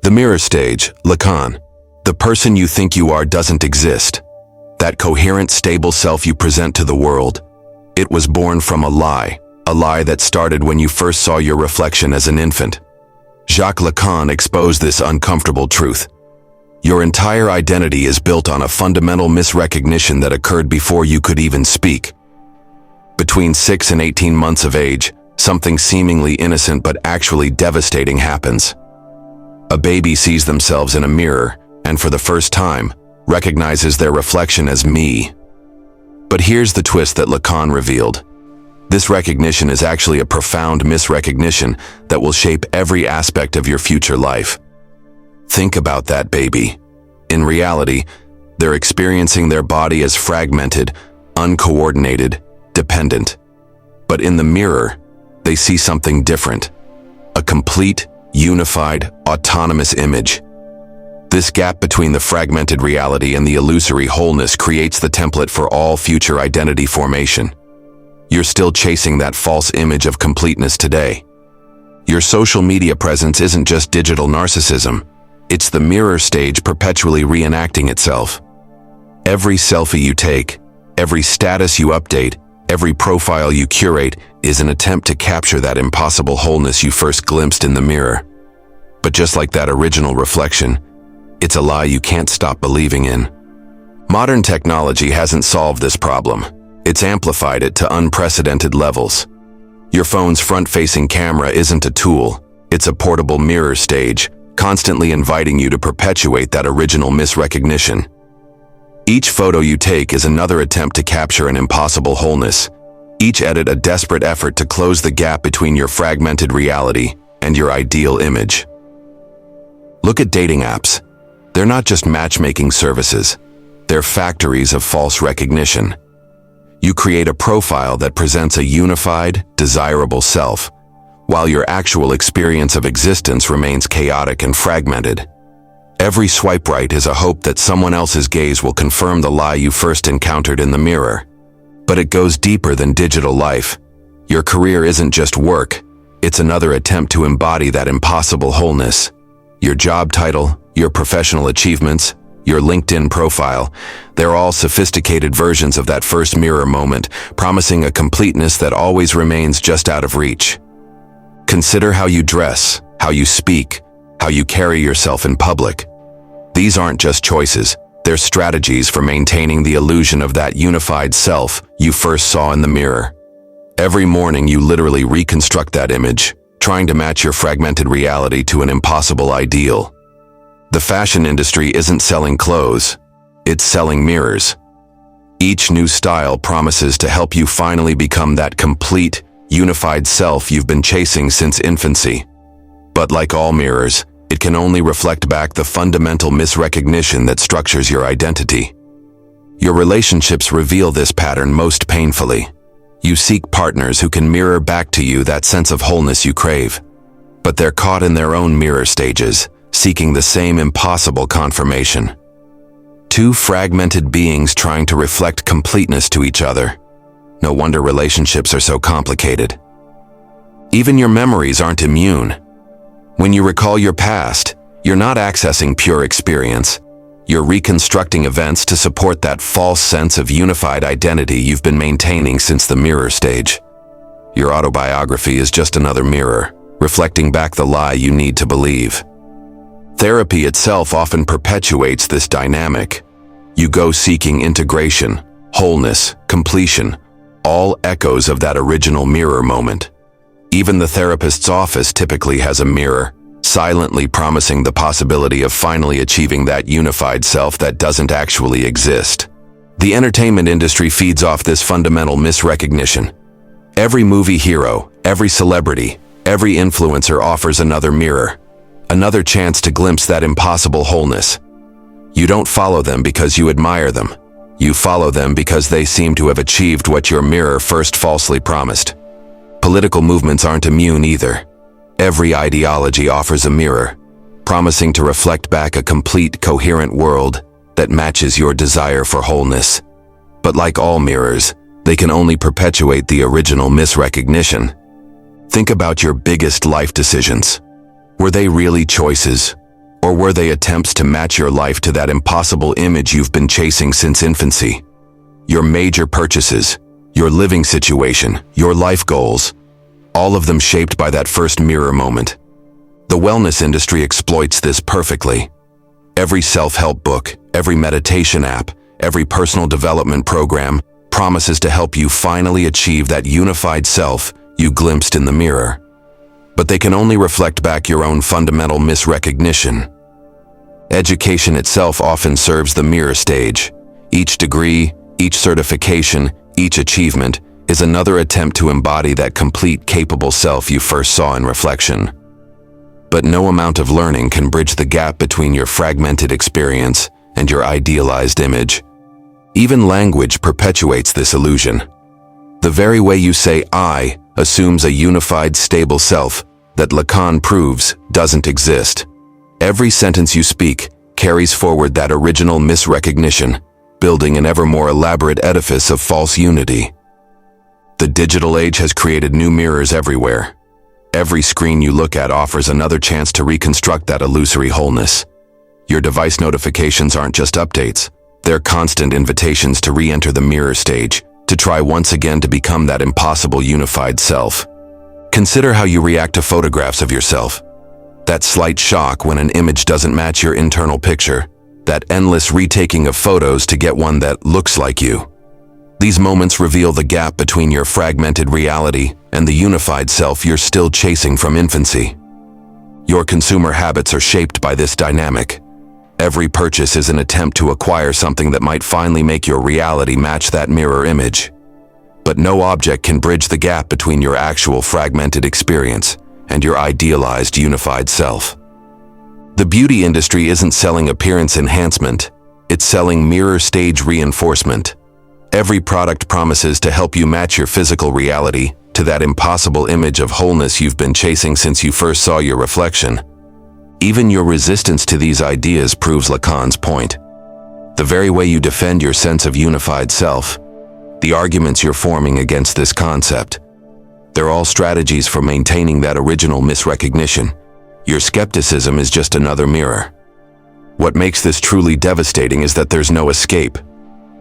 The mirror stage, Lacan. The person you think you are doesn't exist. That coherent, stable self you present to the world. It was born from a lie that started when you first saw your reflection as an infant. Jacques Lacan exposed this uncomfortable truth. Your entire identity is built on a fundamental misrecognition that occurred before you could even speak. Between 6 and 18 months of age, something seemingly innocent but actually devastating happens. A baby sees themselves in a mirror and for the first time recognizes their reflection as me. But here's the twist that Lacan revealed. This recognition is actually a profound misrecognition that will shape every aspect of your future life. Think about that baby. In reality, they're experiencing their body as fragmented, uncoordinated, dependent. But in the mirror, they see something different. A complete, unified, autonomous image. This gap between the fragmented reality and the illusory wholeness creates the template for all future identity formation. You're still chasing that false image of completeness today. Your social media presence isn't just digital narcissism. It's the mirror stage perpetually reenacting itself. Every selfie you take, every status you update, every profile you curate is an attempt to capture that impossible wholeness you first glimpsed in the mirror. But just like that original reflection, it's a lie you can't stop believing in. Modern technology hasn't solved this problem. It's amplified it to unprecedented levels. Your phone's front-facing camera isn't a tool, it's a portable mirror stage, constantly inviting you to perpetuate that original misrecognition. Each photo you take is another attempt to capture an impossible wholeness. Each edit a desperate effort to close the gap between your fragmented reality and your ideal image. Look at dating apps. They're not just matchmaking services. They're factories of false recognition. You create a profile that presents a unified, desirable self, while your actual experience of existence remains chaotic and fragmented. Every swipe right is a hope that someone else's gaze will confirm the lie you first encountered in the mirror. But it goes deeper than digital life. Your career isn't just work, it's another attempt to embody that impossible wholeness. Your job title, your professional achievements, your LinkedIn profile, they're all sophisticated versions of that first mirror moment, promising a completeness that always remains just out of reach. Consider how you dress, how you speak, how you carry yourself in public. These aren't just choices, they're strategies for maintaining the illusion of that unified self you first saw in the mirror. Every morning you literally reconstruct that image, trying to match your fragmented reality to an impossible ideal. The fashion industry isn't selling clothes, it's selling mirrors. Each new style promises to help you finally become that complete, unified self you've been chasing since infancy. But like all mirrors, it can only reflect back the fundamental misrecognition that structures your identity. Your relationships reveal this pattern most painfully. You seek partners who can mirror back to you that sense of wholeness you crave. But they're caught in their own mirror stages, seeking the same impossible confirmation. Two fragmented beings trying to reflect completeness to each other. No wonder relationships are so complicated. Even your memories aren't immune. When you recall your past, you're not accessing pure experience. You're reconstructing events to support that false sense of unified identity you've been maintaining since the mirror stage. Your autobiography is just another mirror, reflecting back the lie you need to believe. Therapy itself often perpetuates this dynamic. You go seeking integration, wholeness, completion, all echoes of that original mirror moment. Even the therapist's office typically has a mirror, silently promising the possibility of finally achieving that unified self that doesn't actually exist. The entertainment industry feeds off this fundamental misrecognition. Every movie hero, every celebrity, every influencer offers another mirror, another chance to glimpse that impossible wholeness. You don't follow them because you admire them. You follow them because they seem to have achieved what your mirror first falsely promised. Political movements aren't immune either. Every ideology offers a mirror, promising to reflect back a complete, coherent world that matches your desire for wholeness. But like all mirrors, they can only perpetuate the original misrecognition. Think about your biggest life decisions. Were they really choices? were they attempts to match your life to that impossible image you've been chasing since infancy? Your major purchases, your living situation, your life goals, all of them shaped by that first mirror moment. The wellness industry exploits this perfectly. Every self-help book, every meditation app, every personal development program promises to help you finally achieve that unified self you glimpsed in the mirror. But they can only reflect back your own fundamental misrecognition. Education itself often serves the mirror stage. Each degree, each certification, each achievement is another attempt to embody that complete, capable self you first saw in reflection. But no amount of learning can bridge the gap between your fragmented experience and your idealized image. Even language perpetuates this illusion. The very way you say "I" assumes a unified, stable self that Lacan proves doesn't exist. Every sentence you speak carries forward that original misrecognition, building an ever more elaborate edifice of false unity. The digital age has created new mirrors everywhere. Every screen you look at offers another chance to reconstruct that illusory wholeness. Your device notifications aren't just updates. They're constant invitations to re-enter the mirror stage, to try once again to become that impossible unified self. Consider how you react to photographs of yourself. That slight shock when an image doesn't match your internal picture. That endless retaking of photos to get one that looks like you. These moments reveal the gap between your fragmented reality and the unified self you're still chasing from infancy. Your consumer habits are shaped by this dynamic. Every purchase is an attempt to acquire something that might finally make your reality match that mirror image. But no object can bridge the gap between your actual fragmented experience and your idealized unified self. The beauty industry isn't selling appearance enhancement, it's selling mirror stage reinforcement. Every product promises to help you match your physical reality to that impossible image of wholeness you've been chasing since you first saw your reflection. Even your resistance to these ideas proves Lacan's point. The very way you defend your sense of unified self, the arguments you're forming against this concept, they're all strategies for maintaining that original misrecognition. Your skepticism is just another mirror. What makes this truly devastating is that there's no escape.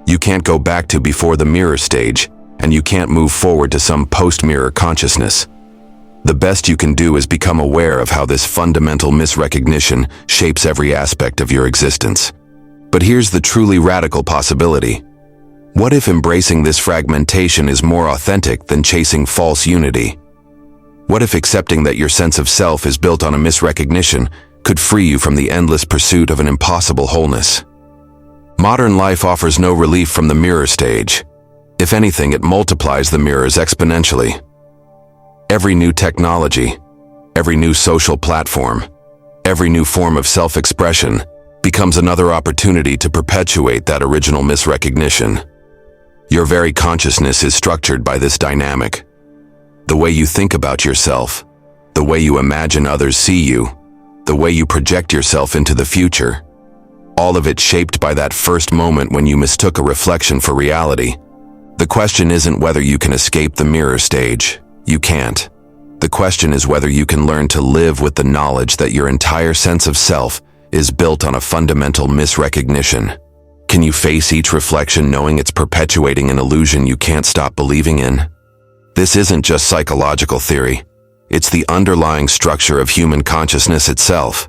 You can't go back to before the mirror stage, and you can't move forward to some post-mirror consciousness. The best you can do is become aware of how this fundamental misrecognition shapes every aspect of your existence. But here's the truly radical possibility. What if embracing this fragmentation is more authentic than chasing false unity? What if accepting that your sense of self is built on a misrecognition could free you from the endless pursuit of an impossible wholeness? Modern life offers no relief from the mirror stage. If anything, it multiplies the mirrors exponentially. Every new technology, every new social platform, every new form of self-expression becomes another opportunity to perpetuate that original misrecognition. Your very consciousness is structured by this dynamic. The way you think about yourself, the way you imagine others see you, the way you project yourself into the future, all of it shaped by that first moment when you mistook a reflection for reality. The question isn't whether you can escape the mirror stage. You can't. The question is whether you can learn to live with the knowledge that your entire sense of self is built on a fundamental misrecognition. Can you face each reflection knowing it's perpetuating an illusion you can't stop believing in? This isn't just psychological theory. It's the underlying structure of human consciousness itself.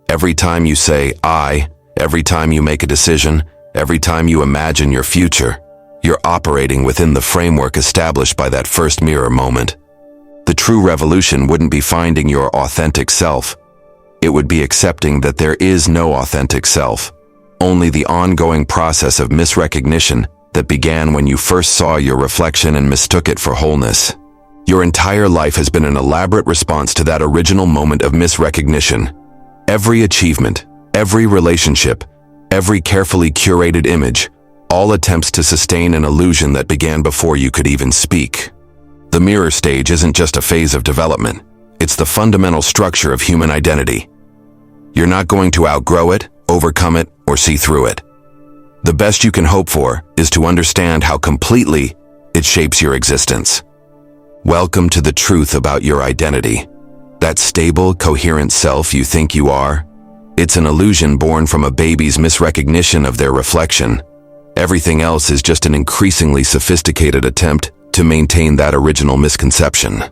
Every time you say "I," every time you make a decision, every time you imagine your future, you're operating within the framework established by that first mirror moment. The true revolution wouldn't be finding your authentic self. It would be accepting that there is no authentic self, only the ongoing process of misrecognition that began when you first saw your reflection and mistook it for wholeness. Your entire life has been an elaborate response to that original moment of misrecognition. Every achievement, every relationship, every carefully curated image, all attempts to sustain an illusion that began before you could even speak. The mirror stage isn't just a phase of development. It's the fundamental structure of human identity. You're not going to outgrow it, overcome it, or see through it. The best you can hope for is to understand how completely it shapes your existence. Welcome to the truth about your identity. That stable, coherent self you think you are, It's an illusion born from a baby's misrecognition of their reflection. Everything else is just an increasingly sophisticated attempt to maintain that original misconception.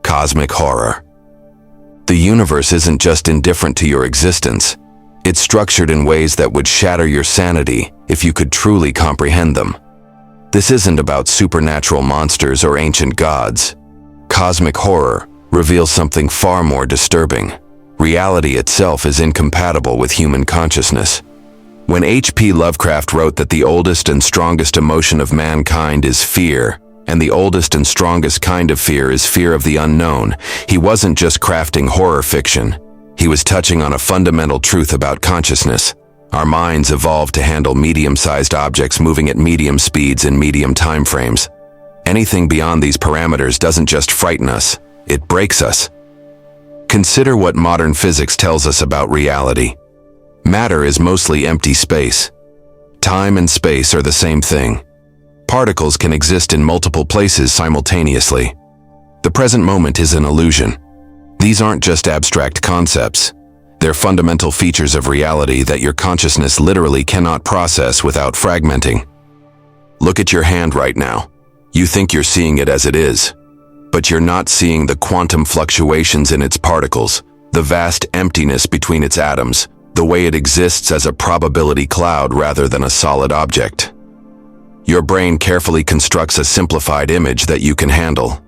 Cosmic horror. The universe isn't just indifferent to your existence. It's structured in ways that would shatter your sanity if you could truly comprehend them. This isn't about supernatural monsters or ancient gods. Cosmic horror reveals something far more disturbing. Reality itself is incompatible with human consciousness. When H.P. Lovecraft wrote that the oldest and strongest emotion of mankind is fear, and the oldest and strongest kind of fear is fear of the unknown, he wasn't just crafting horror fiction. He was touching on a fundamental truth about consciousness. Our minds evolved to handle medium-sized objects moving at medium speeds in medium time frames. Anything beyond these parameters doesn't just frighten us, it breaks us. Consider what modern physics tells us about reality. Matter is mostly empty space. Time and space are the same thing. Particles can exist in multiple places simultaneously. The present moment is an illusion. These aren't just abstract concepts. They're fundamental features of reality that your consciousness literally cannot process without fragmenting. Look at your hand right now. You think you're seeing it as it is, but you're not seeing the quantum fluctuations in its particles, the vast emptiness between its atoms, the way it exists as a probability cloud rather than a solid object. Your brain carefully constructs a simplified image that you can handle.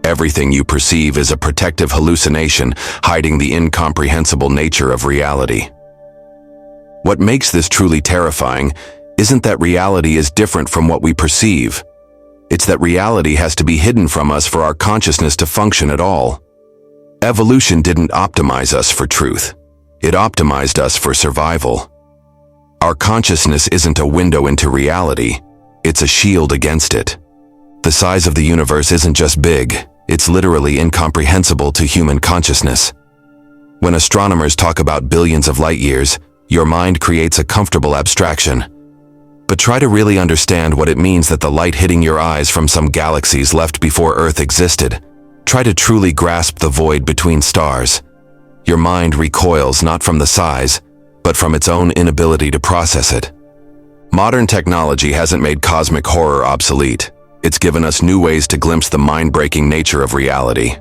Everything you perceive is a protective hallucination, hiding the incomprehensible nature of reality. What makes this truly terrifying isn't that reality is different from what we perceive. It's that reality has to be hidden from us for our consciousness to function at all. Evolution didn't optimize us for truth. It optimized us for survival. Our consciousness isn't a window into reality. It's a shield against it. The size of the universe isn't just big, it's literally incomprehensible to human consciousness. When astronomers talk about billions of light years, your mind creates a comfortable abstraction. But try to really understand what it means that the light hitting your eyes from some galaxies left before Earth existed. Try to truly grasp the void between stars. Your mind recoils not from the size, but from its own inability to process it. Modern technology hasn't made cosmic horror obsolete. It's given us new ways to glimpse the mind-breaking nature of reality.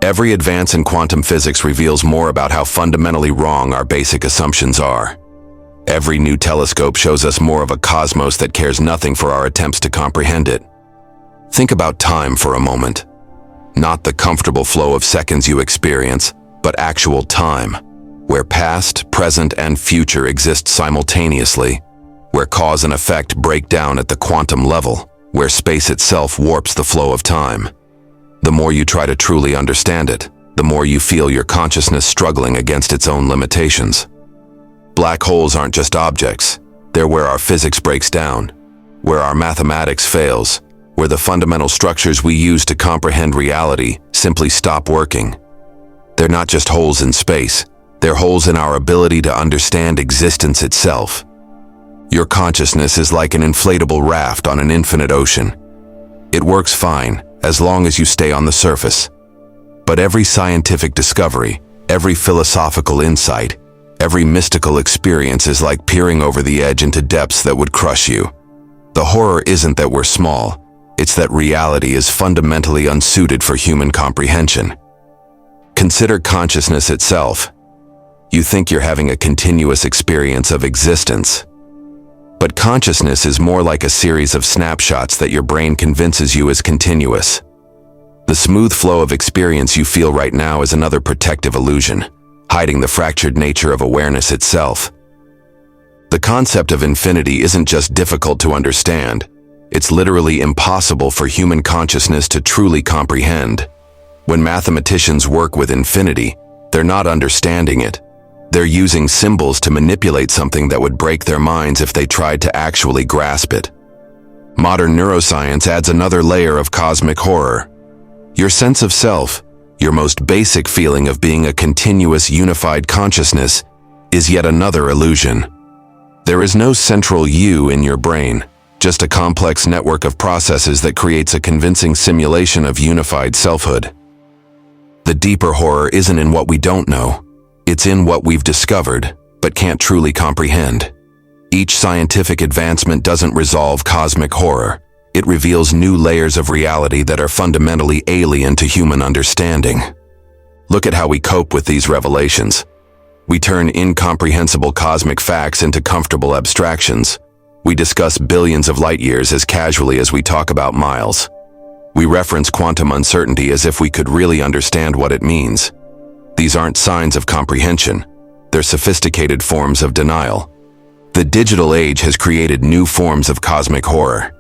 Every advance in quantum physics reveals more about how fundamentally wrong our basic assumptions are. Every new telescope shows us more of a cosmos that cares nothing for our attempts to comprehend it. Think about time for a moment. Not the comfortable flow of seconds you experience, but actual time, where past, present, and future exist simultaneously, where cause and effect break down at the quantum level, where space itself warps the flow of time. The more you try to truly understand it, the more you feel your consciousness struggling against its own limitations. Black holes aren't just objects. They're where our physics breaks down, where our mathematics fails, where the fundamental structures we use to comprehend reality simply stop working. They're not just holes in space. They're holes in our ability to understand existence itself. Your consciousness is like an inflatable raft on an infinite ocean. It works fine, as long as you stay on the surface. But every scientific discovery, every philosophical insight, every mystical experience is like peering over the edge into depths that would crush you. The horror isn't that we're small, it's that reality is fundamentally unsuited for human comprehension. Consider consciousness itself. You think you're having a continuous experience of existence. But consciousness is more like a series of snapshots that your brain convinces you is continuous. The smooth flow of experience you feel right now is another protective illusion, hiding the fractured nature of awareness itself. The concept of infinity isn't just difficult to understand, it's literally impossible for human consciousness to truly comprehend. When mathematicians work with infinity, they're not understanding it. They're using symbols to manipulate something that would break their minds if they tried to actually grasp it. Modern neuroscience adds another layer of cosmic horror. Your sense of self, your most basic feeling of being a continuous unified consciousness, is yet another illusion. There is no central you in your brain, just a complex network of processes that creates a convincing simulation of unified selfhood. The deeper horror isn't in what we don't know. It's in what we've discovered, but can't truly comprehend. Each scientific advancement doesn't resolve cosmic horror. It reveals new layers of reality that are fundamentally alien to human understanding. Look at how we cope with these revelations. We turn incomprehensible cosmic facts into comfortable abstractions. We discuss billions of light years as casually as we talk about miles. We reference quantum uncertainty as if we could really understand what it means. These aren't signs of comprehension. They're sophisticated forms of denial. The digital age has created new forms of cosmic horror.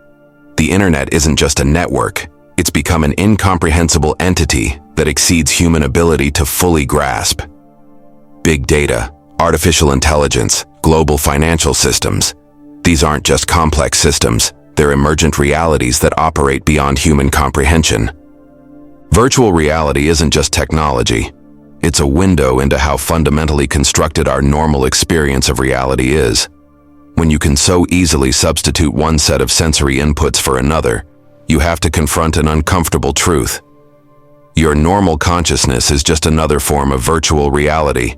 The internet isn't just a network. It's become an incomprehensible entity that exceeds human ability to fully grasp. Big data, artificial intelligence, global financial systems. These aren't just complex systems. They're emergent realities that operate beyond human comprehension. Virtual reality isn't just technology. It's a window into how fundamentally constructed our normal experience of reality is. When you can so easily substitute one set of sensory inputs for another, you have to confront an uncomfortable truth. Your normal consciousness is just another form of virtual reality,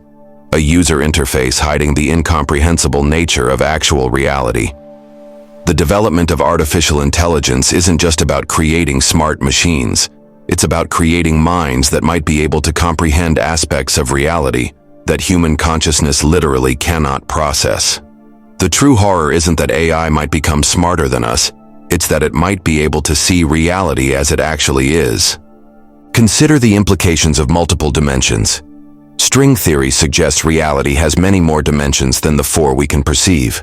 a user interface hiding the incomprehensible nature of actual reality. The development of artificial intelligence isn't just about creating smart machines. It's about creating minds that might be able to comprehend aspects of reality that human consciousness literally cannot process. The true horror isn't that AI might become smarter than us. It's that it might be able to see reality as it actually is. Consider the implications of multiple dimensions. String theory suggests reality has many more dimensions than the four we can perceive.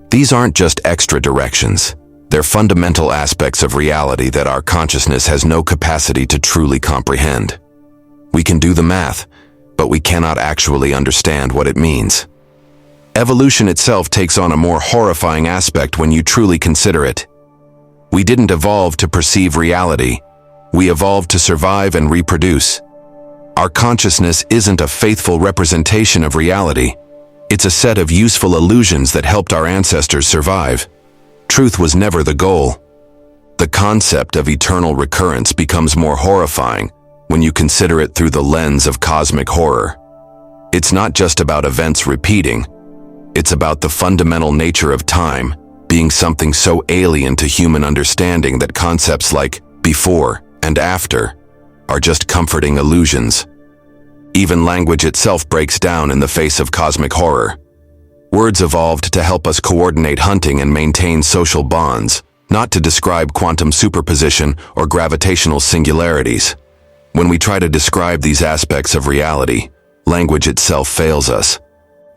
These aren't just extra directions. They're fundamental aspects of reality that our consciousness has no capacity to truly comprehend. We can do the math, but we cannot actually understand what it means. Evolution itself takes on a more horrifying aspect when you truly consider it. We didn't evolve to perceive reality. We evolved to survive and reproduce. Our consciousness isn't a faithful representation of reality. It's a set of useful illusions that helped our ancestors survive. Truth was never the goal. The concept of eternal recurrence becomes more horrifying when you consider it through the lens of cosmic horror. It's not just about events repeating. It's about the fundamental nature of time being something so alien to human understanding that concepts like before and after are just comforting illusions. Even language itself breaks down in the face of cosmic horror. Words evolved to help us coordinate hunting and maintain social bonds, not to describe quantum superposition or gravitational singularities. When we try to describe these aspects of reality, language itself fails us.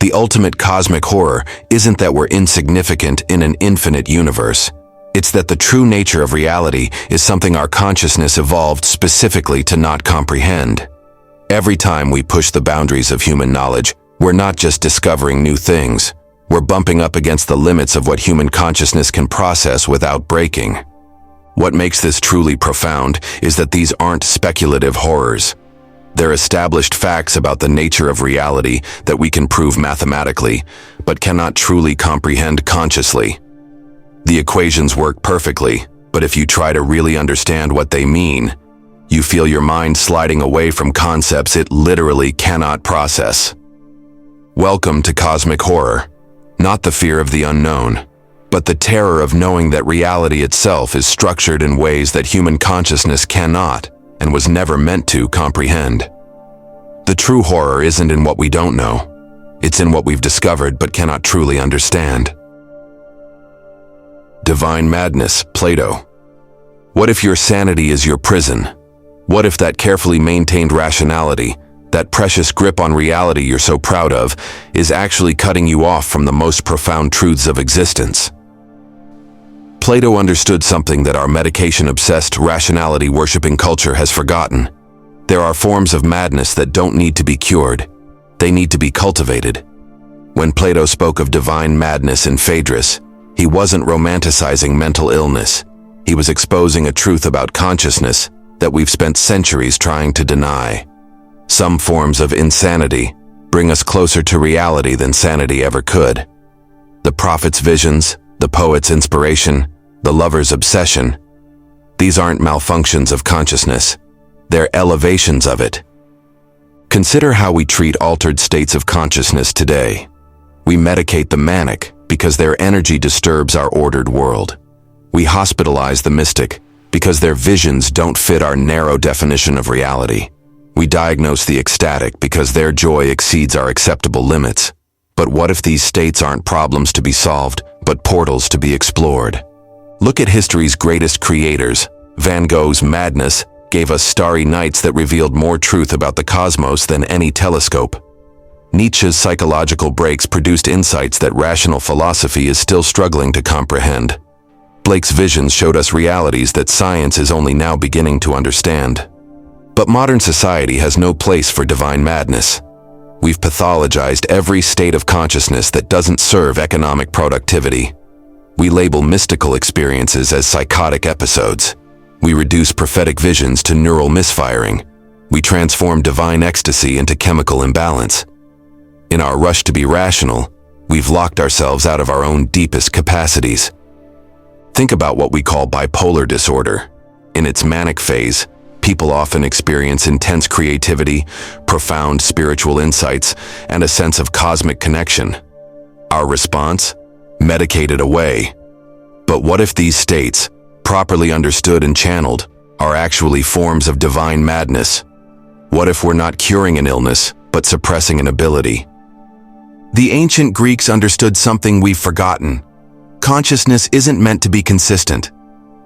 The ultimate cosmic horror isn't that we're insignificant in an infinite universe. It's that the true nature of reality is something our consciousness evolved specifically to not comprehend. Every time we push the boundaries of human knowledge, we're not just discovering new things. We're bumping up against the limits of what human consciousness can process without breaking. What makes this truly profound is that these aren't speculative horrors. They're established facts about the nature of reality that we can prove mathematically, but cannot truly comprehend consciously. The equations work perfectly, but if you try to really understand what they mean, you feel your mind sliding away from concepts it literally cannot process. Welcome to cosmic horror, not the fear of the unknown, but the terror of knowing that reality itself is structured in ways that human consciousness cannot and was never meant to comprehend. The true horror isn't in what we don't know. It's in what we've discovered but cannot truly understand. Divine madness, Plato. What if your sanity is your prison? What if that carefully maintained rationality, that precious grip on reality you're so proud of, is actually cutting you off from the most profound truths of existence? Plato understood something that our medication-obsessed, rationality-worshipping culture has forgotten. There are forms of madness that don't need to be cured. They need to be cultivated. When Plato spoke of divine madness in Phaedrus, he wasn't romanticizing mental illness. He was exposing a truth about consciousness that we've spent centuries trying to deny. Some forms of insanity bring us closer to reality than sanity ever could. The prophet's visions, the poet's inspiration, the lover's obsession. These aren't malfunctions of consciousness. They're elevations of it, Consider how we treat altered states of consciousness today. We medicate the manic because their energy disturbs our ordered world. We hospitalize the mystic because their visions don't fit our narrow definition of reality. We diagnose the ecstatic because their joy exceeds our acceptable limits. But what if these states aren't problems to be solved, but portals to be explored? Look at history's greatest creators. Van Gogh's madness gave us starry nights that revealed more truth about the cosmos than any telescope. Nietzsche's psychological breaks produced insights that rational philosophy is still struggling to comprehend. Blake's visions showed us realities that science is only now beginning to understand. But modern society has no place for divine madness. We've pathologized every state of consciousness that doesn't serve economic productivity. We label mystical experiences as psychotic episodes. We reduce prophetic visions to neural misfiring. We transform divine ecstasy into chemical imbalance. In our rush to be rational, we've locked ourselves out of our own deepest capacities. Think about what we call bipolar disorder. In its manic phase, people often experience intense creativity, profound spiritual insights, and a sense of cosmic connection. Our response? Medicate it away. But what if these states, properly understood and channeled, are actually forms of divine madness? What if we're not curing an illness, but suppressing an ability? The ancient Greeks understood something we've forgotten. Consciousness isn't meant to be consistent.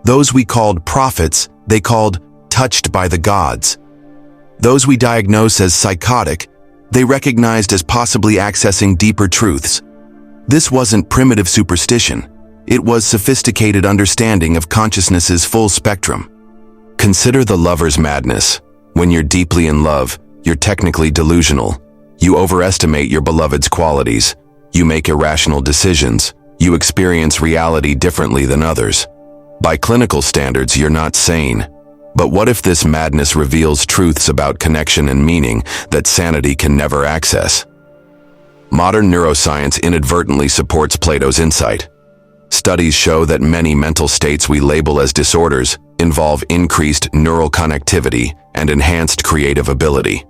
Those we called prophets, they called touched by the gods. Those we diagnose as psychotic, they recognized as possibly accessing deeper truths. This wasn't primitive superstition. It was sophisticated understanding of consciousness's full spectrum. Consider the lover's madness. When you're deeply in love, you're technically delusional. You overestimate your beloved's qualities. You make irrational decisions. You experience reality differently than others. By clinical standards, you're not sane. But what if this madness reveals truths about connection and meaning that sanity can never access? Modern neuroscience inadvertently supports Plato's insight. Studies show that many mental states we label as disorders involve increased neural connectivity and enhanced creative ability.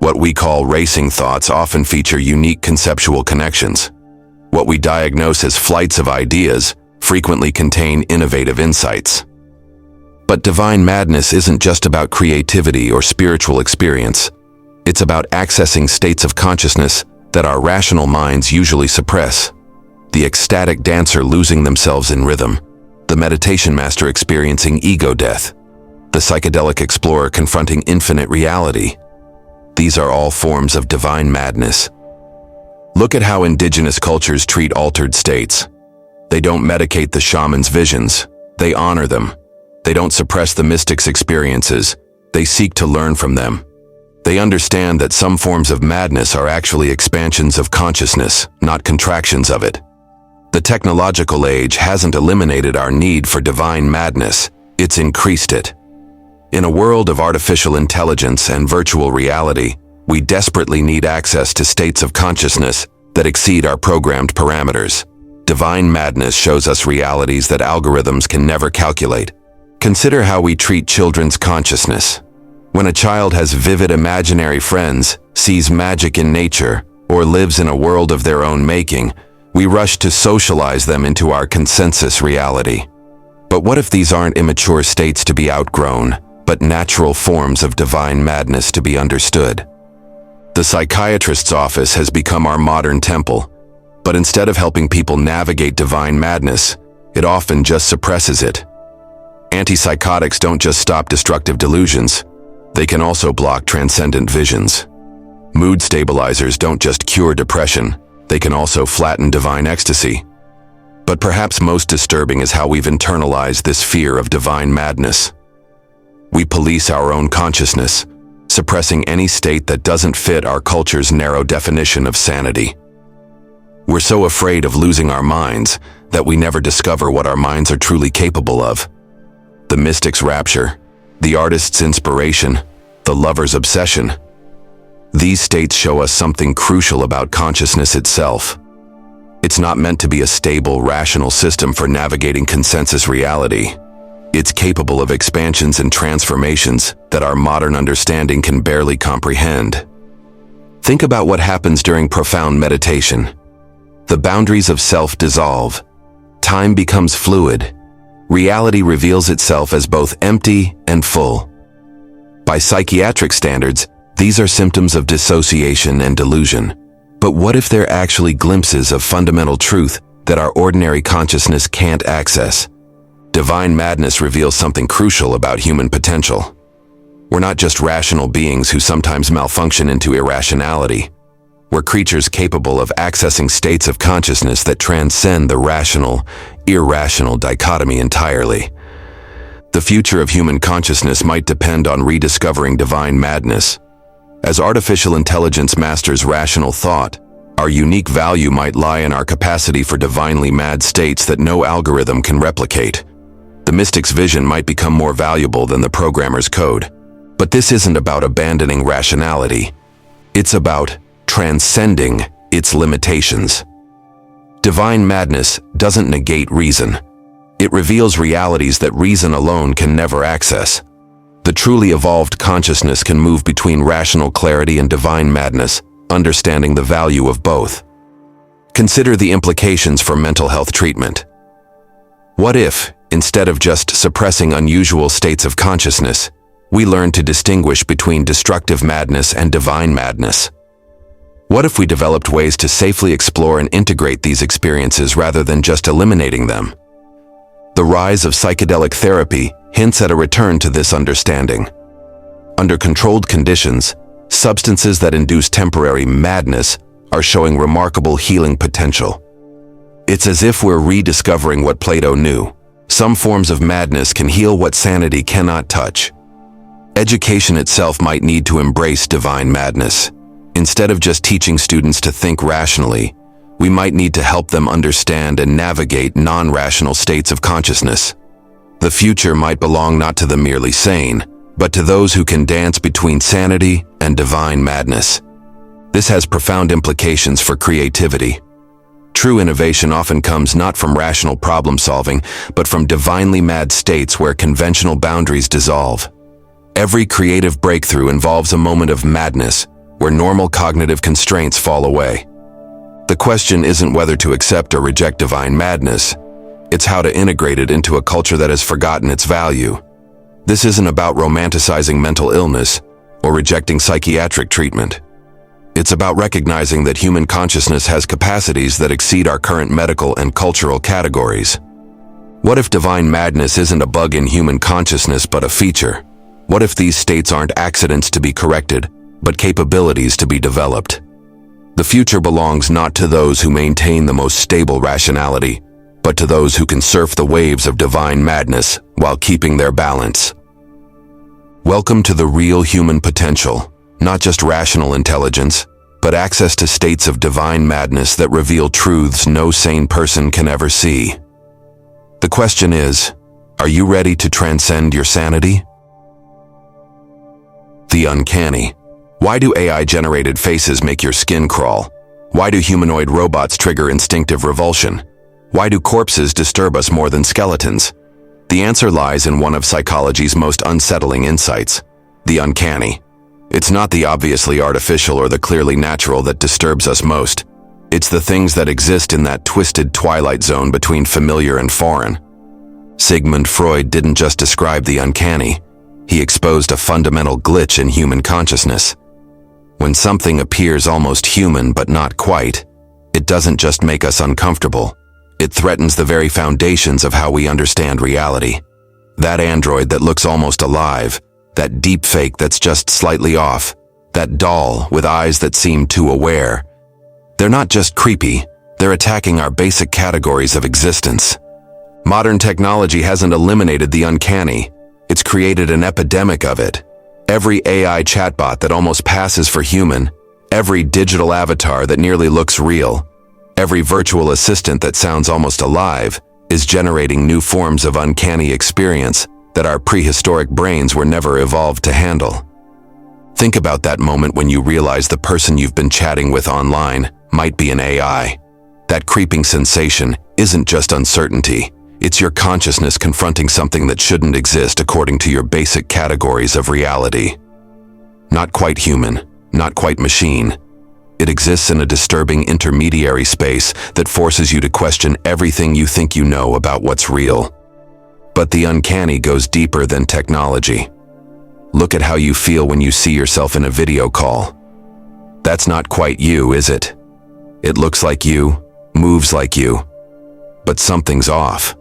What we call racing thoughts often feature unique conceptual connections. What we diagnose as flights of ideas frequently contain innovative insights. But divine madness isn't just about creativity or spiritual experience. It's about accessing states of consciousness that our rational minds usually suppress. The ecstatic dancer losing themselves in rhythm, the meditation master experiencing ego death, the psychedelic explorer confronting infinite reality. These are all forms of divine madness. Look at how indigenous cultures treat altered states. They don't medicate the shaman's visions, they honor them. They don't suppress the mystic's experiences, they seek to learn from them. They understand that some forms of madness are actually expansions of consciousness, not contractions of it. The technological age hasn't eliminated our need for divine madness, it's increased it. In a world of artificial intelligence and virtual reality, we desperately need access to states of consciousness that exceed our programmed parameters. Divine madness shows us realities that algorithms can never calculate. Consider how we treat children's consciousness. When a child has vivid imaginary friends, sees magic in nature, or lives in a world of their own making, we rush to socialize them into our consensus reality. But what if these aren't immature states to be outgrown, but natural forms of divine madness to be understood? The psychiatrist's office has become our modern temple, but instead of helping people navigate divine madness, it often just suppresses it. Antipsychotics don't just stop destructive delusions, they can also block transcendent visions. Mood stabilizers don't just cure depression, they can also flatten divine ecstasy. But perhaps most disturbing is how we've internalized this fear of divine madness. We police our own consciousness, suppressing any state that doesn't fit our culture's narrow definition of sanity. We're so afraid of losing our minds that we never discover what our minds are truly capable of. The mystic's rapture, the artist's inspiration, the lover's obsession. These states show us something crucial about consciousness itself. It's not meant to be a stable, rational system for navigating consensus reality. It's capable of expansions and transformations that our modern understanding can barely comprehend. Think about what happens during profound meditation. The boundaries of self dissolve. Time becomes fluid. Reality reveals itself as both empty and full. By psychiatric standards, these are symptoms of dissociation and delusion. But what if they're actually glimpses of fundamental truth that our ordinary consciousness can't access? Divine madness reveals something crucial about human potential. We're not just rational beings who sometimes malfunction into irrationality. We're creatures capable of accessing states of consciousness that transcend the rational-irrational dichotomy entirely. The future of human consciousness might depend on rediscovering divine madness. As artificial intelligence masters rational thought, our unique value might lie in our capacity for divinely mad states that no algorithm can replicate. The mystic's vision might become more valuable than the programmer's code. But this isn't about abandoning rationality. It's about transcending its limitations. Divine madness doesn't negate reason. It reveals realities that reason alone can never access. The truly evolved consciousness can move between rational clarity and divine madness, understanding the value of both. Consider the implications for mental health treatment. What if, instead of just suppressing unusual states of consciousness, we learn to distinguish between destructive madness and divine madness? What if we developed ways to safely explore and integrate these experiences rather than just eliminating them? The rise of psychedelic therapy hints at a return to this understanding. Under controlled conditions, substances that induce temporary madness are showing remarkable healing potential. It's as if we're rediscovering what Plato knew. Some forms of madness can heal what sanity cannot touch. Education itself might need to embrace divine madness. Instead of just teaching students to think rationally, we might need to help them understand and navigate non-rational states of consciousness. The future might belong not to the merely sane, but to those who can dance between sanity and divine madness. This has profound implications for creativity. True innovation often comes not from rational problem solving, but from divinely mad states where conventional boundaries dissolve. Every creative breakthrough involves a moment of madness, where normal cognitive constraints fall away. The question isn't whether to accept or reject divine madness. It's how to integrate it into a culture that has forgotten its value. This isn't about romanticizing mental illness or rejecting psychiatric treatment. It's about recognizing that human consciousness has capacities that exceed our current medical and cultural categories. What if divine madness isn't a bug in human consciousness but a feature? What if these states aren't accidents to be corrected, but capabilities to be developed? The future belongs not to those who maintain the most stable rationality, but to those who can surf the waves of divine madness while keeping their balance. Welcome to the real human potential, not just rational intelligence, but access to states of divine madness that reveal truths no sane person can ever see. The question is, are you ready to transcend your sanity? The uncanny. Why do AI-generated faces make your skin crawl? Why do humanoid robots trigger instinctive revulsion? Why do corpses disturb us more than skeletons? The answer lies in one of psychology's most unsettling insights, the uncanny. It's not the obviously artificial or the clearly natural that disturbs us most. It's the things that exist in that twisted twilight zone between familiar and foreign. Sigmund Freud didn't just describe the uncanny. He exposed a fundamental glitch in human consciousness. When something appears almost human but not quite, it doesn't just make us uncomfortable. It threatens the very foundations of how we understand reality. That android that looks almost alive, that deep fake that's just slightly off, that doll with eyes that seem too aware. They're not just creepy, they're attacking our basic categories of existence. Modern technology hasn't eliminated the uncanny. It's created an epidemic of it. Every AI chatbot that almost passes for human, every digital avatar that nearly looks real, every virtual assistant that sounds almost alive is generating new forms of uncanny experience that our prehistoric brains were never evolved to handle. Think about that moment when you realize the person you've been chatting with online might be an AI. That creeping sensation isn't just uncertainty. It's your consciousness confronting something that shouldn't exist according to your basic categories of reality. Not quite human, not quite machine, It exists in a disturbing intermediary space that forces you to question everything you think you know about what's real. But the uncanny goes deeper than technology. Look at how you feel when you see yourself in a video call. That's not quite you, is it? It looks like you, moves like you, but something's off.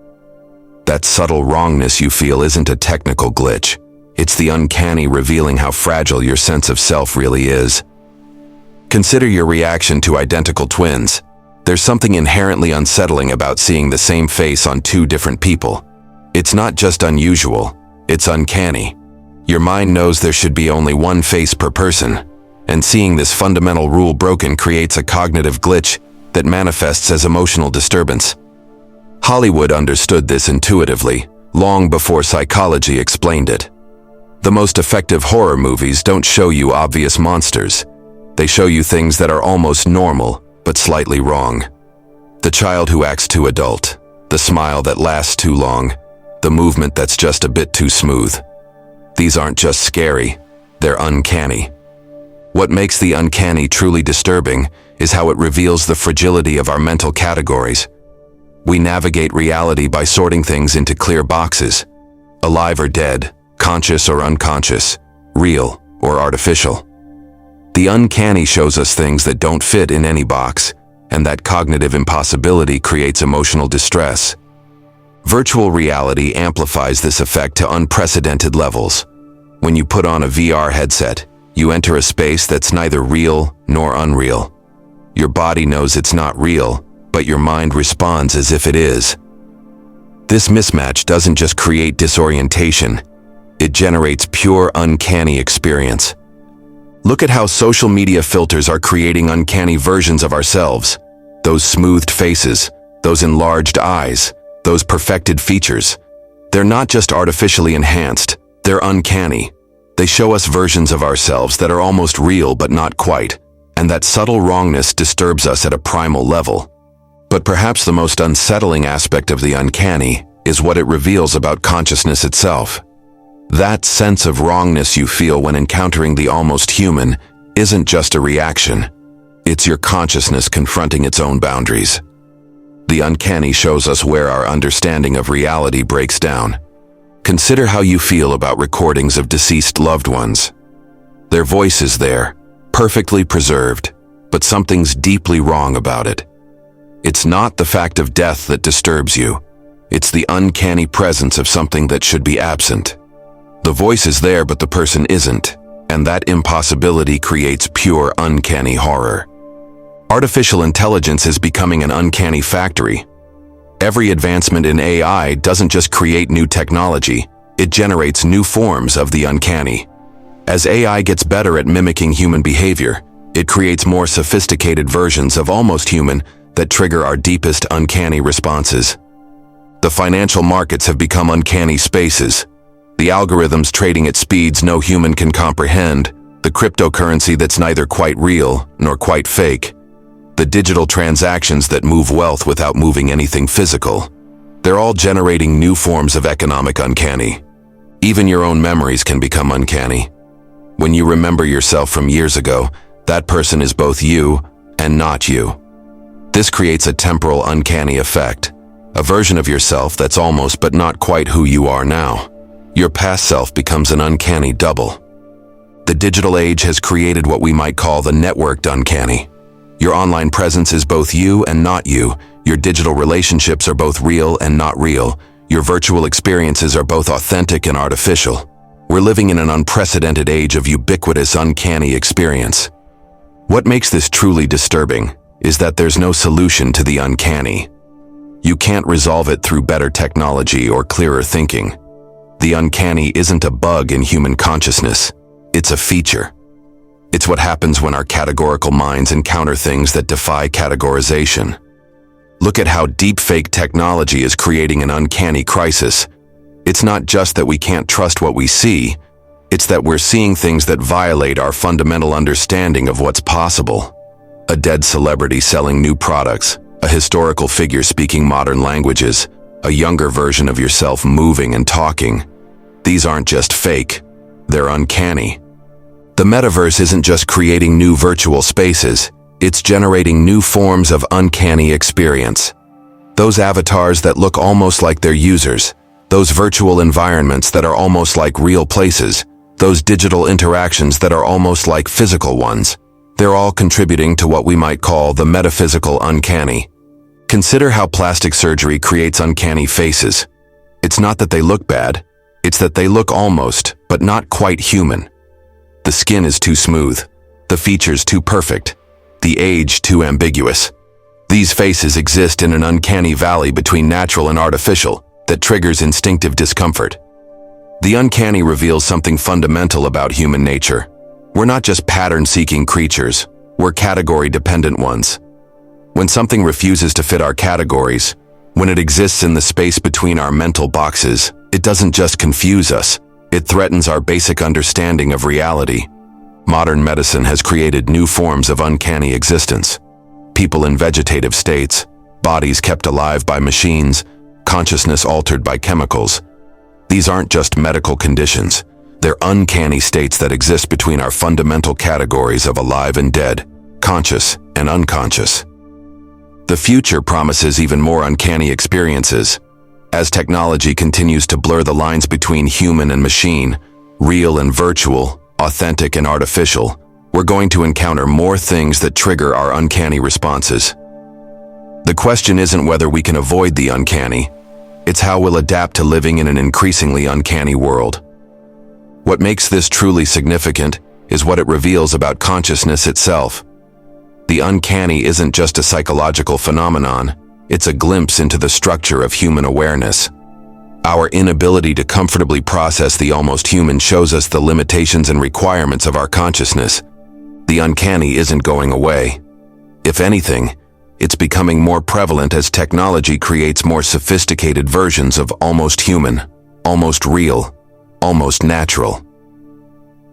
That subtle wrongness you feel isn't a technical glitch. It's the uncanny revealing how fragile your sense of self really is. Consider your reaction to identical twins. There's something inherently unsettling about seeing the same face on two different people. It's not just unusual, it's uncanny. Your mind knows there should be only one face per person, and seeing this fundamental rule broken creates a cognitive glitch that manifests as emotional disturbance. Hollywood understood this intuitively, long before psychology explained it. The most effective horror movies don't show you obvious monsters. They show you things that are almost normal, but slightly wrong. The child who acts too adult, the smile that lasts too long, the movement that's just a bit too smooth. These aren't just scary, they're uncanny. What makes the uncanny truly disturbing is how it reveals the fragility of our mental categories. We navigate reality by sorting things into clear boxes: alive or dead, conscious or unconscious, real or artificial. The uncanny shows us things that don't fit in any box, and that cognitive impossibility creates emotional distress. Virtual reality amplifies this effect to unprecedented levels. When you put on a VR headset, you enter a space that's neither real nor unreal. Your body knows it's not real, but your mind responds as if it is. This mismatch doesn't just create disorientation, it generates pure uncanny experience. Look at how social media filters are creating uncanny versions of ourselves. Those smoothed faces, those enlarged eyes, those perfected features. They're not just artificially enhanced, they're uncanny. They show us versions of ourselves that are almost real but not quite, and that subtle wrongness disturbs us at a primal level. But perhaps the most unsettling aspect of the uncanny is what it reveals about consciousness itself. That sense of wrongness you feel when encountering the almost human isn't just a reaction. It's your consciousness confronting its own boundaries. The uncanny shows us where our understanding of reality breaks down. Consider how you feel about recordings of deceased loved ones. Their voice is there, perfectly preserved, but something's deeply wrong about it. It's not the fact of death that disturbs you. It's the uncanny presence of something that should be absent. The voice is there, but the person isn't, and that impossibility creates pure uncanny horror. Artificial intelligence is becoming an uncanny factory. Every advancement in AI doesn't just create new technology, it generates new forms of the uncanny. As AI gets better at mimicking human behavior, it creates more sophisticated versions of almost human that trigger our deepest uncanny responses. The financial markets have become uncanny spaces. The algorithms trading at speeds no human can comprehend, the cryptocurrency that's neither quite real nor quite fake, the digital transactions that move wealth without moving anything physical. They're all generating new forms of economic uncanny. Even your own memories can become uncanny. When you remember yourself from years ago, that person is both you and not you. This creates a temporal uncanny effect, a version of yourself that's almost but not quite who you are now. Your past self becomes an uncanny double. The digital age has created what we might call the networked uncanny. Your online presence is both you and not you. Your digital relationships are both real and not real. Your virtual experiences are both authentic and artificial. We're living in an unprecedented age of ubiquitous uncanny experience. What makes this truly disturbing is that there's no solution to the uncanny. You can't resolve it through better technology or clearer thinking. The uncanny isn't a bug in human consciousness, it's a feature. It's what happens when our categorical minds encounter things that defy categorization. Look at how deepfake technology is creating an uncanny crisis. It's not just that we can't trust what we see, it's that we're seeing things that violate our fundamental understanding of what's possible. A dead celebrity selling new products, a historical figure speaking modern languages, a younger version of yourself moving and talking. These aren't just fake, they're uncanny. The metaverse isn't just creating new virtual spaces, It's generating new forms of uncanny experience. Those avatars that look almost like their users, those virtual environments that are almost like real places, those digital interactions that are almost like physical ones, they're all contributing to what we might call the metaphysical uncanny. Consider how plastic surgery creates uncanny faces. It's not that they look bad, it's that they look almost, but not quite human. The skin is too smooth, the features too perfect, the age too ambiguous. These faces exist in an uncanny valley between natural and artificial that triggers instinctive discomfort. The uncanny reveals something fundamental about human nature. We're not just pattern-seeking creatures, we're category-dependent ones. When something refuses to fit our categories, when it exists in the space between our mental boxes, it doesn't just confuse us, it threatens our basic understanding of reality. Modern medicine has created new forms of uncanny existence. People in vegetative states, bodies kept alive by machines, consciousness altered by chemicals. These aren't just medical conditions, they're uncanny states that exist between our fundamental categories of alive and dead, conscious and unconscious. The future promises even more uncanny experiences. As technology continues to blur the lines between human and machine, real and virtual, authentic and artificial, we're going to encounter more things that trigger our uncanny responses. The question isn't whether we can avoid the uncanny, it's how we'll adapt to living in an increasingly uncanny world. What makes this truly significant is what it reveals about consciousness itself. The uncanny isn't just a psychological phenomenon, it's a glimpse into the structure of human awareness. Our inability to comfortably process the almost human shows us the limitations and requirements of our consciousness. The uncanny isn't going away. If anything, it's becoming more prevalent as technology creates more sophisticated versions of almost human, almost real, almost natural.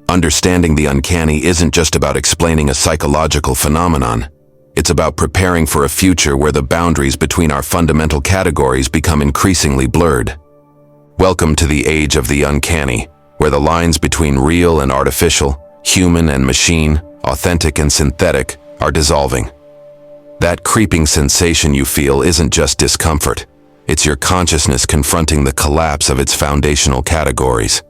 Understanding the uncanny isn't just about explaining a psychological phenomenon. It's about preparing for a future where the boundaries between our fundamental categories become increasingly blurred. Welcome to the age of the uncanny, where the lines between real and artificial, human and machine, authentic and synthetic, are dissolving. That creeping sensation you feel isn't just discomfort. It's your consciousness confronting the collapse of its foundational categories.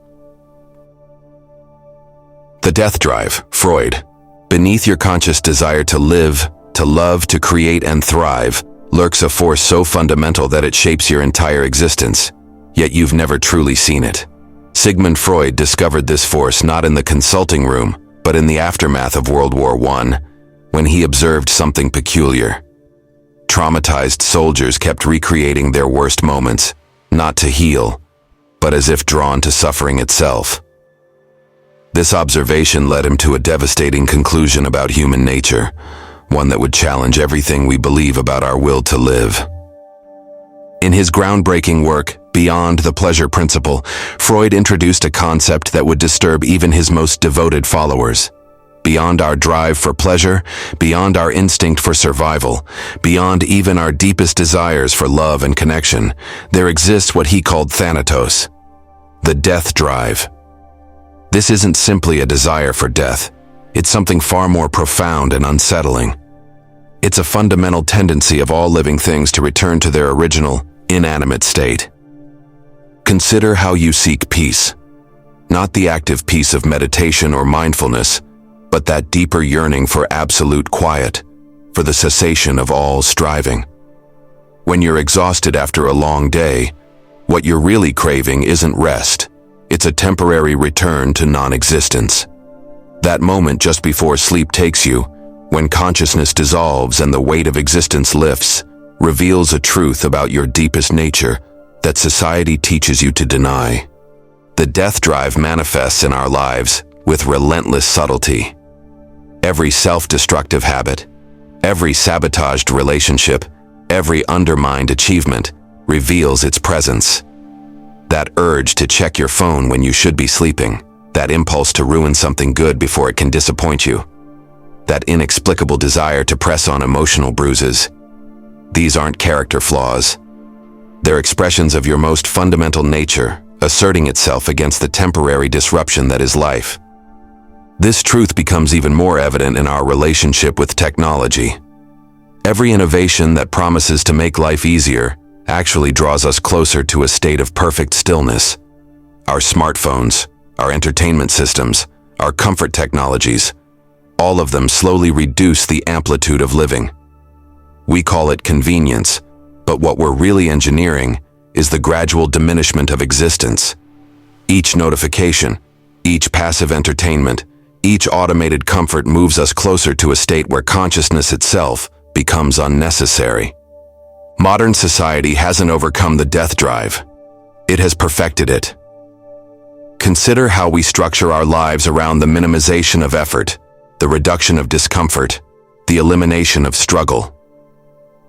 The death drive, Freud. Beneath your conscious desire to live, to love, to create and thrive, lurks a force so fundamental that it shapes your entire existence, yet you've never truly seen it. Sigmund Freud discovered this force not in the consulting room, but in the aftermath of World War I, when he observed something peculiar. Traumatized soldiers kept recreating their worst moments, not to heal, but as if drawn to suffering itself. This observation led him to a devastating conclusion about human nature, one that would challenge everything we believe about our will to live. In his groundbreaking work, Beyond the Pleasure Principle, Freud introduced a concept that would disturb even his most devoted followers. Beyond our drive for pleasure, beyond our instinct for survival, beyond even our deepest desires for love and connection, there exists what he called thanatos, the death drive. This isn't simply a desire for death, it's something far more profound and unsettling. It's a fundamental tendency of all living things to return to their original, inanimate state. Consider how you seek peace. Not the active peace of meditation or mindfulness, but that deeper yearning for absolute quiet, for the cessation of all striving. When you're exhausted after a long day, what you're really craving isn't rest, it's a temporary return to non-existence. That moment just before sleep takes you, when consciousness dissolves and the weight of existence lifts, reveals a truth about your deepest nature that society teaches you to deny. The death drive manifests in our lives with relentless subtlety. Every self-destructive habit, every sabotaged relationship, every undermined achievement reveals its presence. That urge to check your phone when you should be sleeping, that impulse to ruin something good before it can disappoint you, that inexplicable desire to press on emotional bruises. These aren't character flaws. They're expressions of your most fundamental nature, asserting itself against the temporary disruption that is life. This truth becomes even more evident in our relationship with technology. Every innovation that promises to make life easier actually draws us closer to a state of perfect stillness. Our smartphones, our entertainment systems, our comfort technologies, all of them slowly reduce the amplitude of living. We call it convenience, but what we're really engineering is the gradual diminishment of existence. Each notification, each passive entertainment, each automated comfort moves us closer to a state where consciousness itself becomes unnecessary. Modern society hasn't overcome the death drive. It has perfected it. Consider how we structure our lives around the minimization of effort, the reduction of discomfort, the elimination of struggle.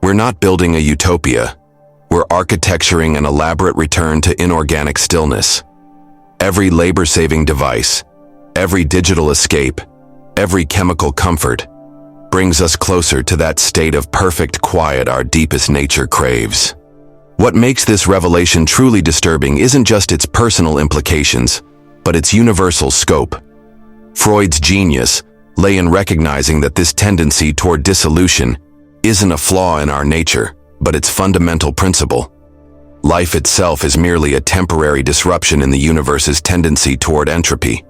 We're not building a utopia. We're architecturing an elaborate return to inorganic stillness. Every labor-saving device, every digital escape, every chemical comfort brings us closer to that state of perfect quiet our deepest nature craves. What makes this revelation truly disturbing isn't just its personal implications, but its universal scope. Freud's genius lay in recognizing that this tendency toward dissolution isn't a flaw in our nature, but its fundamental principle. Life itself is merely a temporary disruption in the universe's tendency toward entropy.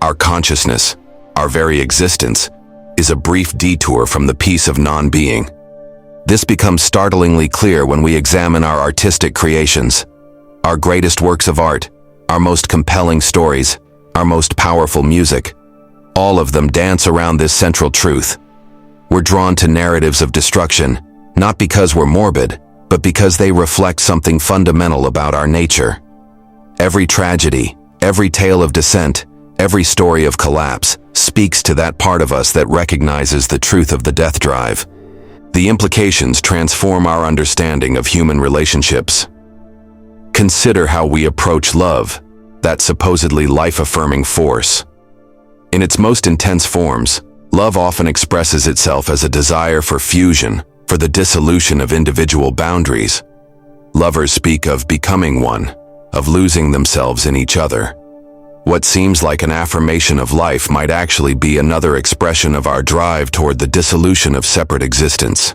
Our consciousness, our very existence, is a brief detour from the peace of non-being. This becomes startlingly clear when we examine our artistic creations. Our greatest works of art, our most compelling stories, our most powerful music, all of them dance around this central truth. We're drawn to narratives of destruction, not because we're morbid, but because they reflect something fundamental about our nature. Every tragedy, every tale of descent, every story of collapse speaks to that part of us that recognizes the truth of the death drive. The implications transform our understanding of human relationships. Consider how we approach love, that supposedly life-affirming force. In its most intense forms, love often expresses itself as a desire for fusion, for the dissolution of individual boundaries. Lovers speak of becoming one, of losing themselves in each other. What seems like an affirmation of life might actually be another expression of our drive toward the dissolution of separate existence.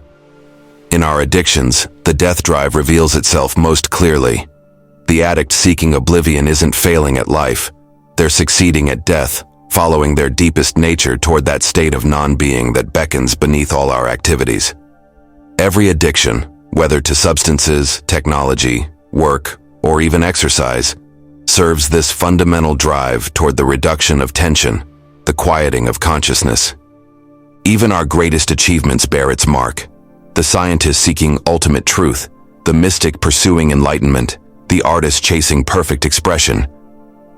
In our addictions, the death drive reveals itself most clearly. The addict seeking oblivion isn't failing at life. They're succeeding at death, following their deepest nature toward that state of non-being that beckons beneath all our activities. Every addiction, whether to substances, technology, work, or even exercise, serves this fundamental drive toward the reduction of tension, the quieting of consciousness. Even our greatest achievements bear its mark. The scientist seeking ultimate truth, the mystic pursuing enlightenment, the artist chasing perfect expression,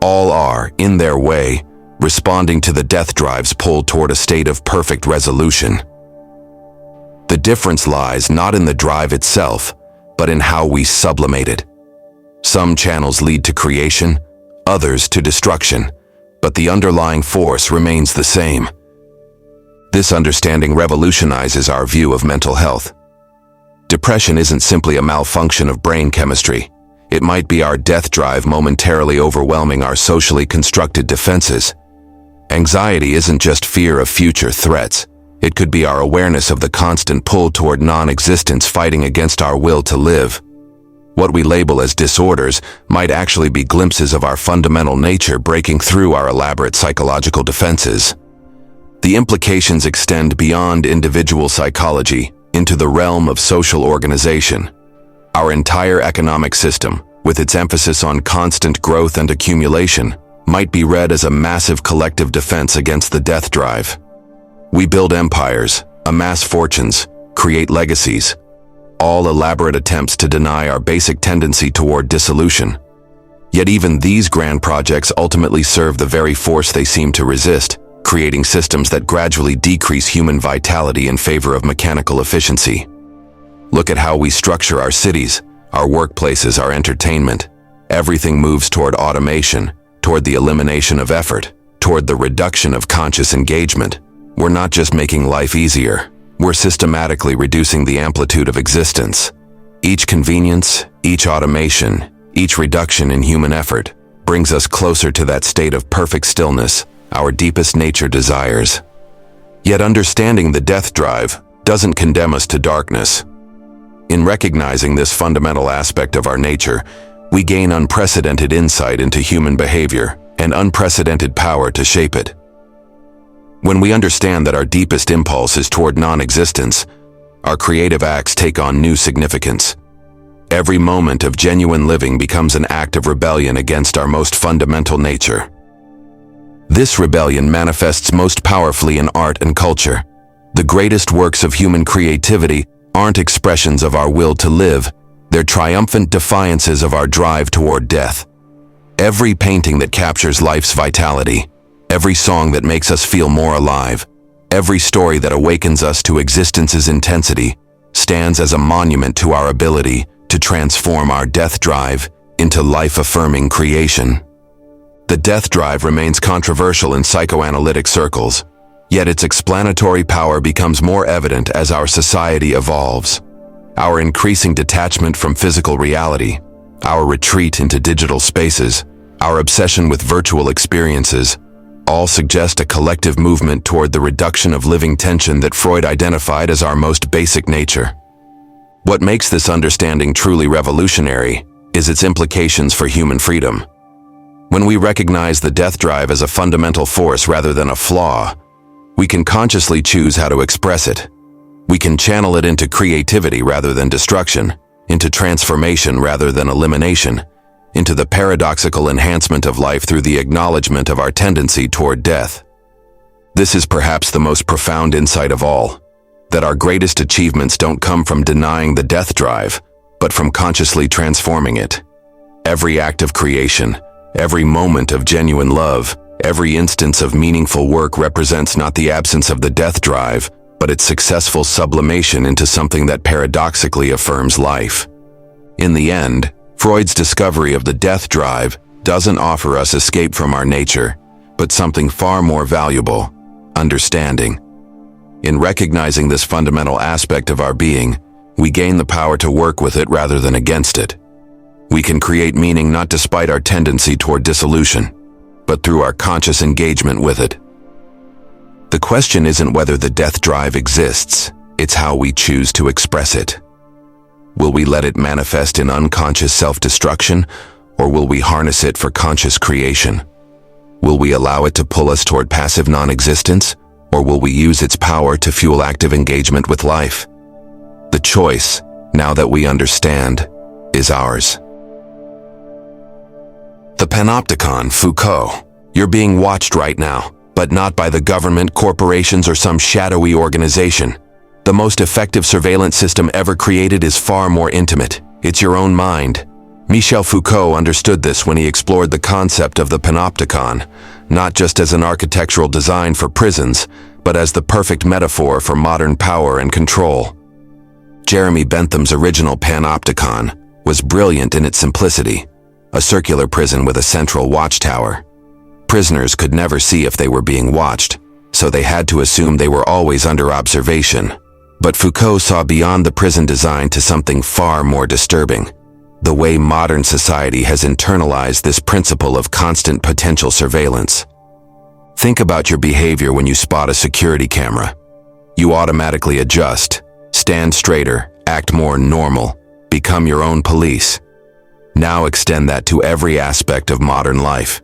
all are, in their way, responding to the death drive's pull toward a state of perfect resolution. The difference lies not in the drive itself, but in how we sublimate it. Some channels lead to creation, others to destruction, but the underlying force remains the same. This understanding revolutionizes our view of mental health. Depression isn't simply a malfunction of brain chemistry. It might be our death drive momentarily overwhelming our socially constructed defenses. Anxiety isn't just fear of future threats. It could be our awareness of the constant pull toward non-existence fighting against our will to live. What we label as disorders might actually be glimpses of our fundamental nature breaking through our elaborate psychological defenses. The implications extend beyond individual psychology into the realm of social organization. Our entire economic system, with its emphasis on constant growth and accumulation, might be read as a massive collective defense against the death drive. We build empires, amass fortunes, create legacies, all elaborate attempts to deny our basic tendency toward dissolution. Yet even these grand projects ultimately serve the very force they seem to resist, creating systems that gradually decrease human vitality in favor of mechanical efficiency. Look at how we structure our cities, our workplaces, our entertainment. Everything moves toward automation, toward the elimination of effort, toward the reduction of conscious engagement. We're not just making life easier. We're systematically reducing the amplitude of existence. Each convenience, each automation, each reduction in human effort brings us closer to that state of perfect stillness our deepest nature desires. Yet understanding the death drive doesn't condemn us to darkness. In recognizing this fundamental aspect of our nature, we gain unprecedented insight into human behavior and unprecedented power to shape it. When we understand that our deepest impulse is toward non-existence, our creative acts take on new significance. Every moment of genuine living becomes an act of rebellion against our most fundamental nature. This rebellion manifests most powerfully in art and culture. The greatest works of human creativity aren't expressions of our will to live, they're triumphant defiances of our drive toward death. Every painting that captures life's vitality, every song that makes us feel more alive, every story that awakens us to existence's intensity, stands as a monument to our ability to transform our death drive into life-affirming creation. The death drive remains controversial in psychoanalytic circles, yet its explanatory power becomes more evident as our society evolves. Our increasing detachment from physical reality, our retreat into digital spaces, our obsession with virtual experiences, all suggest a collective movement toward the reduction of living tension that Freud identified as our most basic nature. What makes this understanding truly revolutionary is its implications for human freedom. When we recognize the death drive as a fundamental force rather than a flaw, we can consciously choose how to express it. We can channel it into creativity rather than destruction, into transformation rather than elimination, into the paradoxical enhancement of life through the acknowledgement of our tendency toward death. This is perhaps the most profound insight of all, that our greatest achievements don't come from denying the death drive, but from consciously transforming it. Every act of creation, every moment of genuine love, every instance of meaningful work represents not the absence of the death drive, but its successful sublimation into something that paradoxically affirms life. In the end, Freud's discovery of the death drive doesn't offer us escape from our nature, but something far more valuable: understanding. In recognizing this fundamental aspect of our being, we gain the power to work with it rather than against it. We can create meaning not despite our tendency toward dissolution, but through our conscious engagement with it. The question isn't whether the death drive exists, it's how we choose to express it. Will we let it manifest in unconscious self-destruction, or will we harness it for conscious creation? Will we allow it to pull us toward passive non-existence, or will we use its power to fuel active engagement with life? The choice, now that we understand, is ours. The Panopticon, Foucault. You're being watched right now, but not by the government, corporations, or some shadowy organization. The most effective surveillance system ever created is far more intimate. It's your own mind. Michel Foucault understood this when he explored the concept of the Panopticon, not just as an architectural design for prisons, but as the perfect metaphor for modern power and control. Jeremy Bentham's original Panopticon was brilliant in its simplicity, a circular prison with a central watchtower. Prisoners could never see if they were being watched, so they had to assume they were always under observation. But Foucault saw beyond the prison design to something far more disturbing: the way modern society has internalized this principle of constant potential surveillance. Think about your behavior when you spot a security camera. You automatically adjust, stand straighter, act more normal, become your own police. Now extend that to every aspect of modern life.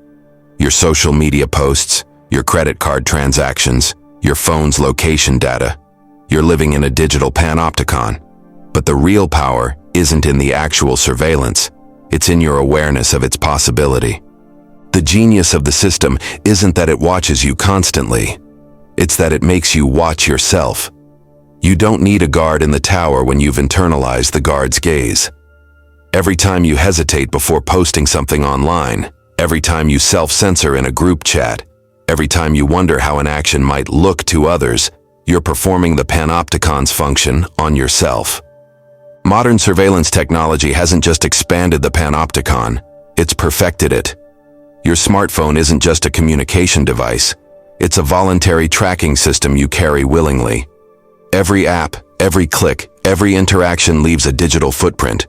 Your social media posts, your credit card transactions, your phone's location data. You're living in a digital panopticon. But the real power isn't in the actual surveillance, it's in your awareness of its possibility. The genius of the system isn't that it watches you constantly, it's that it makes you watch yourself. You don't need a guard in the tower when you've internalized the guard's gaze. Every time you hesitate before posting something online, every time you self-censor in a group chat, every time you wonder how an action might look to others, you're performing the Panopticon's function on yourself. Modern surveillance technology hasn't just expanded the Panopticon, it's perfected it. Your smartphone isn't just a communication device, it's a voluntary tracking system you carry willingly. Every app, every click, every interaction leaves a digital footprint.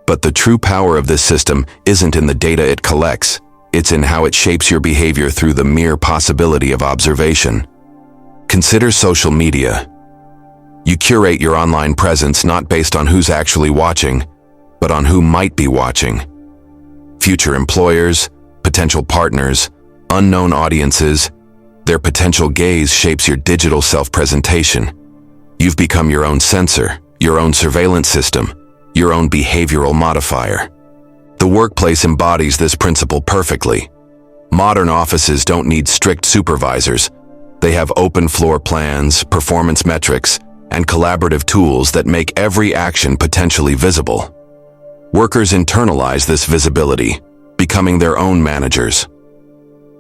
But the true power of this system isn't in the data it collects, It's in how it shapes your behavior through the mere possibility of observation. Consider social media. You curate your online presence not based on who's actually watching, but on who might be watching. Future employers, potential partners, unknown audiences, their potential gaze shapes your digital self-presentation. You've become your own censor, your own surveillance system, your own behavioral modifier. The workplace embodies this principle perfectly. Modern offices don't need strict supervisors. They have open floor plans, performance metrics, and collaborative tools that make every action potentially visible. Workers internalize this visibility, becoming their own managers.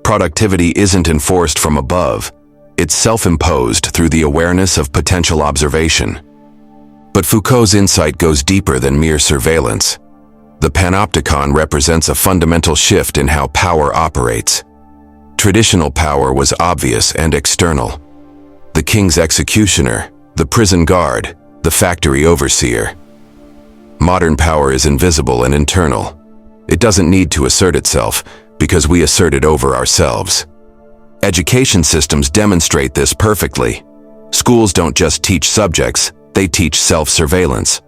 Productivity isn't enforced from above. It's self-imposed through the awareness of potential observation. But Foucault's insight goes deeper than mere surveillance. The Panopticon represents a fundamental shift in how power operates. Traditional power was obvious and external. The king's executioner, the prison guard, the factory overseer. Modern power is invisible and internal. It doesn't need to assert itself because we assert it over ourselves. Education systems demonstrate this perfectly. Schools don't just teach subjects, they teach self-surveillance.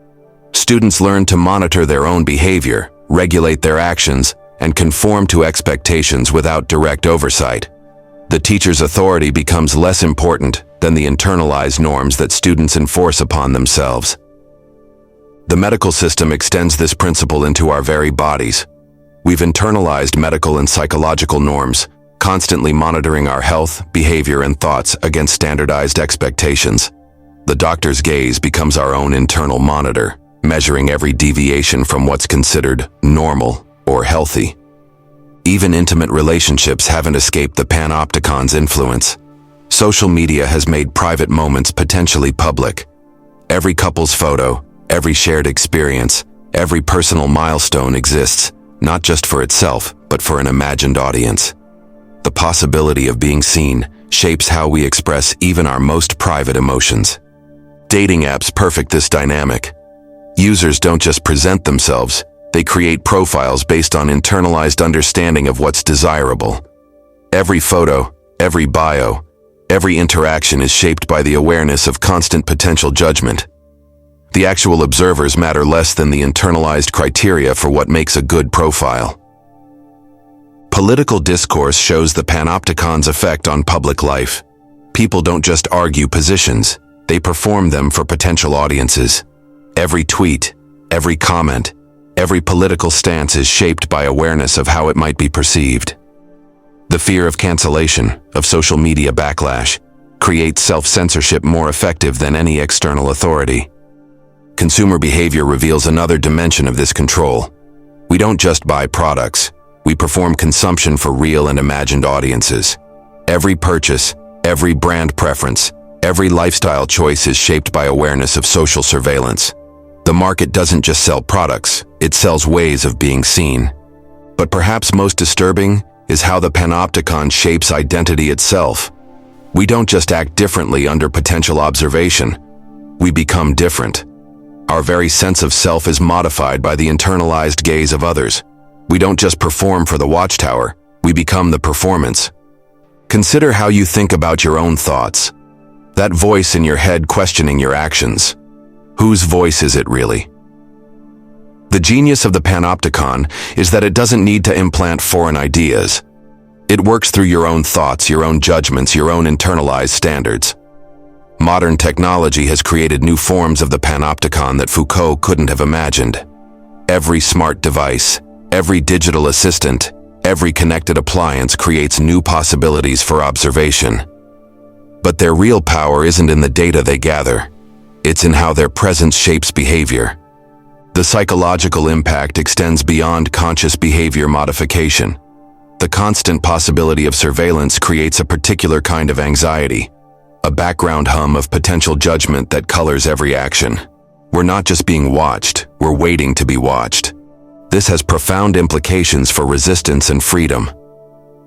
Students learn to monitor their own behavior, regulate their actions, and conform to expectations without direct oversight. The teacher's authority becomes less important than the internalized norms that students enforce upon themselves. The medical system extends this principle into our very bodies. We've internalized medical and psychological norms, constantly monitoring our health, behavior, and thoughts against standardized expectations. The doctor's gaze becomes our own internal monitor, measuring every deviation from what's considered normal or healthy. Even intimate relationships haven't escaped the Panopticon's influence. Social media has made private moments potentially public. Every couple's photo, every shared experience, every personal milestone exists, not just for itself, but for an imagined audience. The possibility of being seen shapes how we express even our most private emotions. Dating apps perfect this dynamic. Users don't just present themselves, they create profiles based on internalized understanding of what's desirable. Every photo, every bio, every interaction is shaped by the awareness of constant potential judgment. The actual observers matter less than the internalized criteria for what makes a good profile. Political discourse shows the Panopticon's effect on public life. People don't just argue positions, they perform them for potential audiences. Every tweet, every comment, every political stance is shaped by awareness of how it might be perceived. The fear of cancellation, of social media backlash, creates self-censorship more effective than any external authority. Consumer behavior reveals another dimension of this control. We don't just buy products, we perform consumption for real and imagined audiences. Every purchase, every brand preference, every lifestyle choice is shaped by awareness of social surveillance. The market doesn't just sell products, it sells ways of being seen. But perhaps most disturbing is how the Panopticon shapes identity itself. We don't just act differently under potential observation, we become different. Our very sense of self is modified by the internalized gaze of others. We don't just perform for the watchtower, we become the performance. Consider how you think about your own thoughts. That voice in your head questioning your actions. Whose voice is it really? The genius of the Panopticon is that it doesn't need to implant foreign ideas. It works through your own thoughts, your own judgments, your own internalized standards. Modern technology has created new forms of the Panopticon that Foucault couldn't have imagined. Every smart device, every digital assistant, every connected appliance creates new possibilities for observation. But their real power isn't in the data they gather. It's in how their presence shapes behavior. The psychological impact extends beyond conscious behavior modification. The constant possibility of surveillance creates a particular kind of anxiety, a background hum of potential judgment that colors every action. We're not just being watched, we're waiting to be watched. This has profound implications for resistance and freedom.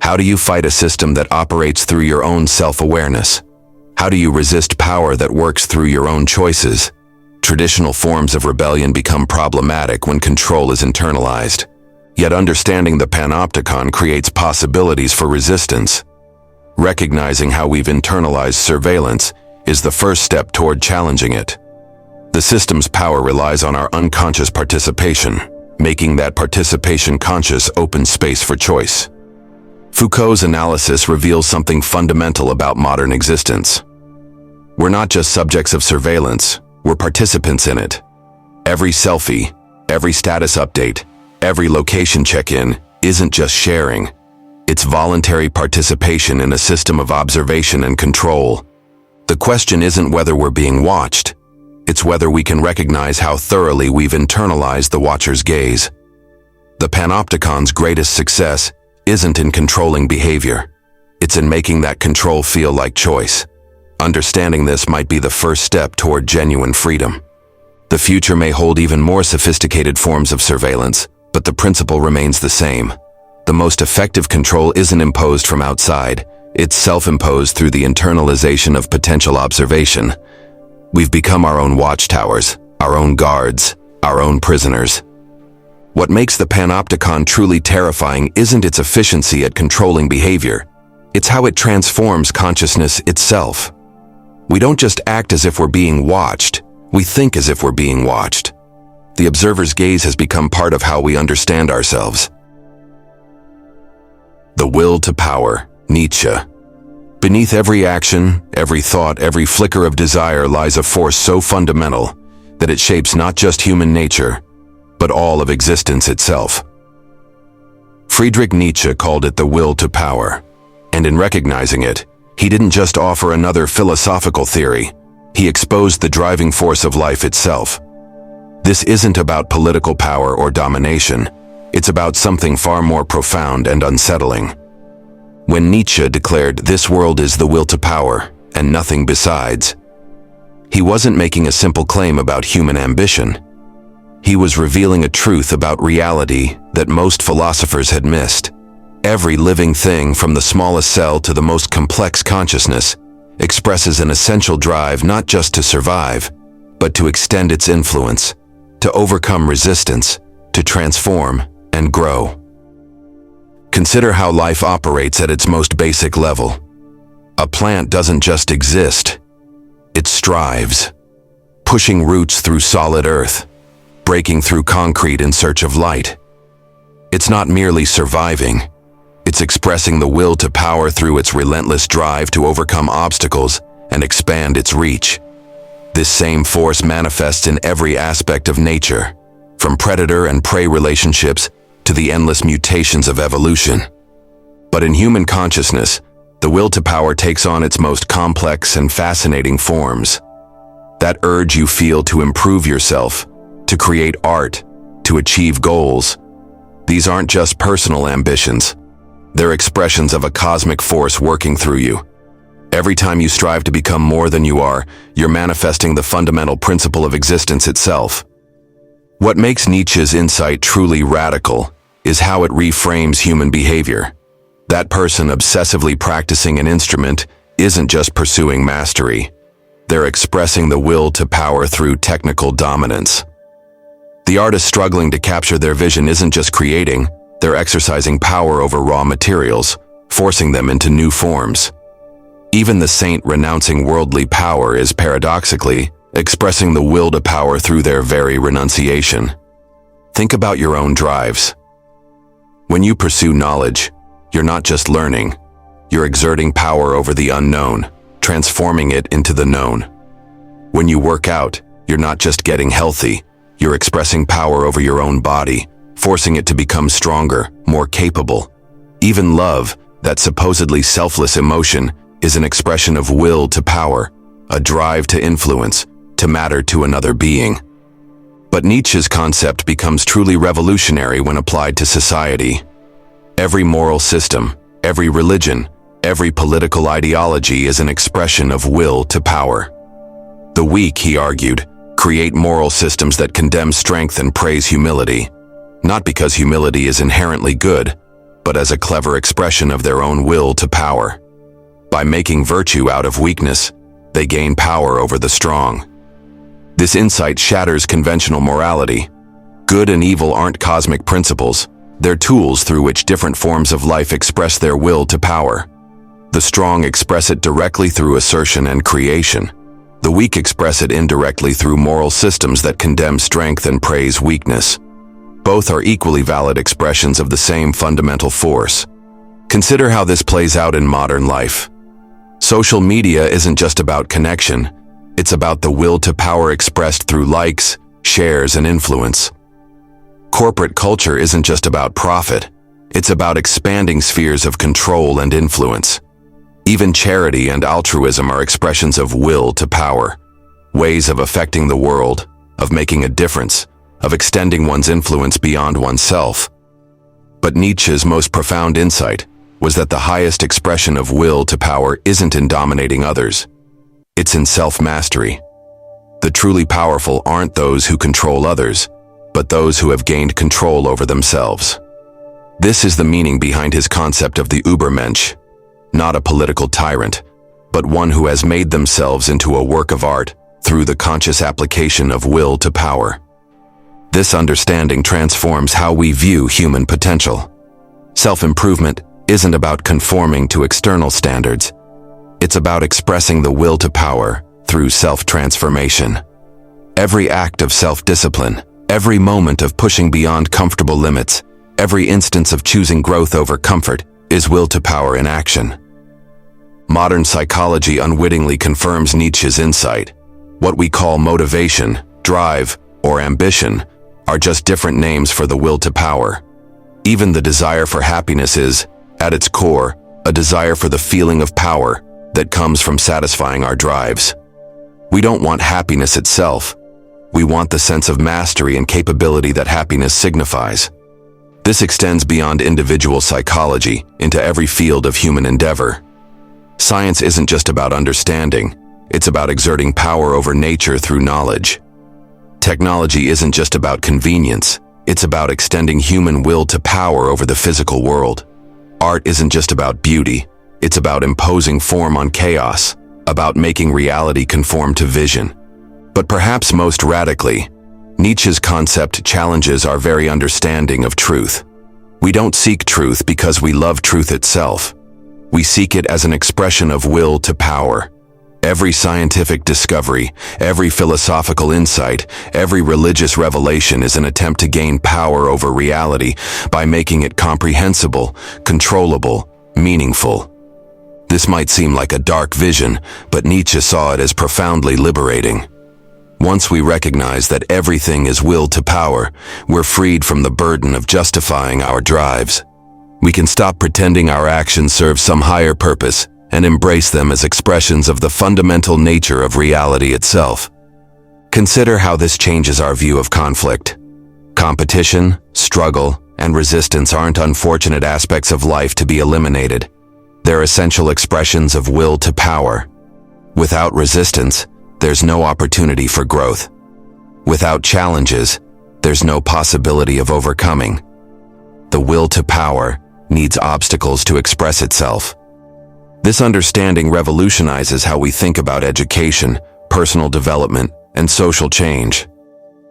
How do you fight a system that operates through your own self-awareness? How do you resist power that works through your own choices? Traditional forms of rebellion become problematic when control is internalized. Yet understanding the Panopticon creates possibilities for resistance. Recognizing how we've internalized surveillance is the first step toward challenging it. The system's power relies on our unconscious participation, making that participation conscious open space for choice. Foucault's analysis reveals something fundamental about modern existence. We're not just subjects of surveillance, we're participants in it. Every selfie, every status update, every location check-in isn't just sharing. It's voluntary participation in a system of observation and control. The question isn't whether we're being watched. It's whether we can recognize how thoroughly we've internalized the watcher's gaze. The Panopticon's greatest success isn't in controlling behavior. It's in making that control feel like choice. Understanding this might be the first step toward genuine freedom. The future may hold even more sophisticated forms of surveillance, but the principle remains the same. The most effective control isn't imposed from outside. It's self-imposed through the internalization of potential observation. We've become our own watchtowers, our own guards, our own prisoners. What makes the Panopticon truly terrifying isn't its efficiency at controlling behavior. It's how it transforms consciousness itself. We don't just act as if we're being watched, we think as if we're being watched. The observer's gaze has become part of how we understand ourselves. The will to power, Nietzsche. Beneath every action, every thought, every flicker of desire lies a force so fundamental that it shapes not just human nature, but all of existence itself. Friedrich Nietzsche called it the will to power, and in recognizing it, he didn't just offer another philosophical theory, he exposed the driving force of life itself. This isn't about political power or domination, it's about something far more profound and unsettling. When Nietzsche declared, "This world is the will to power, and nothing besides," he wasn't making a simple claim about human ambition. He was revealing a truth about reality that most philosophers had missed. Every living thing, from the smallest cell to the most complex consciousness, expresses an essential drive not just to survive, but to extend its influence, to overcome resistance, to transform and grow. Consider how life operates at its most basic level. A plant doesn't just exist, it strives, pushing roots through solid earth, breaking through concrete in search of light. It's not merely surviving, it's expressing the will to power through its relentless drive to overcome obstacles and expand its reach. This same force manifests in every aspect of nature, from predator and prey relationships to the endless mutations of evolution. But in human consciousness, the will to power takes on its most complex and fascinating forms. That urge you feel to improve yourself, to create art, to achieve goals. These aren't just personal ambitions. They're expressions of a cosmic force working through you. Every time you strive to become more than you are, you're manifesting the fundamental principle of existence itself. What makes Nietzsche's insight truly radical is how it reframes human behavior. That person obsessively practicing an instrument isn't just pursuing mastery. They're expressing the will to power through technical dominance. The artist struggling to capture their vision isn't just creating, they're exercising power over raw materials, forcing them into new forms. Even the saint renouncing worldly power is paradoxically expressing the will to power through their very renunciation. Think about your own drives. When you pursue knowledge, you're not just learning, you're exerting power over the unknown, transforming it into the known. When you work out, you're not just getting healthy, you're expressing power over your own body, forcing it to become stronger, more capable. Even love, that supposedly selfless emotion, is an expression of will to power, a drive to influence, to matter to another being. But Nietzsche's concept becomes truly revolutionary when applied to society. Every moral system, every religion, every political ideology is an expression of will to power. The weak, he argued, create moral systems that condemn strength and praise humility, not because humility is inherently good, but as a clever expression of their own will to power. By making virtue out of weakness, they gain power over the strong. This insight shatters conventional morality. Good and evil aren't cosmic principles, They're tools through which different forms of life express their will to power. The strong express it directly through assertion and creation. The weak express it indirectly through moral systems that condemn strength and praise weakness. Both are equally valid expressions of the same fundamental force. Consider how this plays out in modern life. Social media isn't just about connection. It's about the will to power expressed through likes, shares, and influence. Corporate culture isn't just about profit. It's about expanding spheres of control and influence. Even charity and altruism are expressions of will to power, ways of affecting the world, of making a difference, of extending one's influence beyond oneself. But Nietzsche's most profound insight was that the highest expression of will to power isn't in dominating others. It's in self-mastery. The truly powerful aren't those who control others, but those who have gained control over themselves. This is the meaning behind his concept of the Übermensch, not a political tyrant, but one who has made themselves into a work of art through the conscious application of will to power. This understanding transforms how we view human potential. Self-improvement isn't about conforming to external standards. It's about expressing the will to power through self-transformation. Every act of self-discipline, every moment of pushing beyond comfortable limits, every instance of choosing growth over comfort is will to power in action. Modern psychology unwittingly confirms Nietzsche's insight. What we call motivation, drive, or ambition are just different names for the will to power. Even the desire for happiness is, at its core, a desire for the feeling of power that comes from satisfying our drives. We don't want happiness itself. We want the sense of mastery and capability that happiness signifies. This extends beyond individual psychology into every field of human endeavor. Science isn't just about understanding, it's about exerting power over nature through knowledge. Technology isn't just about convenience, it's about extending human will to power over the physical world. Art isn't just about beauty, it's about imposing form on chaos, about making reality conform to vision. But perhaps most radically, Nietzsche's concept challenges our very understanding of truth. We don't seek truth because we love truth itself. We seek it as an expression of will to power. Every scientific discovery, every philosophical insight, every religious revelation is an attempt to gain power over reality by making it comprehensible, controllable, meaningful. This might seem like a dark vision, but Nietzsche saw it as profoundly liberating. Once we recognize that everything is will to power, we're freed from the burden of justifying our drives. We can stop pretending our actions serve some higher purpose and embrace them as expressions of the fundamental nature of reality itself. Consider how this changes our view of conflict. Competition, struggle, and resistance aren't unfortunate aspects of life to be eliminated. They're essential expressions of will to power. Without resistance, there's no opportunity for growth. Without challenges, there's no possibility of overcoming. The will to power needs obstacles to express itself. This understanding revolutionizes how we think about education, personal development, and social change.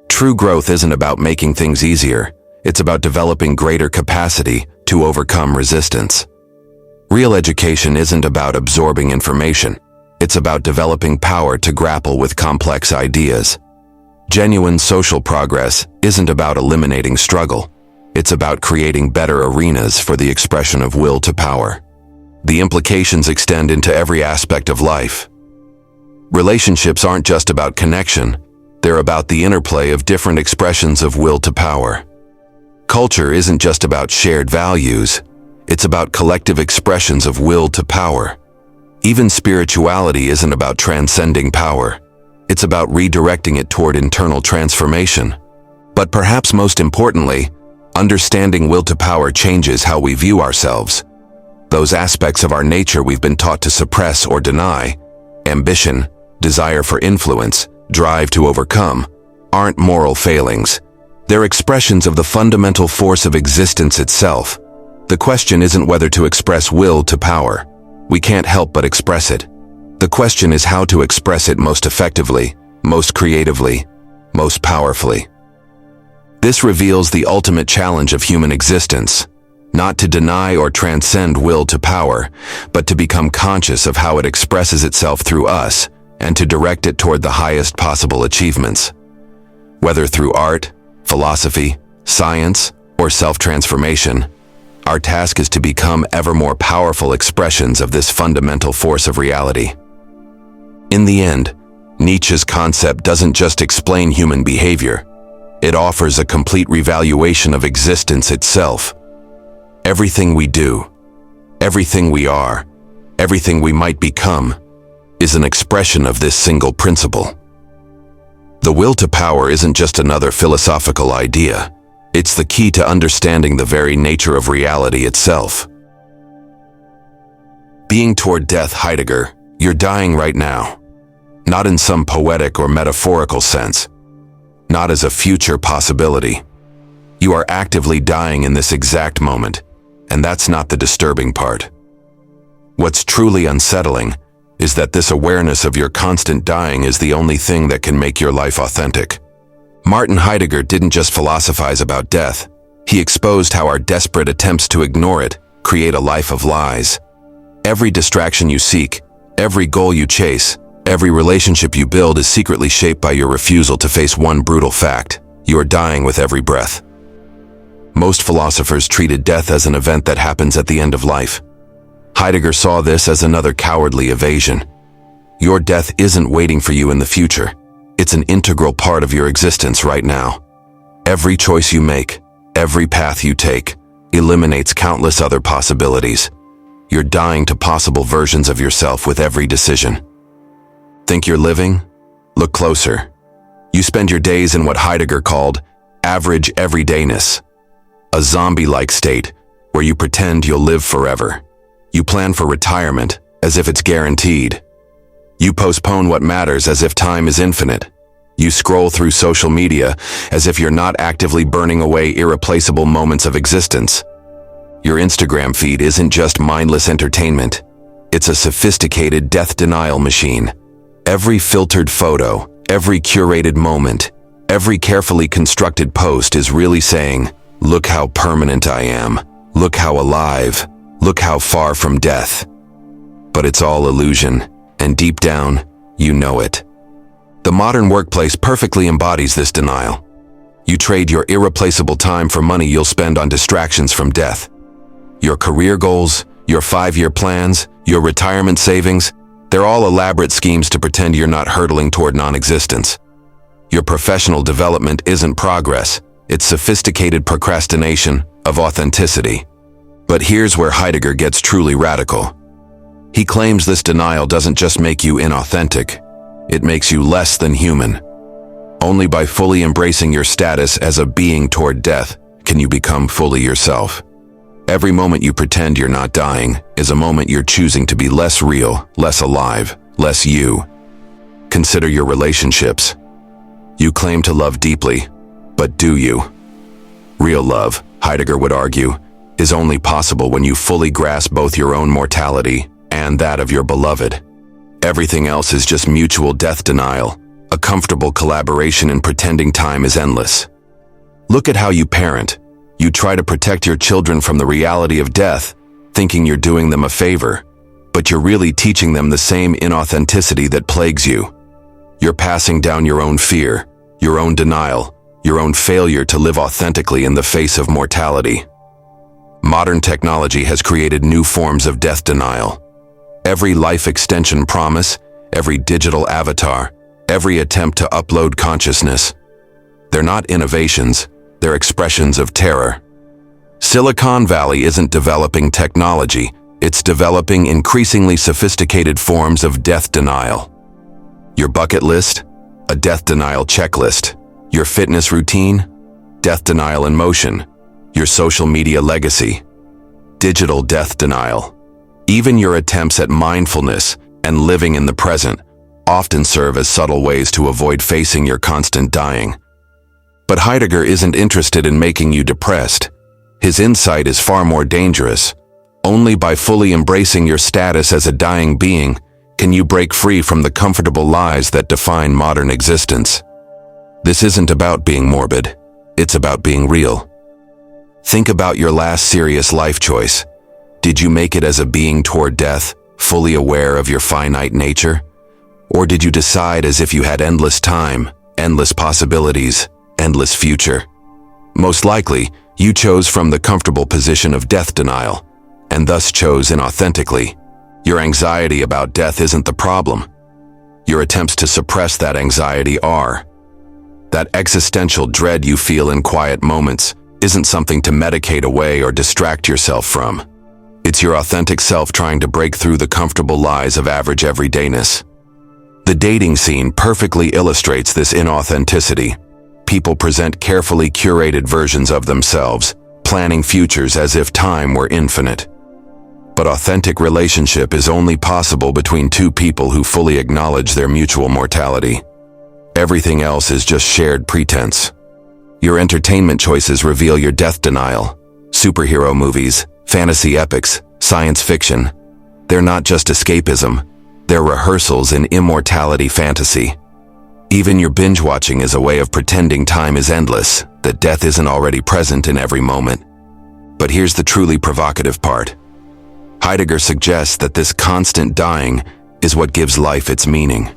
True growth isn't about making things easier, it's about developing greater capacity to overcome resistance. Real education isn't about absorbing information, it's about developing power to grapple with complex ideas. Genuine social progress isn't about eliminating struggle, it's about creating better arenas for the expression of will to power. The implications extend into every aspect of life. Relationships aren't just about connection, they're about the interplay of different expressions of will to power. Culture isn't just about shared values, it's about collective expressions of will to power. Even spirituality isn't about transcending power, it's about redirecting it toward internal transformation. But perhaps most importantly, understanding will to power changes how we view ourselves. Those aspects of our nature we've been taught to suppress or deny, ambition, desire for influence, drive to overcome, aren't moral failings. They're expressions of the fundamental force of existence itself. The question isn't whether to express will to power. We can't help but express it. The question is how to express it most effectively, most creatively, most powerfully. This reveals the ultimate challenge of human existence, not to deny or transcend will to power, but to become conscious of how it expresses itself through us and to direct it toward the highest possible achievements. Whether through art, philosophy, science, or self-transformation, our task is to become ever more powerful expressions of this fundamental force of reality. In the end, Nietzsche's concept doesn't just explain human behavior, it offers a complete revaluation of existence itself. Everything we do, everything we are, everything we might become, is an expression of this single principle. The will to power isn't just another philosophical idea. It's the key to understanding the very nature of reality itself. Being toward death, Heidegger, you're dying right now. Not in some poetic or metaphorical sense. Not as a future possibility. You are actively dying in this exact moment, and that's not the disturbing part. What's truly unsettling is that this awareness of your constant dying is the only thing that can make your life authentic. Martin Heidegger didn't just philosophize about death. He exposed how our desperate attempts to ignore it create a life of lies. Every distraction you seek, every goal you chase, every relationship you build is secretly shaped by your refusal to face one brutal fact: you are dying with every breath. Most philosophers treated death as an event that happens at the end of life. Heidegger saw this as another cowardly evasion. Your death isn't waiting for you in the future. It's an integral part of your existence right now. Every choice you make, every path you take, eliminates countless other possibilities. You're dying to possible versions of yourself with every decision. Think you're living? Look closer. You spend your days in what Heidegger called average everydayness, a zombie-like state where you pretend you'll live forever. You plan for retirement as if it's guaranteed. You postpone what matters as if time is infinite. You scroll through social media as if you're not actively burning away irreplaceable moments of existence. Your Instagram feed isn't just mindless entertainment. It's a sophisticated death denial machine. Every filtered photo, every curated moment, every carefully constructed post is really saying, "Look how permanent I am. Look how alive. Look how far from death." But it's all illusion. And deep down, you know it. The modern workplace perfectly embodies this denial. You trade your irreplaceable time for money you'll spend on distractions from death. Your career goals, your 5-year plans, your retirement savings, they're all elaborate schemes to pretend you're not hurtling toward non-existence. Your professional development isn't progress, it's sophisticated procrastination of authenticity. But here's where Heidegger gets truly radical. He claims this denial doesn't just make you inauthentic, it makes you less than human. Only by fully embracing your status as a being toward death can you become fully yourself. Every moment you pretend you're not dying is a moment you're choosing to be less real, less alive, less you. Consider your relationships. You claim to love deeply, but do you? Real love, Heidegger would argue, is only possible when you fully grasp both your own mortality and that of your beloved. Everything else is just mutual death denial, a comfortable collaboration in pretending time is endless. Look at how you parent. You try to protect your children from the reality of death, thinking you're doing them a favor, but you're really teaching them the same inauthenticity that plagues you. You're passing down your own fear, your own denial, your own failure to live authentically in the face of mortality. Modern technology has created new forms of death denial. Every life extension promise, every digital avatar, every attempt to upload consciousness. They're not innovations, they're expressions of terror. Silicon Valley isn't developing technology, it's developing increasingly sophisticated forms of death denial. Your bucket list? A death denial checklist. Your fitness routine? Death denial in motion. Your social media legacy? Digital death denial. Even your attempts at mindfulness and living in the present often serve as subtle ways to avoid facing your constant dying. But Heidegger isn't interested in making you depressed. His insight is far more dangerous. Only by fully embracing your status as a dying being can you break free from the comfortable lies that define modern existence. This isn't about being morbid. It's about being real. Think about your last serious life choice. Did you make it as a being toward death, fully aware of your finite nature? Or did you decide as if you had endless time, endless possibilities, endless future? Most likely, you chose from the comfortable position of death denial, and thus chose inauthentically. Your anxiety about death isn't the problem. Your attempts to suppress that anxiety are. That existential dread you feel in quiet moments isn't something to medicate away or distract yourself from. It's your authentic self trying to break through the comfortable lies of average everydayness. The dating scene perfectly illustrates this inauthenticity. People present carefully curated versions of themselves, planning futures as if time were infinite. But authentic relationship is only possible between two people who fully acknowledge their mutual mortality. Everything else is just shared pretense. Your entertainment choices reveal your death denial. Superhero movies, fantasy epics, science fiction. They're not just escapism. They're rehearsals in immortality fantasy. Even your binge watching is a way of pretending time is endless, that death isn't already present in every moment. But here's the truly provocative part. Heidegger suggests that this constant dying is what gives life its meaning.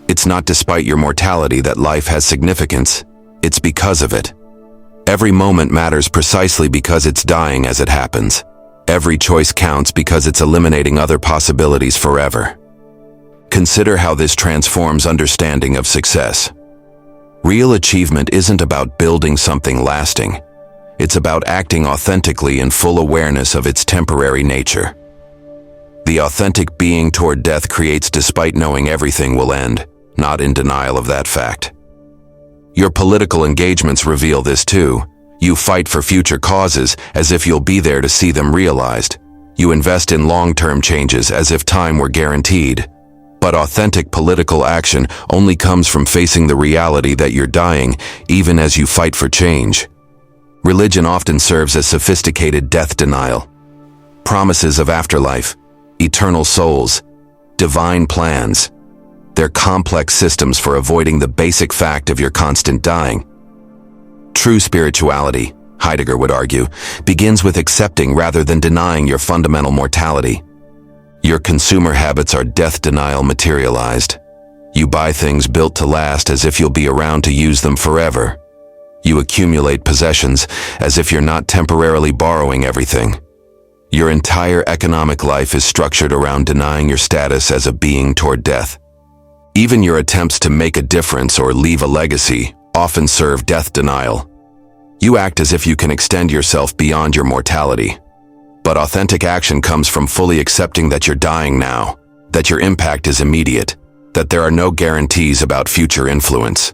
It's not despite your mortality that life has significance, it's because of it. Every moment matters precisely because it's dying as it happens. Every choice counts because it's eliminating other possibilities forever. Consider how this transforms understanding of success. Real achievement isn't about building something lasting. It's about acting authentically in full awareness of its temporary nature. The authentic being toward death creates despite knowing everything will end, not in denial of that fact. Your political engagements reveal this too. You fight for future causes as if you'll be there to see them realized. You invest in long-term changes as if time were guaranteed. But authentic political action only comes from facing the reality that you're dying, even as you fight for change. Religion often serves as sophisticated death denial. Promises of afterlife, eternal souls, divine plans. They're complex systems for avoiding the basic fact of your constant dying. True spirituality, Heidegger would argue, begins with accepting rather than denying your fundamental mortality. Your consumer habits are death denial materialized. You buy things built to last as if you'll be around to use them forever. You accumulate possessions as if you're not temporarily borrowing everything. Your entire economic life is structured around denying your status as a being toward death. Even your attempts to make a difference or leave a legacy often serve death denial. You act as if you can extend yourself beyond your mortality. But authentic action comes from fully accepting that you're dying now, that your impact is immediate, that there are no guarantees about future influence.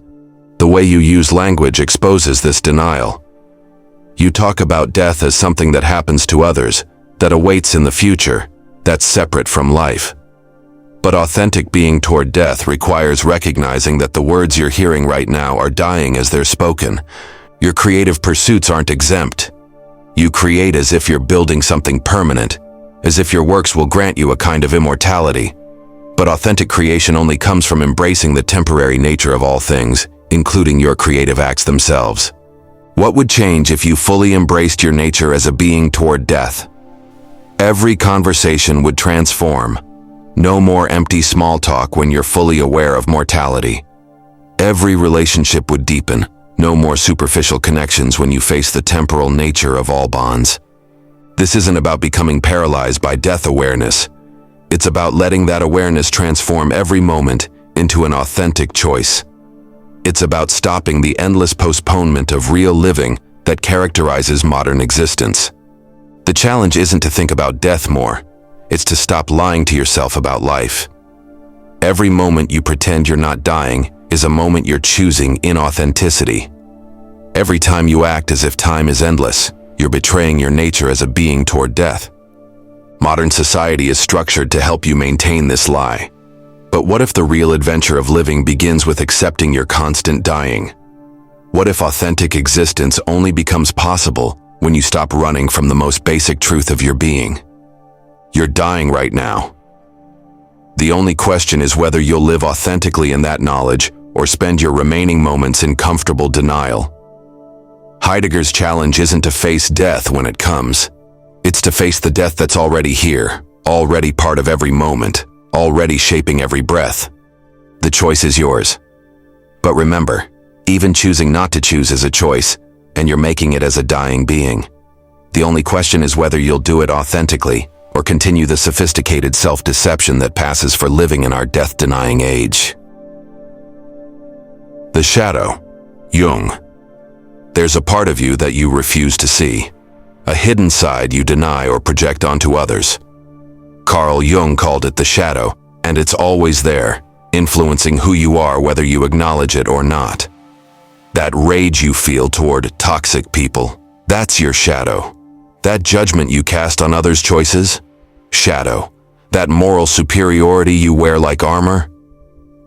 The way you use language exposes this denial. You talk about death as something that happens to others, that awaits in the future, that's separate from life. But authentic being toward death requires recognizing that the words you're hearing right now are dying as they're spoken. Your creative pursuits aren't exempt. You create as if you're building something permanent, as if your works will grant you a kind of immortality. But authentic creation only comes from embracing the temporary nature of all things, including your creative acts themselves. What would change if you fully embraced your nature as a being toward death? Every conversation would transform. No more empty small talk when you're fully aware of mortality. Every relationship would deepen. No more superficial connections when you face the temporal nature of all bonds. This isn't about becoming paralyzed by death awareness. It's about letting that awareness transform every moment into an authentic choice. It's about stopping the endless postponement of real living that characterizes modern existence. The challenge isn't to think about death more. It's to stop lying to yourself about life. Every moment you pretend you're not dying is a moment you're choosing inauthenticity. Every time you act as if time is endless, you're betraying your nature as a being toward death. Modern society is structured to help you maintain this lie. But what if the real adventure of living begins with accepting your constant dying? What if authentic existence only becomes possible when you stop running from the most basic truth of your being? You're dying right now. The only question is whether you'll live authentically in that knowledge or spend your remaining moments in comfortable denial. Heidegger's challenge isn't to face death when it comes. It's to face the death that's already here, already part of every moment, already shaping every breath. The choice is yours. But remember, even choosing not to choose is a choice, and you're making it as a dying being. The only question is whether you'll do it authentically or continue the sophisticated self-deception that passes for living in our death-denying age. The shadow. Jung. There's a part of you that you refuse to see, a hidden side you deny or project onto others. Carl Jung called it the shadow, and it's always there, influencing who you are whether you acknowledge it or not. That rage you feel toward toxic people, that's your shadow. That judgment you cast on others' choices, shadow. That moral superiority you wear like armor,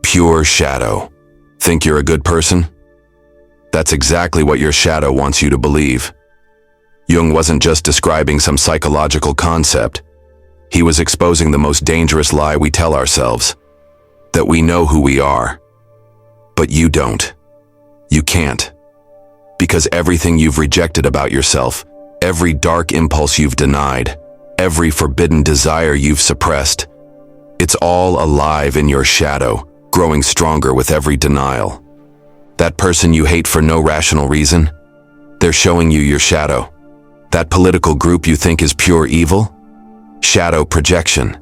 pure shadow. Think you're a good person? That's exactly what your shadow wants you to believe. Jung wasn't just describing some psychological concept. He was exposing the most dangerous lie we tell ourselves, that we know who we are. But you don't. You can't. Because everything you've rejected about yourself, every dark impulse you've denied, every forbidden desire you've suppressed, it's all alive in your shadow, growing stronger with every denial. That person you hate for no rational reason, they're showing you your shadow. That political group you think is pure evil, shadow projection.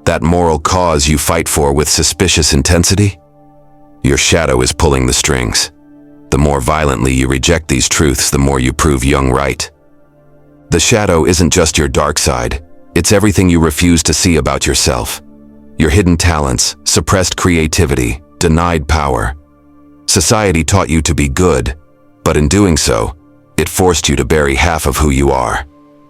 That moral cause you fight for with suspicious intensity, your shadow is pulling the strings. The more violently you reject these truths, the more you prove Jung right. The shadow isn't just your dark side, it's everything you refuse to see about yourself. Your hidden talents, suppressed creativity, denied power. Society taught you to be good, but in doing so, it forced you to bury half of who you are.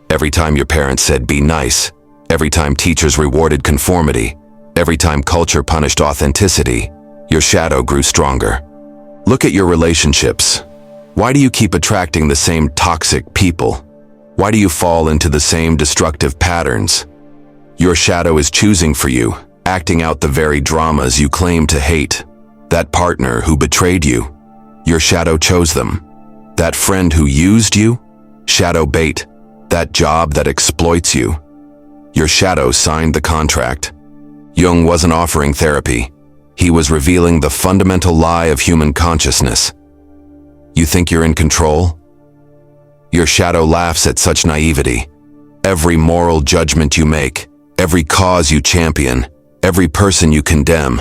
Every time your parents said be nice, every time teachers rewarded conformity, every time culture punished authenticity, your shadow grew stronger. Look at your relationships. Why do you keep attracting the same toxic people? Why do you fall into the same destructive patterns? Your shadow is choosing for you, acting out the very dramas you claim to hate. That partner who betrayed you, your shadow chose them. That friend who used you, shadow bait. That job that exploits you, your shadow signed the contract. Jung wasn't offering therapy. He was revealing the fundamental lie of human consciousness. You think you're in control? Your shadow laughs at such naivety. Every moral judgment you make, every cause you champion, every person you condemn,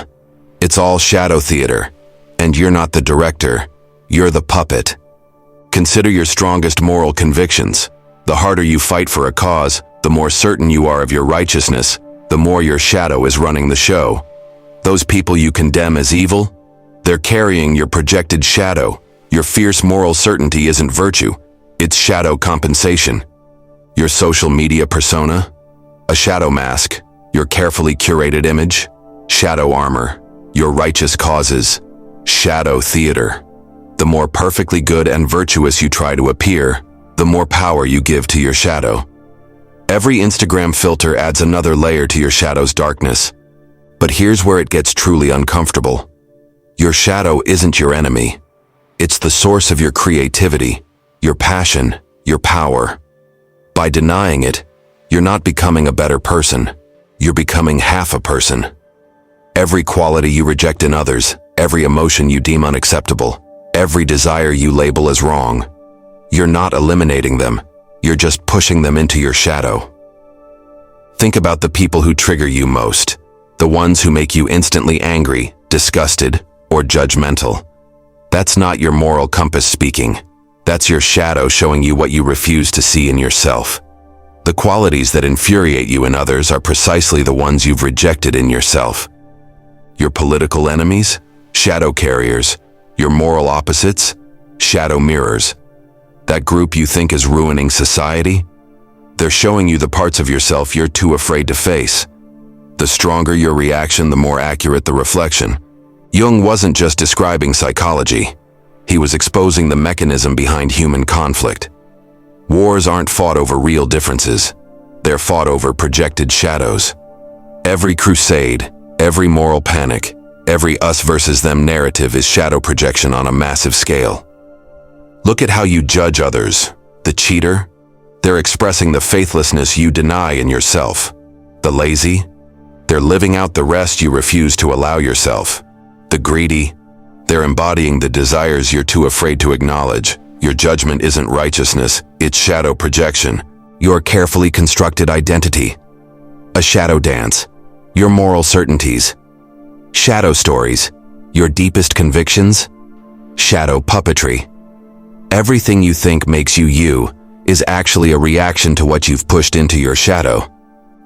it's all shadow theater. And you're not the director, you're the puppet. Consider your strongest moral convictions. The harder you fight for a cause, the more certain you are of your righteousness, the more your shadow is running the show. Those people you condemn as evil, they're carrying your projected shadow. Your fierce moral certainty isn't virtue, it's shadow compensation. Your social media persona, a shadow mask. Your carefully curated image, shadow armor. Your righteous causes, shadow theater. The more perfectly good and virtuous you try to appear, the more power you give to your shadow. Every Instagram filter adds another layer to your shadow's darkness. But here's where it gets truly uncomfortable. Your shadow isn't your enemy. It's the source of your creativity, your passion, your power. By denying it, you're not becoming a better person. You're becoming half a person. Every quality you reject in others, every emotion you deem unacceptable, every desire you label as wrong, you're not eliminating them. You're just pushing them into your shadow. Think about the people who trigger you most. The ones who make you instantly angry, disgusted, or judgmental. That's not your moral compass speaking. That's your shadow showing you what you refuse to see in yourself. The qualities that infuriate you in others are precisely the ones you've rejected in yourself. Your political enemies, shadow carriers. Your moral opposites, shadow mirrors. That group you think is ruining society, they're showing you the parts of yourself you're too afraid to face. The stronger your reaction, the more accurate the reflection. Jung wasn't just describing psychology. He was exposing the mechanism behind human conflict. Wars aren't fought over real differences. They're fought over projected shadows. Every crusade, every moral panic, every us versus them narrative is shadow projection on a massive scale. Look at how you judge others. The cheater? They're expressing the faithlessness you deny in yourself. The lazy? They're living out the rest you refuse to allow yourself. The greedy? They're embodying the desires you're too afraid to acknowledge. Your judgment isn't righteousness, it's shadow projection. Your carefully constructed identity. A shadow dance. Your moral certainties. Shadow stories. Your deepest convictions. Shadow puppetry. Everything you think makes you you is actually a reaction to what you've pushed into your shadow.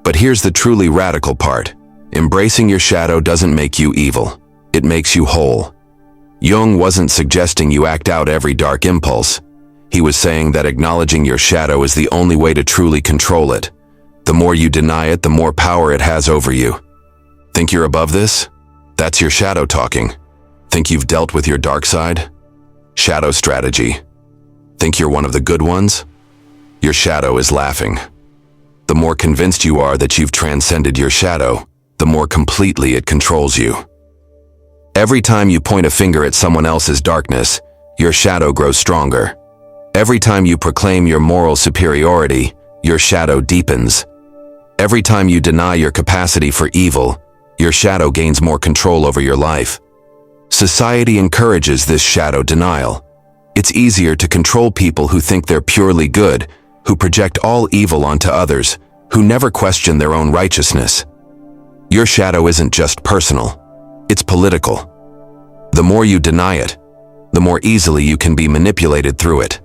But here's the truly radical part. Embracing your shadow doesn't make you evil. It makes you whole. Jung wasn't suggesting you act out every dark impulse. He was saying that acknowledging your shadow is the only way to truly control it. The more you deny it, the more power it has over you. Think you're above this? That's your shadow talking. Think you've dealt with your dark side? Shadow strategy. Think you're one of the good ones? Your shadow is laughing. The more convinced you are that you've transcended your shadow, the more completely it controls you. Every time you point a finger at someone else's darkness, your shadow grows stronger. Every time you proclaim your moral superiority, your shadow deepens. Every time you deny your capacity for evil, your shadow gains more control over your life. Society encourages this shadow denial. It's easier to control people who think they're purely good, who project all evil onto others, who never question their own righteousness. Your shadow isn't just personal. It's political. The more you deny it, the more easily you can be manipulated through it.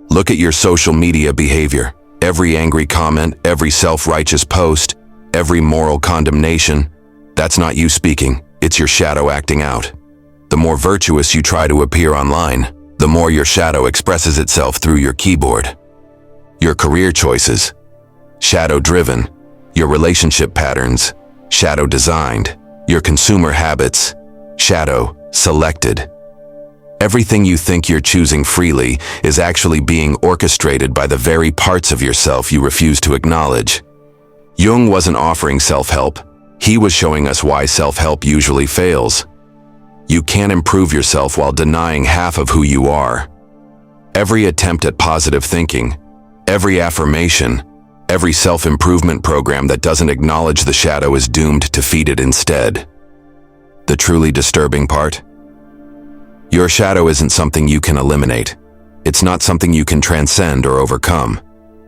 Look at your social media behavior. Every angry comment, every self-righteous post, every moral condemnation. That's not you speaking, it's your shadow acting out. The more virtuous you try to appear online, the more your shadow expresses itself through your keyboard. Your career choices, shadow-driven. Your relationship patterns, shadow-designed. Your consumer habits, shadow-selected. Everything you think you're choosing freely is actually being orchestrated by the very parts of yourself you refuse to acknowledge. Jung wasn't offering self-help. He was showing us why self-help usually fails. You can't improve yourself while denying half of who you are. Every attempt at positive thinking, every affirmation, every self-improvement program that doesn't acknowledge the shadow is doomed to feed it instead. The truly disturbing part? Your shadow isn't something you can eliminate. It's not something you can transcend or overcome.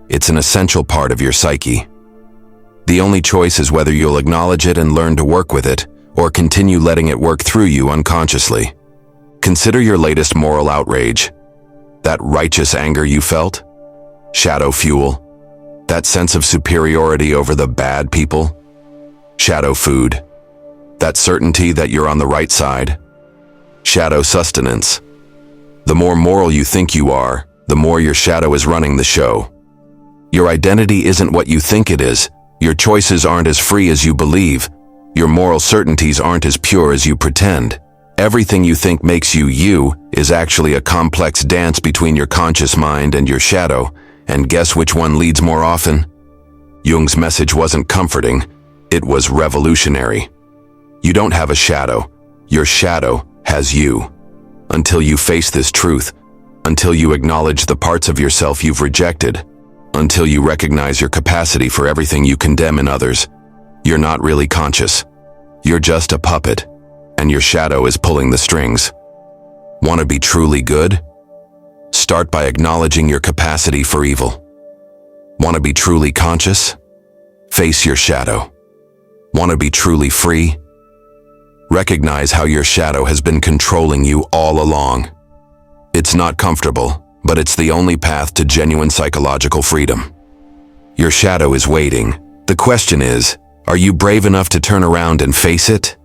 It's an essential part of your psyche. The only choice is whether you'll acknowledge it and learn to work with it, or continue letting it work through you unconsciously. Consider your latest moral outrage. That righteous anger you felt? Shadow fuel. That sense of superiority over the bad people? Shadow food. That certainty that you're on the right side? Shadow sustenance. The more moral you think you are, the more your shadow is running the show. Your identity isn't what you think it is. Your choices aren't as free as you believe. Your moral certainties aren't as pure as you pretend. Everything you think makes you you is actually a complex dance between your conscious mind and your shadow. And guess which one leads more often? Jung's message wasn't comforting. It was revolutionary. You don't have a shadow. Your shadow has you. Until you face this truth, until you acknowledge the parts of yourself you've rejected, until you recognize your capacity for everything you condemn in others, you're not really conscious. You're just a puppet, and your shadow is pulling the strings. Want to be truly good? Start by acknowledging your capacity for evil. Want to be truly conscious? Face your shadow. Want to be truly free? Recognize how your shadow has been controlling you all along. It's not comfortable, but it's the only path to genuine psychological freedom. Your shadow is waiting. The question is, are you brave enough to turn around and face it?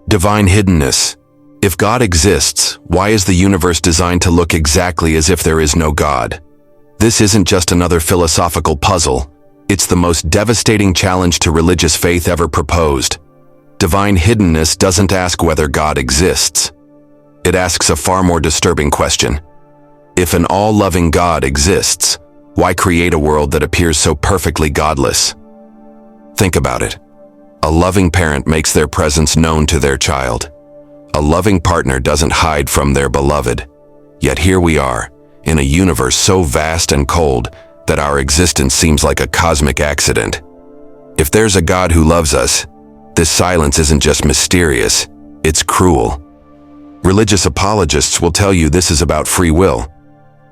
Divine hiddenness. If God exists, why is the universe designed to look exactly as if there is no God? This isn't just another philosophical puzzle. It's the most devastating challenge to religious faith ever proposed. Divine hiddenness doesn't ask whether God exists. It asks a far more disturbing question. If an all-loving God exists, why create a world that appears so perfectly godless? Think about it. A loving parent makes their presence known to their child. A loving partner doesn't hide from their beloved. Yet here we are, in a universe so vast and cold that our existence seems like a cosmic accident. If there's a God who loves us, this silence isn't just mysterious, it's cruel. Religious apologists will tell you this is about free will.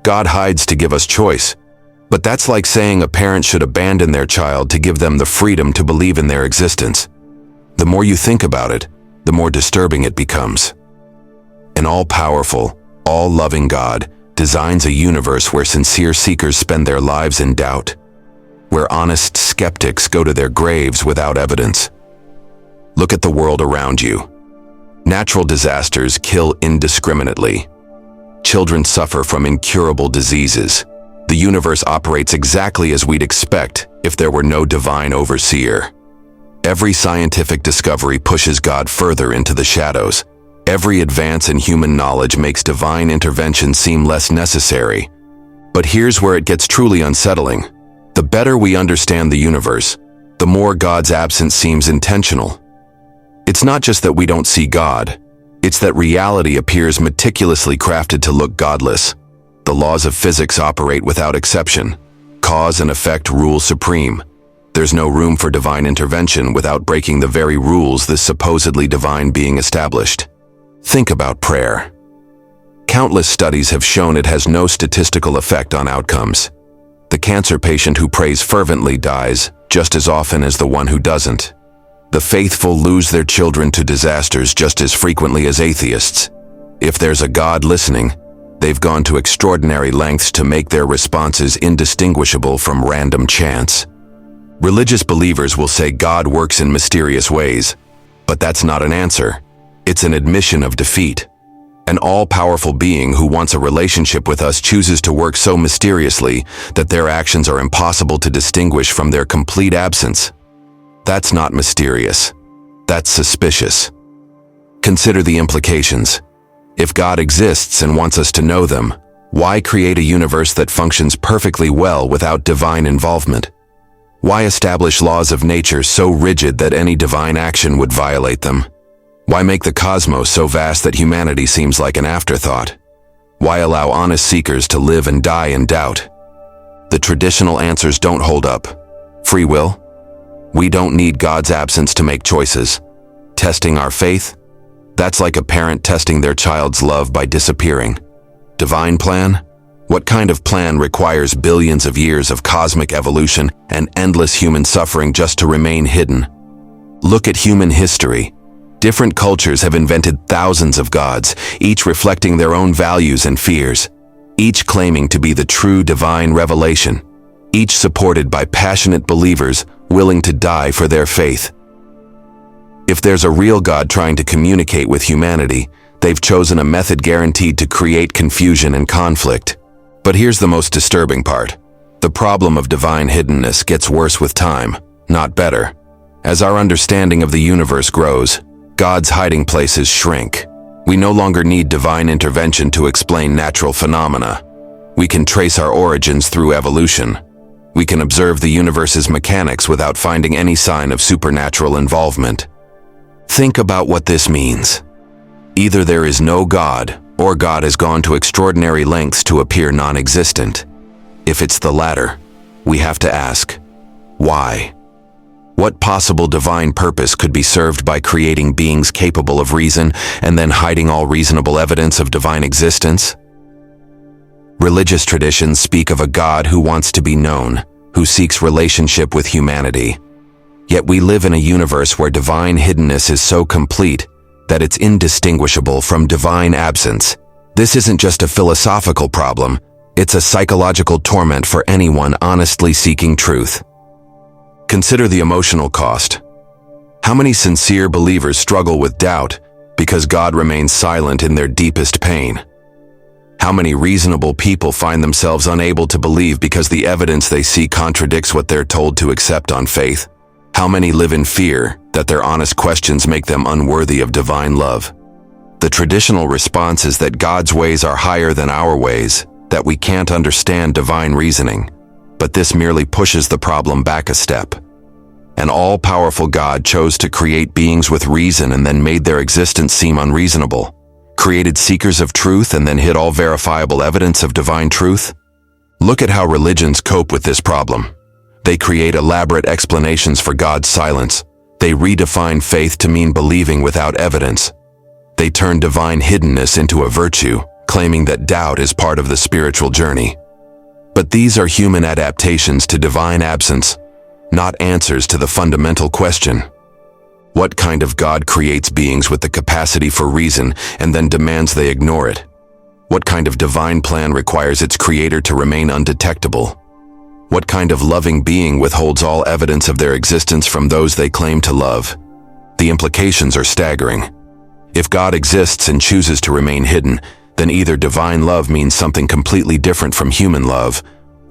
God hides to give us choice. But that's like saying a parent should abandon their child to give them the freedom to believe in their existence. The more you think about it, the more disturbing it becomes. An all-powerful, all-loving God designs a universe where sincere seekers spend their lives in doubt, where honest skeptics go to their graves without evidence. Look at the world around you. Natural disasters kill indiscriminately. Children suffer from incurable diseases. The universe operates exactly as we'd expect if there were no divine overseer. Every scientific discovery pushes God further into the shadows. Every advance in human knowledge makes divine intervention seem less necessary. But here's where it gets truly unsettling. The better we understand the universe, the more God's absence seems intentional. It's not just that we don't see God, it's that reality appears meticulously crafted to look godless. The laws of physics operate without exception. Cause and effect rule supreme. There's no room for divine intervention without breaking the very rules this supposedly divine being established. Think about prayer. Countless studies have shown it has no statistical effect on outcomes. The cancer patient who prays fervently dies just as often as the one who doesn't. The faithful lose their children to disasters just as frequently as atheists. If there's a God listening, they've gone to extraordinary lengths to make their responses indistinguishable from random chance. Religious believers will say God works in mysterious ways, but that's not an answer. It's an admission of defeat. An all-powerful being who wants a relationship with us chooses to work so mysteriously that their actions are impossible to distinguish from their complete absence. That's not mysterious. That's suspicious. Consider the implications. If God exists and wants us to know them, why create a universe that functions perfectly well without divine involvement? Why establish laws of nature so rigid that any divine action would violate them? Why make the cosmos so vast that humanity seems like an afterthought? Why allow honest seekers to live and die in doubt? The traditional answers don't hold up. Free will? We don't need God's absence to make choices. Testing our faith? That's like a parent testing their child's love by disappearing. Divine plan? What kind of plan requires billions of years of cosmic evolution and endless human suffering just to remain hidden? Look at human history. Different cultures have invented thousands of gods, each reflecting their own values and fears, each claiming to be the true divine revelation, each supported by passionate believers willing to die for their faith. If there's a real God trying to communicate with humanity, they've chosen a method guaranteed to create confusion and conflict. But here's the most disturbing part. The problem of divine hiddenness gets worse with time, not better. As our understanding of the universe grows, God's hiding places shrink. We no longer need divine intervention to explain natural phenomena. We can trace our origins through evolution. We can observe the universe's mechanics without finding any sign of supernatural involvement. Think about what this means. Either there is no God, or God has gone to extraordinary lengths to appear non-existent. If it's the latter, we have to ask, why? What possible divine purpose could be served by creating beings capable of reason and then hiding all reasonable evidence of divine existence? Religious traditions speak of a God who wants to be known, who seeks relationship with humanity. Yet we live in a universe where divine hiddenness is so complete that it's indistinguishable from divine absence. This isn't just a philosophical problem, it's a psychological torment for anyone honestly seeking truth. Consider the emotional cost. How many sincere believers struggle with doubt because God remains silent in their deepest pain? How many reasonable people find themselves unable to believe because the evidence they see contradicts what they're told to accept on faith? How many live in fear that their honest questions make them unworthy of divine love? The traditional response is that God's ways are higher than our ways, that we can't understand divine reasoning. But this merely pushes the problem back a step. An all-powerful God chose to create beings with reason and then made their existence seem unreasonable, created seekers of truth and then hid all verifiable evidence of divine truth? Look at how religions cope with this problem. They create elaborate explanations for God's silence. They redefine faith to mean believing without evidence. They turn divine hiddenness into a virtue, claiming that doubt is part of the spiritual journey. But these are human adaptations to divine absence, not answers to the fundamental question. What kind of God creates beings with the capacity for reason and then demands they ignore it? What kind of divine plan requires its creator to remain undetectable? What kind of loving being withholds all evidence of their existence from those they claim to love? The implications are staggering. If God exists and chooses to remain hidden, then either divine love means something completely different from human love,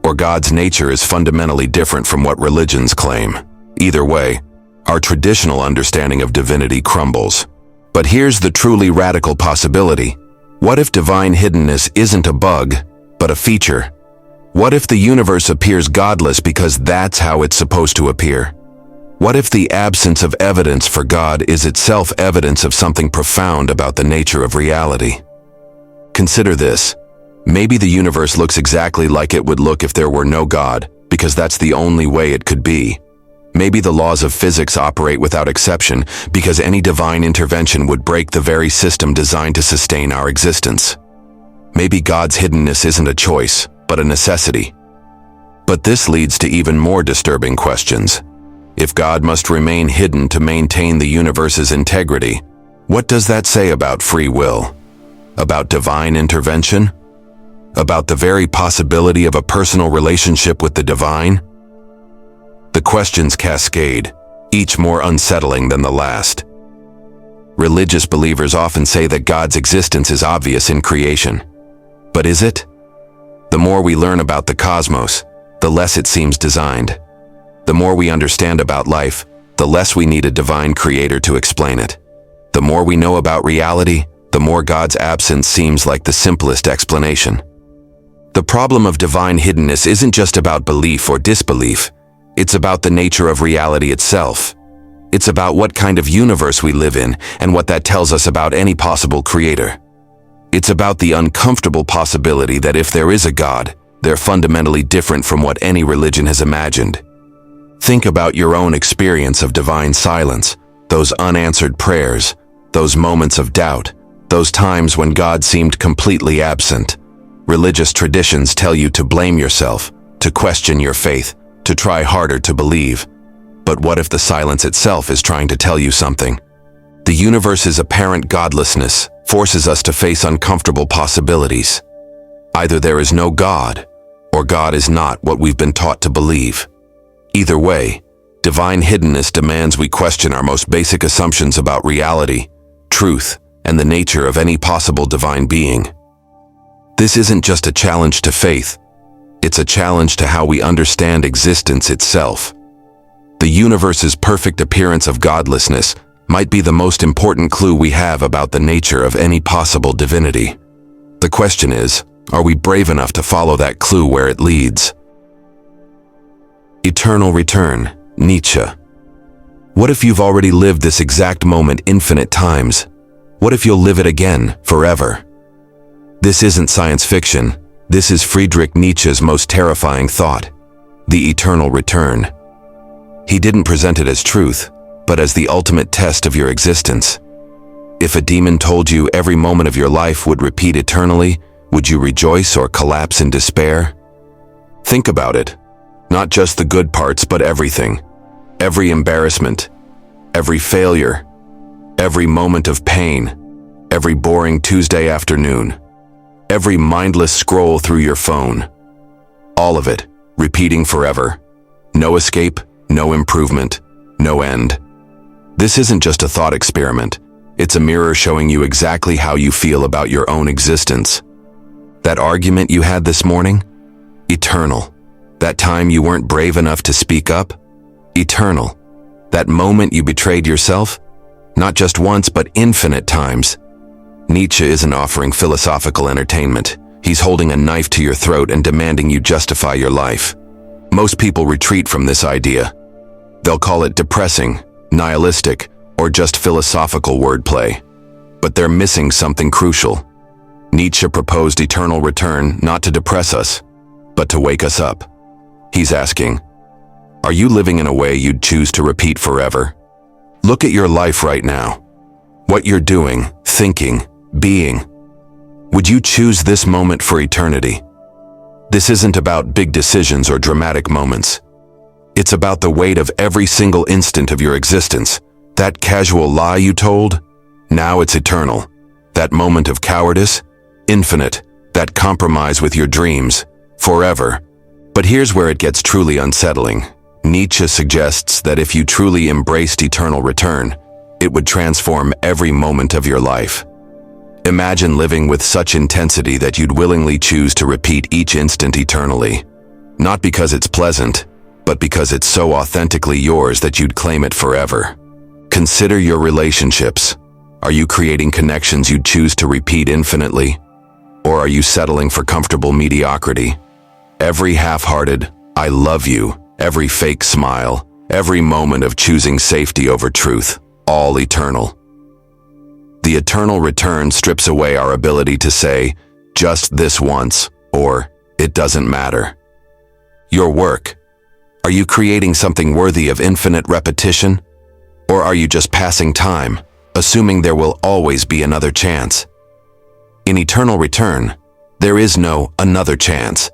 or God's nature is fundamentally different from what religions claim. Either way, our traditional understanding of divinity crumbles. But here's the truly radical possibility. What if divine hiddenness isn't a bug, but a feature? What if the universe appears godless because that's how it's supposed to appear? What if the absence of evidence for God is itself evidence of something profound about the nature of reality? Consider this. Maybe the universe looks exactly like it would look if there were no God, because that's the only way it could be. Maybe the laws of physics operate without exception, because any divine intervention would break the very system designed to sustain our existence. Maybe God's hiddenness isn't a choice, but a necessity. But this leads to even more disturbing questions. If God must remain hidden to maintain the universe's integrity, what does that say about free will? About divine intervention? About the very possibility of a personal relationship with the divine? The questions cascade, each more unsettling than the last. Religious believers often say that God's existence is obvious in creation. But is it? The more we learn about the cosmos, the less it seems designed. The more we understand about life, the less we need a divine creator to explain it. The more we know about reality, the more God's absence seems like the simplest explanation. The problem of divine hiddenness isn't just about belief or disbelief. It's about the nature of reality itself. It's about what kind of universe we live in and what that tells us about any possible creator. It's about the uncomfortable possibility that if there is a God, they're fundamentally different from what any religion has imagined. Think about your own experience of divine silence, those unanswered prayers, those moments of doubt, those times when God seemed completely absent. Religious traditions tell you to blame yourself, to question your faith, to try harder to believe. But what if the silence itself is trying to tell you something? The universe's apparent godlessness forces us to face uncomfortable possibilities. Either there is no God, or God is not what we've been taught to believe. Either way, divine hiddenness demands we question our most basic assumptions about reality, truth, and the nature of any possible divine being. This isn't just a challenge to faith, it's a challenge to how we understand existence itself. The universe's perfect appearance of godlessness might be the most important clue we have about the nature of any possible divinity. The question is, are we brave enough to follow that clue where it leads? Eternal return, Nietzsche. What if you've already lived this exact moment infinite times? What if you'll live it again, forever? This isn't science fiction. This is Friedrich Nietzsche's most terrifying thought, the eternal return. He didn't present it as truth, but as the ultimate test of your existence. If a demon told you every moment of your life would repeat eternally, would you rejoice or collapse in despair? Think about it. Not just the good parts, but everything. Every embarrassment, every failure, every moment of pain, every boring Tuesday afternoon, every mindless scroll through your phone. All of it, repeating forever. No escape, no improvement, no end. This isn't just a thought experiment. It's a mirror showing you exactly how you feel about your own existence. That argument you had this morning? Eternal. That time you weren't brave enough to speak up? Eternal. That moment you betrayed yourself? Not just once, but infinite times. Nietzsche isn't offering philosophical entertainment. He's holding a knife to your throat and demanding you justify your life. Most people retreat from this idea. They'll call it depressing, nihilistic, or just philosophical wordplay. But they're missing something crucial. Nietzsche proposed eternal return not to depress us, but to wake us up. He's asking, are you living in a way you'd choose to repeat forever? Look at your life right now. What you're doing, thinking, being. Would you choose this moment for eternity? This isn't about big decisions or dramatic moments. It's about the weight of every single instant of your existence. That casual lie you told, now it's eternal. That moment of cowardice, infinite. That compromise with your dreams, forever. But here's where it gets truly unsettling. Nietzsche suggests that if you truly embraced eternal return, it would transform every moment of your life. Imagine living with such intensity that you'd willingly choose to repeat each instant eternally. Not because it's pleasant, but because it's so authentically yours that you'd claim it forever. Consider your relationships. Are you creating connections you'd choose to repeat infinitely? Or are you settling for comfortable mediocrity? Every half-hearted, I love you, every fake smile, every moment of choosing safety over truth, all eternal. The eternal return strips away our ability to say, just this once, or it doesn't matter. Your work. Are you creating something worthy of infinite repetition? Or are you just passing time, assuming there will always be another chance? In eternal return, there is no another chance.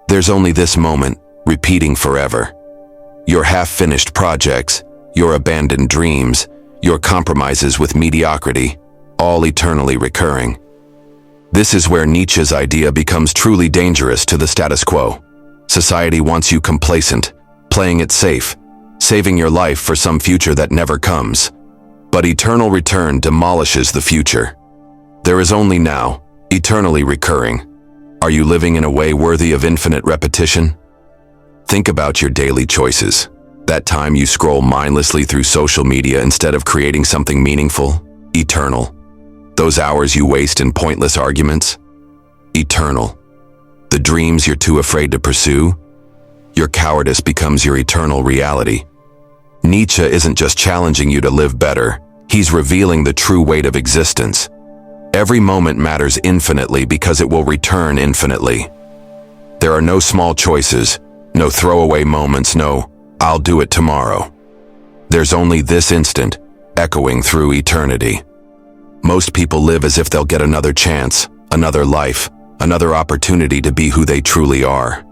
There's only this moment, repeating forever. Your half-finished projects, your abandoned dreams, your compromises with mediocrity, all eternally recurring. This is where Nietzsche's idea becomes truly dangerous to the status quo. Society wants you complacent, playing it safe, saving your life for some future that never comes. But eternal return demolishes the future. There is only now, eternally recurring. Are you living in a way worthy of infinite repetition? Think about your daily choices. That time you scroll mindlessly through social media instead of creating something meaningful, eternal. Those hours you waste in pointless arguments, eternal. The dreams you're too afraid to pursue, your cowardice becomes your eternal reality. Nietzsche isn't just challenging you to live better, he's revealing the true weight of existence. Every moment matters infinitely because it will return infinitely. There are no small choices, no throwaway moments, no, I'll do it tomorrow. There's only this instant, echoing through eternity. Most people live as if they'll get another chance, another life, another opportunity to be who they truly are.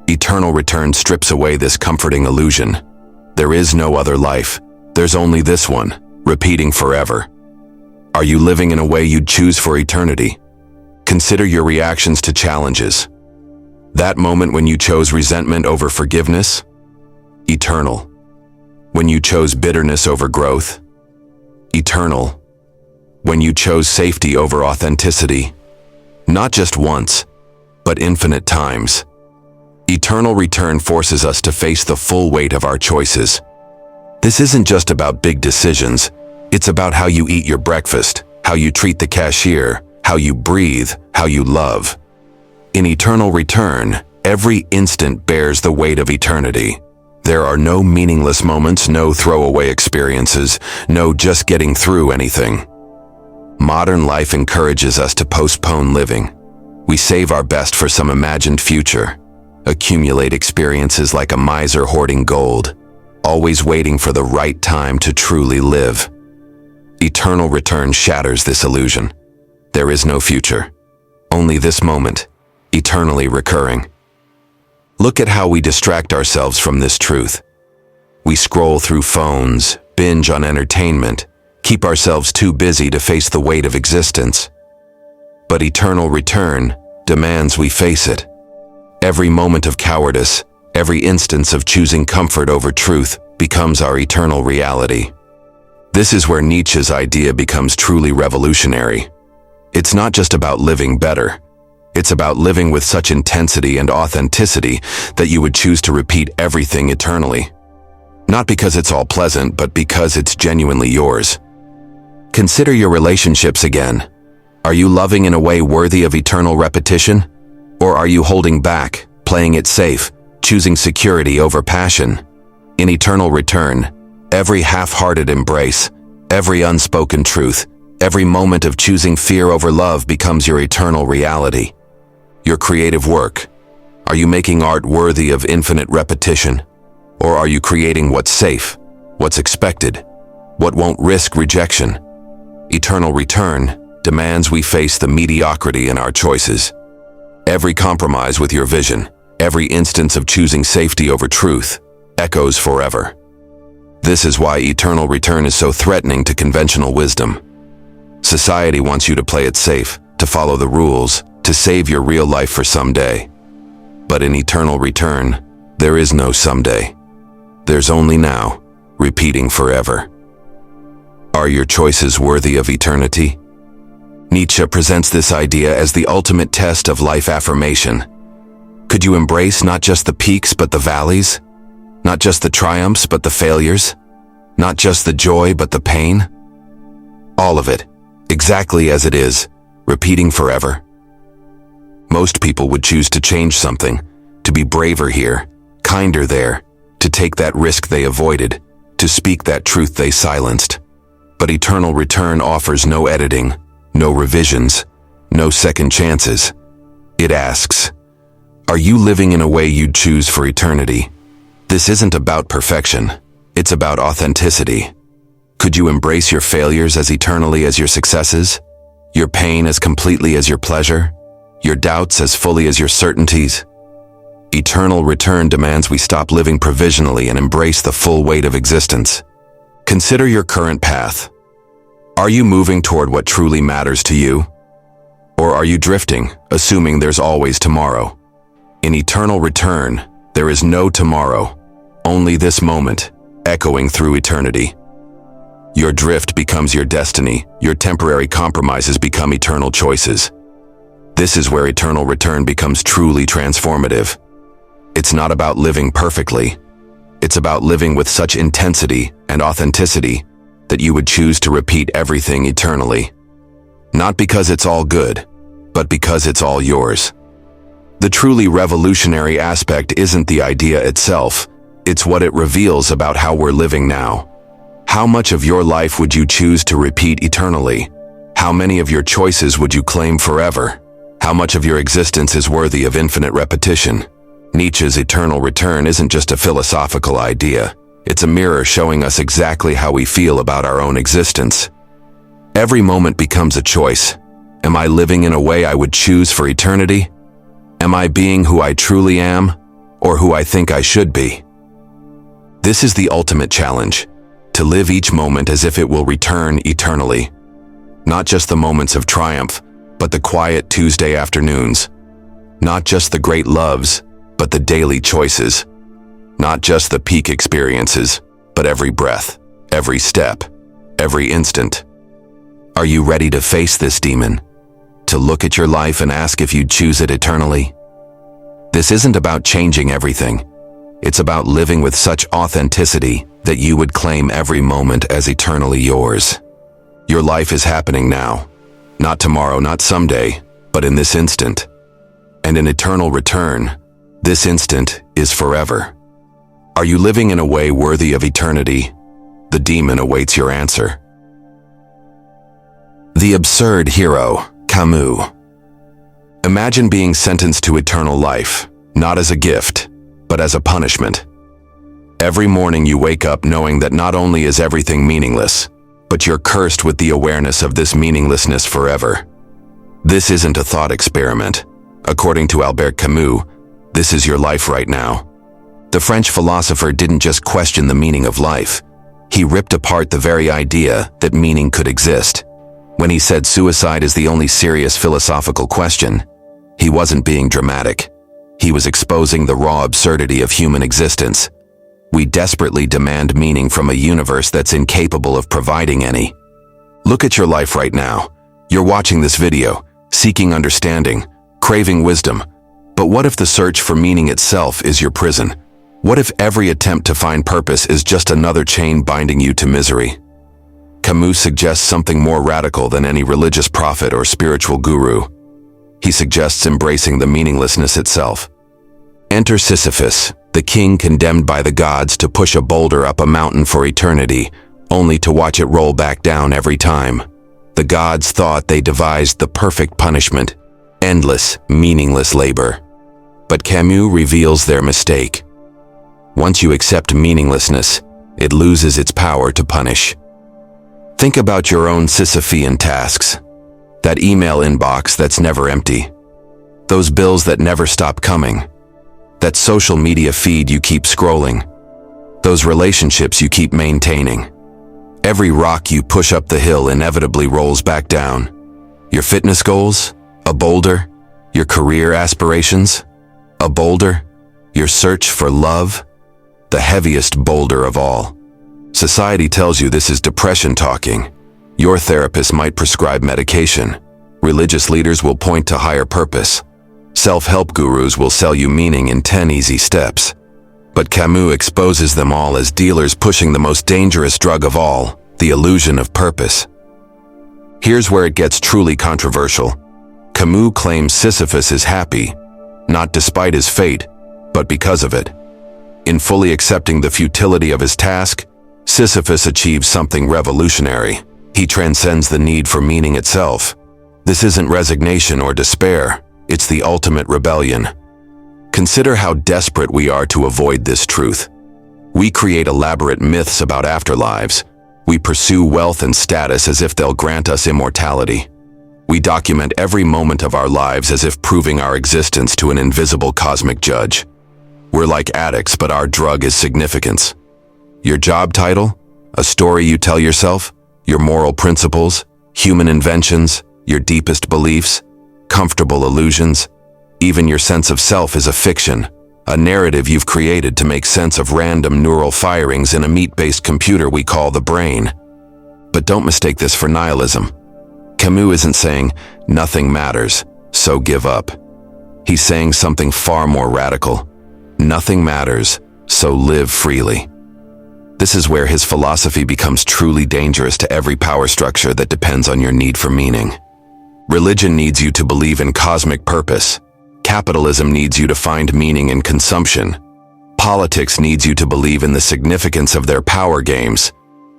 Eternal return strips away this comforting illusion. There is no other life. There's only this one, repeating forever. Are you living in a way you'd choose for eternity? Consider your reactions to challenges. That moment when you chose resentment over forgiveness? Eternal. When you chose bitterness over growth? Eternal. When you chose safety over authenticity? Not just once, but infinite times. Eternal return forces us to face the full weight of our choices. This isn't just about big decisions, it's about how you eat your breakfast, how you treat the cashier, how you breathe, how you love. In eternal return, every instant bears the weight of eternity. There are no meaningless moments, no throwaway experiences, no just getting through anything. Modern life encourages us to postpone living. We save our best for some imagined future, accumulate experiences like a miser hoarding gold, always waiting for the right time to truly live. Eternal return shatters this illusion. There is no future, only this moment, eternally recurring. Look at how we distract ourselves from this truth. We scroll through phones, binge on entertainment, keep ourselves too busy to face the weight of existence. But eternal return demands we face it. Every moment of cowardice, every instance of choosing comfort over truth becomes our eternal reality. This is where Nietzsche's idea becomes truly revolutionary. It's not just about living better. It's about living with such intensity and authenticity that you would choose to repeat everything eternally. Not because it's all pleasant, but because it's genuinely yours. Consider your relationships again. Are you loving in a way worthy of eternal repetition? Or are you holding back, playing it safe, choosing security over passion? In eternal return, every half-hearted embrace, every unspoken truth, every moment of choosing fear over love becomes your eternal reality. Your creative work. Are you making art worthy of infinite repetition? Or are you creating what's safe, what's expected, what won't risk rejection? Eternal return demands we face the mediocrity in our choices. Every compromise with your vision, every instance of choosing safety over truth, echoes forever. This is why eternal return is so threatening to conventional wisdom. Society wants you to play it safe, to follow the rules, to save your real life for someday. But in eternal return, there is no someday. There's only now, repeating forever. Are your choices worthy of eternity? Nietzsche presents this idea as the ultimate test of life affirmation. Could you embrace not just the peaks but the valleys? Not just the triumphs but the failures? Not just the joy but the pain? All of it, exactly as it is, repeating forever. Most people would choose to change something, to be braver here, kinder there, to take that risk they avoided, to speak that truth they silenced. But eternal return offers no editing, no revisions, no second chances. It asks, are you living in a way you'd choose for eternity? This isn't about perfection, it's about authenticity. Could you embrace your failures as eternally as your successes? Your pain as completely as your pleasure? Your doubts as fully as your certainties? Eternal return demands we stop living provisionally and embrace the full weight of existence. Consider your current path. Are you moving toward what truly matters to you? Or are you drifting, assuming there's always tomorrow? In eternal return, there is no tomorrow, only this moment, echoing through eternity. Your drift becomes your destiny, your temporary compromises become eternal choices. This is where eternal return becomes truly transformative. It's not about living perfectly. It's about living with such intensity and authenticity that you would choose to repeat everything eternally. Not because it's all good, but because it's all yours. The truly revolutionary aspect isn't the idea itself, it's what it reveals about how we're living now. How much of your life would you choose to repeat eternally? How many of your choices would you claim forever? How much of your existence is worthy of infinite repetition? Nietzsche's eternal return isn't just a philosophical idea. It's a mirror showing us exactly how we feel about our own existence. Every moment becomes a choice. Am I living in a way I would choose for eternity? Am I being who I truly am, or who I think I should be? This is the ultimate challenge, to live each moment as if it will return eternally. Not just the moments of triumph, but the quiet Tuesday afternoons. Not just the great loves, but the daily choices. Not just the peak experiences, but every breath, every step, every instant. Are you ready to face this demon? To look at your life and ask if you'd choose it eternally? This isn't about changing everything. It's about living with such authenticity that you would claim every moment as eternally yours. Your life is happening now. Not tomorrow, not someday, but in this instant. And in eternal return, this instant is forever. Are you living in a way worthy of eternity? The demon awaits your answer. The absurd hero, Camus. Imagine being sentenced to eternal life, not as a gift, but as a punishment. Every morning you wake up knowing that not only is everything meaningless, but you're cursed with the awareness of this meaninglessness forever. This isn't a thought experiment. According to Albert Camus, this is your life right now. The French philosopher didn't just question the meaning of life. He ripped apart the very idea that meaning could exist. When he said suicide is the only serious philosophical question, he wasn't being dramatic. He was exposing the raw absurdity of human existence. We desperately demand meaning from a universe that's incapable of providing any. Look at your life right now. You're watching this video, seeking understanding, craving wisdom. But what if the search for meaning itself is your prison? What if every attempt to find purpose is just another chain binding you to misery? Camus suggests something more radical than any religious prophet or spiritual guru. He suggests embracing the meaninglessness itself. Enter Sisyphus, The king condemned by the gods to push a boulder up a mountain for eternity, only to watch it roll back down every time. The gods thought they devised the perfect punishment, endless, meaningless labor. But Camus reveals their mistake. Once you accept meaninglessness, it loses its power to punish. Think about your own Sisyphean tasks. That email inbox that's never empty. Those bills that never stop coming. That social media feed you keep scrolling. Those relationships you keep maintaining. Every rock you push up the hill inevitably rolls back down. Your fitness goals? A boulder? Your career aspirations? A boulder? Your search for love? The heaviest boulder of all. Society tells you this is depression talking. Your therapist might prescribe medication. Religious leaders will point to higher purpose. Self-help gurus will sell you meaning in 10 easy steps. But Camus exposes them all as dealers pushing the most dangerous drug of all, the illusion of purpose. Here's where it gets truly controversial. Camus claims Sisyphus is happy, not despite his fate, but because of it. In fully accepting the futility of his task, Sisyphus achieves something revolutionary. He transcends the need for meaning itself. This isn't resignation or despair, it's the ultimate rebellion. Consider how desperate we are to avoid this truth. We create elaborate myths about afterlives. We pursue wealth and status as if they'll grant us immortality. We document every moment of our lives as if proving our existence to an invisible cosmic judge. We're like addicts, but our drug is significance. Your job title? A story you tell yourself? Your moral principles? Human inventions? Your deepest beliefs? Comfortable illusions? Even your sense of self is a fiction, a narrative you've created to make sense of random neural firings in a meat-based computer we call the brain. But don't mistake this for nihilism. Camus isn't saying, nothing matters, so give up. He's saying something far more radical. Nothing matters, so live freely. This is where his philosophy becomes truly dangerous to every power structure that depends on your need for meaning. Religion needs you to believe in cosmic purpose. Capitalism needs you to find meaning in consumption. Politics needs you to believe in the significance of their power games.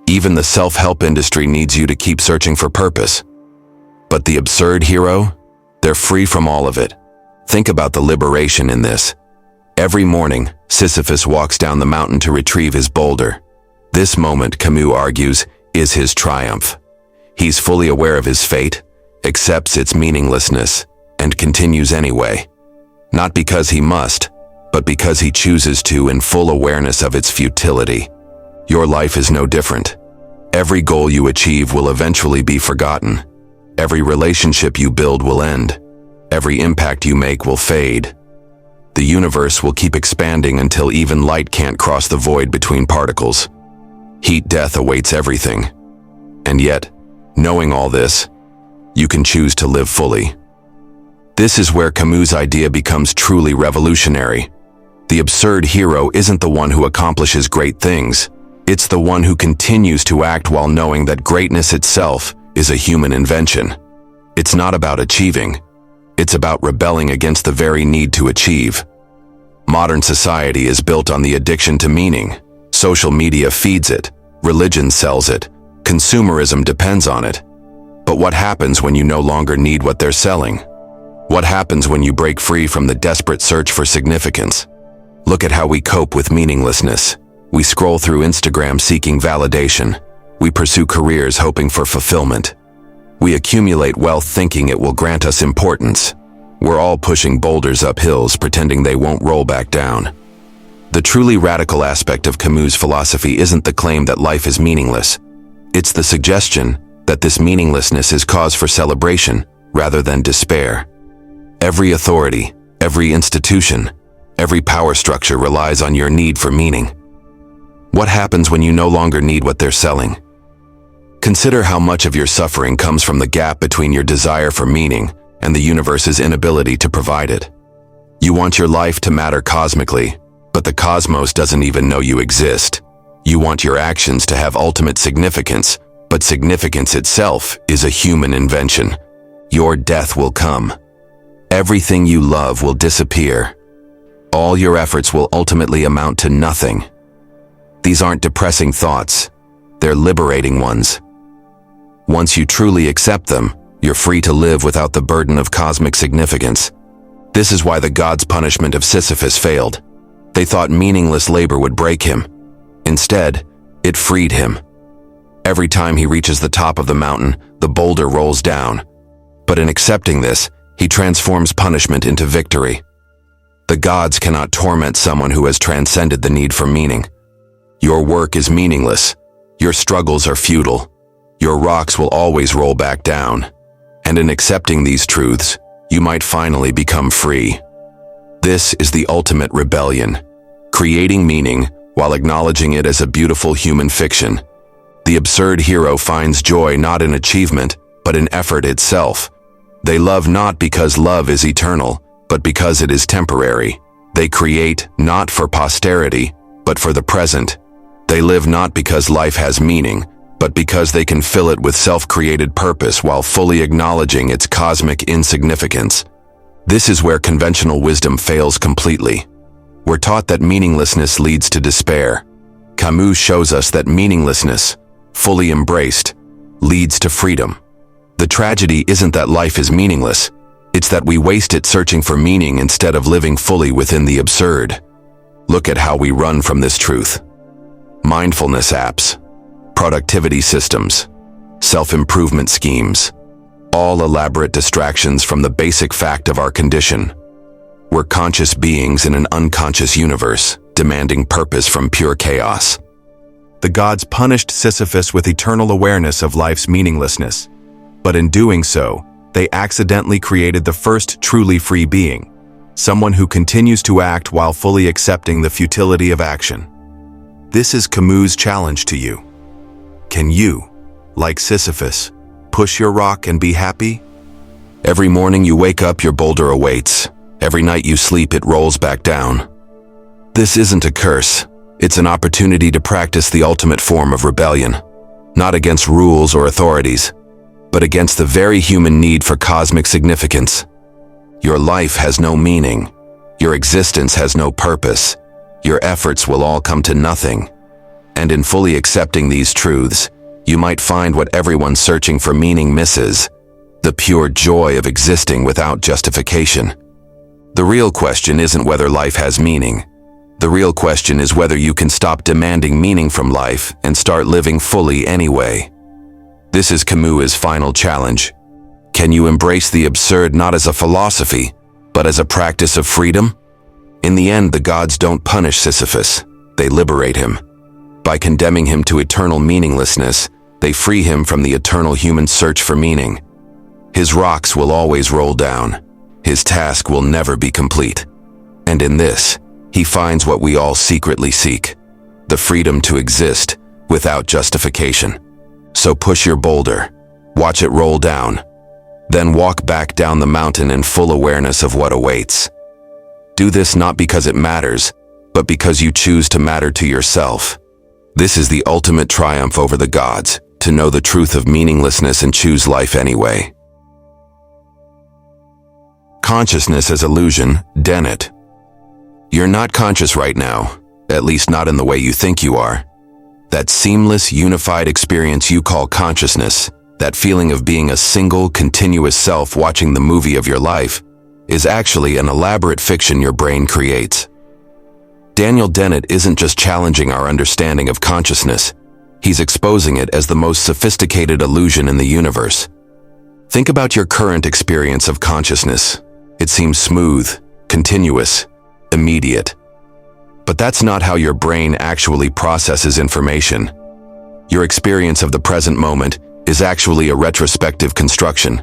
Even the self-help industry needs you to keep searching for purpose. But the absurd hero? They're free from all of it. Think about the liberation in this. Every morning, Sisyphus walks down the mountain to retrieve his boulder. This moment, Camus argues, is his triumph. He's fully aware of his fate, accepts its meaninglessness, and continues anyway. Not because he must, but because he chooses to in full awareness of its futility. Your life is no different. Every goal you achieve will eventually be forgotten. Every relationship you build will end. Every impact you make will fade. The universe will keep expanding until even light can't cross the void between particles. Heat death awaits everything. And yet, knowing all this, you can choose to live fully. This is where Camus' idea becomes truly revolutionary. The absurd hero isn't the one who accomplishes great things. It's the one who continues to act while knowing that greatness itself is a human invention. It's not about achieving. It's about rebelling against the very need to achieve. Modern society is built on the addiction to meaning. Social media feeds it. Religion sells it. Consumerism depends on it. But what happens when you no longer need what they're selling? What happens when you break free from the desperate search for significance? Look at how we cope with meaninglessness. We scroll through Instagram seeking validation. We pursue careers hoping for fulfillment. We accumulate wealth thinking it will grant us importance. We're all pushing boulders up hills pretending they won't roll back down. The truly radical aspect of Camus' philosophy isn't the claim that life is meaningless. It's the suggestion that this meaninglessness is cause for celebration rather than despair. Every authority, every institution, every power structure relies on your need for meaning. What happens when you no longer need what they're selling? Consider how much of your suffering comes from the gap between your desire for meaning and the universe's inability to provide it. You want your life to matter cosmically, but the cosmos doesn't even know you exist. You want your actions to have ultimate significance, but significance itself is a human invention. Your death will come. Everything you love will disappear. all your efforts will ultimately amount to nothing. These aren't depressing thoughts, they're liberating ones. Once you truly accept them, you're free to live without the burden of cosmic significance. This is why the gods' punishment of Sisyphus failed. They thought meaningless labor would break him. Instead, it freed him. Every time he reaches the top of the mountain, the boulder rolls down. But in accepting this, he transforms punishment into victory. The gods cannot torment someone who has transcended the need for meaning. Your work is meaningless. Your struggles are futile. Your rocks will always roll back down. And in accepting these truths, you might finally become free. This is the ultimate rebellion, creating meaning while acknowledging it as a beautiful human fiction. The absurd hero finds joy not in achievement, but in effort itself. They love not because love is eternal, but because it is temporary. They create not for posterity, but for the present. They live not because life has meaning, but because they can fill it with self-created purpose while fully acknowledging its cosmic insignificance. This is where conventional wisdom fails completely. We're taught that meaninglessness leads to despair. Camus shows us that meaninglessness, fully embraced, leads to freedom. The tragedy isn't that life is meaningless, it's that we waste it searching for meaning instead of living fully within the absurd. Look at how we run from this truth. Mindfulness apps, productivity systems, self-improvement schemes, all elaborate distractions from the basic fact of our condition. We're conscious beings in an unconscious universe, demanding purpose from pure chaos. The gods punished Sisyphus with eternal awareness of life's meaninglessness, but in doing so, they accidentally created the first truly free being, someone who continues to act while fully accepting the futility of action. This is Camus' challenge to you. Can you, like Sisyphus, push your rock and be happy? Every morning you wake up, your boulder awaits. Every night you sleep, it rolls back down. This isn't a curse. It's an opportunity to practice the ultimate form of rebellion, not against rules or authorities, but against the very human need for cosmic significance. Your life has no meaning. Your existence has no purpose. Your efforts will all come to nothing. And in fully accepting these truths, you might find what everyone searching for meaning misses: the pure joy of existing without justification. The real question isn't whether life has meaning. The real question is whether you can stop demanding meaning from life and start living fully anyway. This is Camus' final challenge. Can you embrace the absurd not as a philosophy, but as a practice of freedom? In the end, the gods don't punish Sisyphus, they liberate him. By condemning him to eternal meaninglessness, they free him from the eternal human search for meaning. His rocks will always roll down. His task will never be complete. And in this, he finds what we all secretly seek: the freedom to exist without justification. So push your boulder, watch it roll down, then walk back down the mountain in full awareness of what awaits. Do this not because it matters, but because you choose to matter to yourself. This is the ultimate triumph over the gods, to know the truth of meaninglessness and choose life anyway. Consciousness as illusion, Dennett. You're not conscious right now, at least not in the way you think you are. That seamless, unified experience you call consciousness, that feeling of being a single, continuous self watching the movie of your life, is actually an elaborate fiction your brain creates. Daniel Dennett isn't just challenging our understanding of consciousness, he's exposing it as the most sophisticated illusion in the universe. Think about your current experience of consciousness. It seems smooth, continuous, immediate. But that's not how your brain actually processes information. Your experience of the present moment is actually a retrospective construction,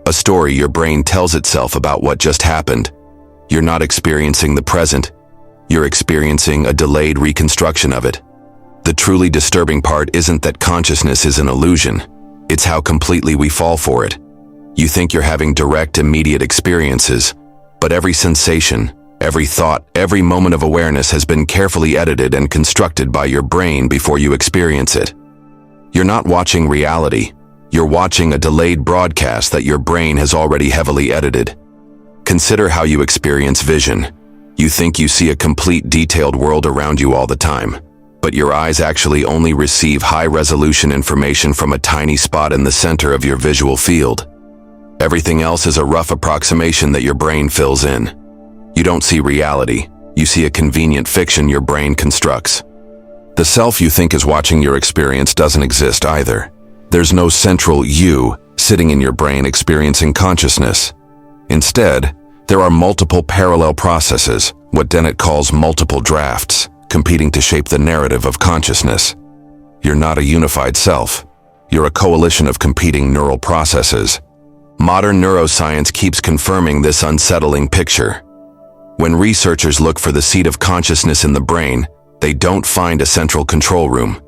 a story your brain tells itself about what just happened. You're not experiencing the present, you're experiencing a delayed reconstruction of it. The truly disturbing part isn't that consciousness is an illusion, it's how completely we fall for it. You think you're having direct, immediate experiences, but every sensation, every thought, every moment of awareness has been carefully edited and constructed by your brain before you experience it. You're not watching reality, you're watching a delayed broadcast that your brain has already heavily edited. Consider how you experience vision. You think you see a complete detailed world around you all the time, but your eyes actually only receive high-resolution information from a tiny spot in the center of your visual field. Everything else is a rough approximation that your brain fills in. You don't see reality, you see a convenient fiction your brain constructs. The self you think is watching your experience doesn't exist either. There's no central you sitting in your brain experiencing consciousness. Instead, there are multiple parallel processes, what Dennett calls multiple drafts, competing to shape the narrative of consciousness. You're not a unified self. You're a coalition of competing neural processes. Modern neuroscience keeps confirming this unsettling picture. When researchers look for the seat of consciousness in the brain, they don't find a central control room.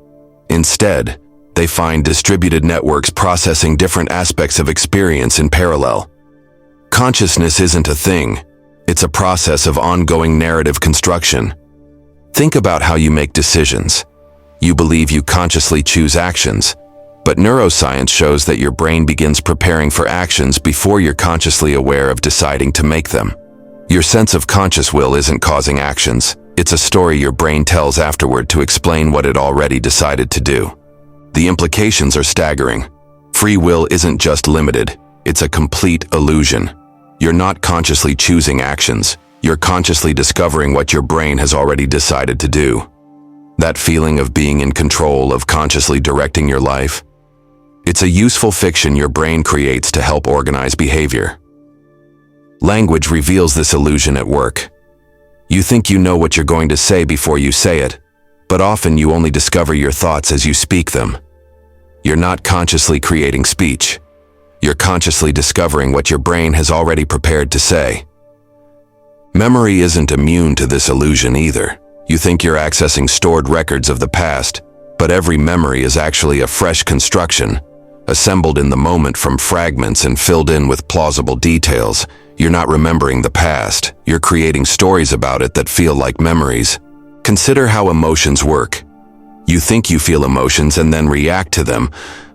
Instead, they find distributed networks processing different aspects of experience in parallel. Consciousness isn't a thing. It's a process of ongoing narrative construction. Think about how you make decisions. You believe you consciously choose actions, but neuroscience shows that your brain begins preparing for actions before you're consciously aware of deciding to make them. Your sense of conscious will isn't causing actions. It's a story your brain tells afterward to explain what it already decided to do. The implications are staggering. Free will isn't just limited. It's a complete illusion. You're not consciously choosing actions. You're consciously discovering what your brain has already decided to do. That feeling of being in control, of consciously directing your life, it's a useful fiction your brain creates to help organize behavior. Language reveals this illusion at work. You think you know what you're going to say before you say it, but often you only discover your thoughts as you speak them. You're not consciously creating speech. You're consciously discovering what your brain has already prepared to say. Memory isn't immune to this illusion either. You think you're accessing stored records of the past, but every memory is actually a fresh construction, assembled in the moment from fragments and filled in with plausible details. You're not remembering the past. You're creating stories about it that feel like memories. Consider how emotions work. You think you feel emotions and then react to them,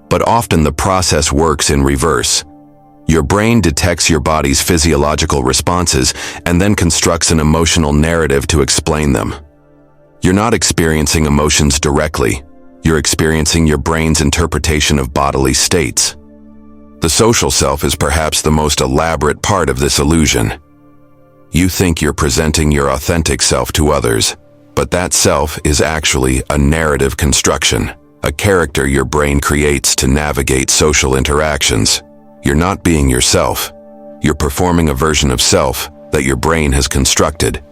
but often the process works in reverse. Your brain detects your body's physiological responses and then constructs an emotional narrative to explain them. You're not experiencing emotions directly. You're experiencing your brain's interpretation of bodily states. The social self is perhaps the most elaborate part of this illusion. You think you're presenting your authentic self to others, but that self is actually a narrative construction. A character your brain creates to navigate social interactions. You're not being yourself. You're performing a version of self that your brain has constructed.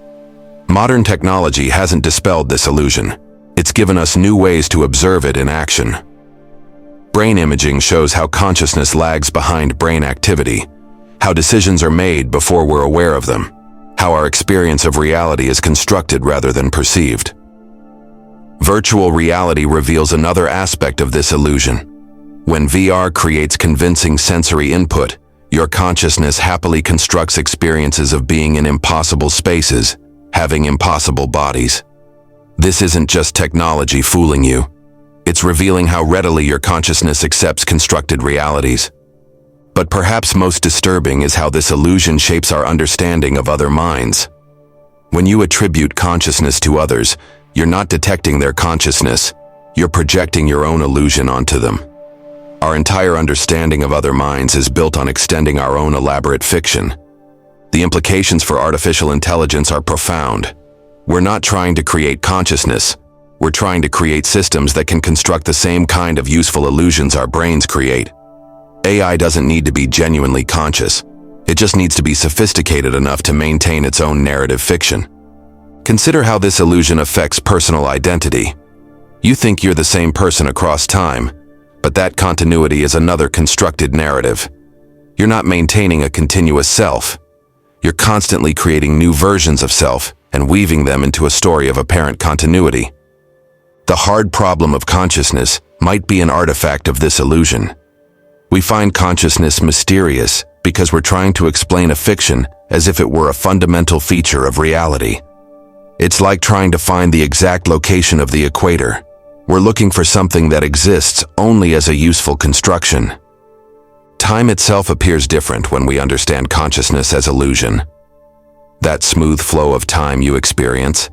Modern technology hasn't dispelled this illusion. It's given us new ways to observe it in action. Brain imaging shows how consciousness lags behind brain activity, how decisions are made before we're aware of them, how our experience of reality is constructed rather than perceived. Virtual reality reveals another aspect of this illusion. When VR creates convincing sensory input, your consciousness happily constructs experiences of being in impossible spaces, having impossible bodies. This isn't just technology fooling you. It's revealing how readily your consciousness accepts constructed realities. But perhaps most disturbing is how this illusion shapes our understanding of other minds. When you attribute consciousness to others, you're not detecting their consciousness, you're projecting your own illusion onto them. Our entire understanding of other minds is built on extending our own elaborate fiction. The implications for artificial intelligence are profound. We're not trying to create consciousness, we're trying to create systems that can construct the same kind of useful illusions our brains create. AI doesn't need to be genuinely conscious. It just needs to be sophisticated enough to maintain its own narrative fiction. Consider how this illusion affects personal identity. You think you're the same person across time, but that continuity is another constructed narrative. You're not maintaining a continuous self. You're constantly creating new versions of self and weaving them into a story of apparent continuity. The hard problem of consciousness might be an artifact of this illusion. We find consciousness mysterious because we're trying to explain a fiction as if it were a fundamental feature of reality. It's like trying to find the exact location of the equator. We're looking for something that exists only as a useful construction. Time itself appears different when we understand consciousness as illusion. that smooth flow of time you experience.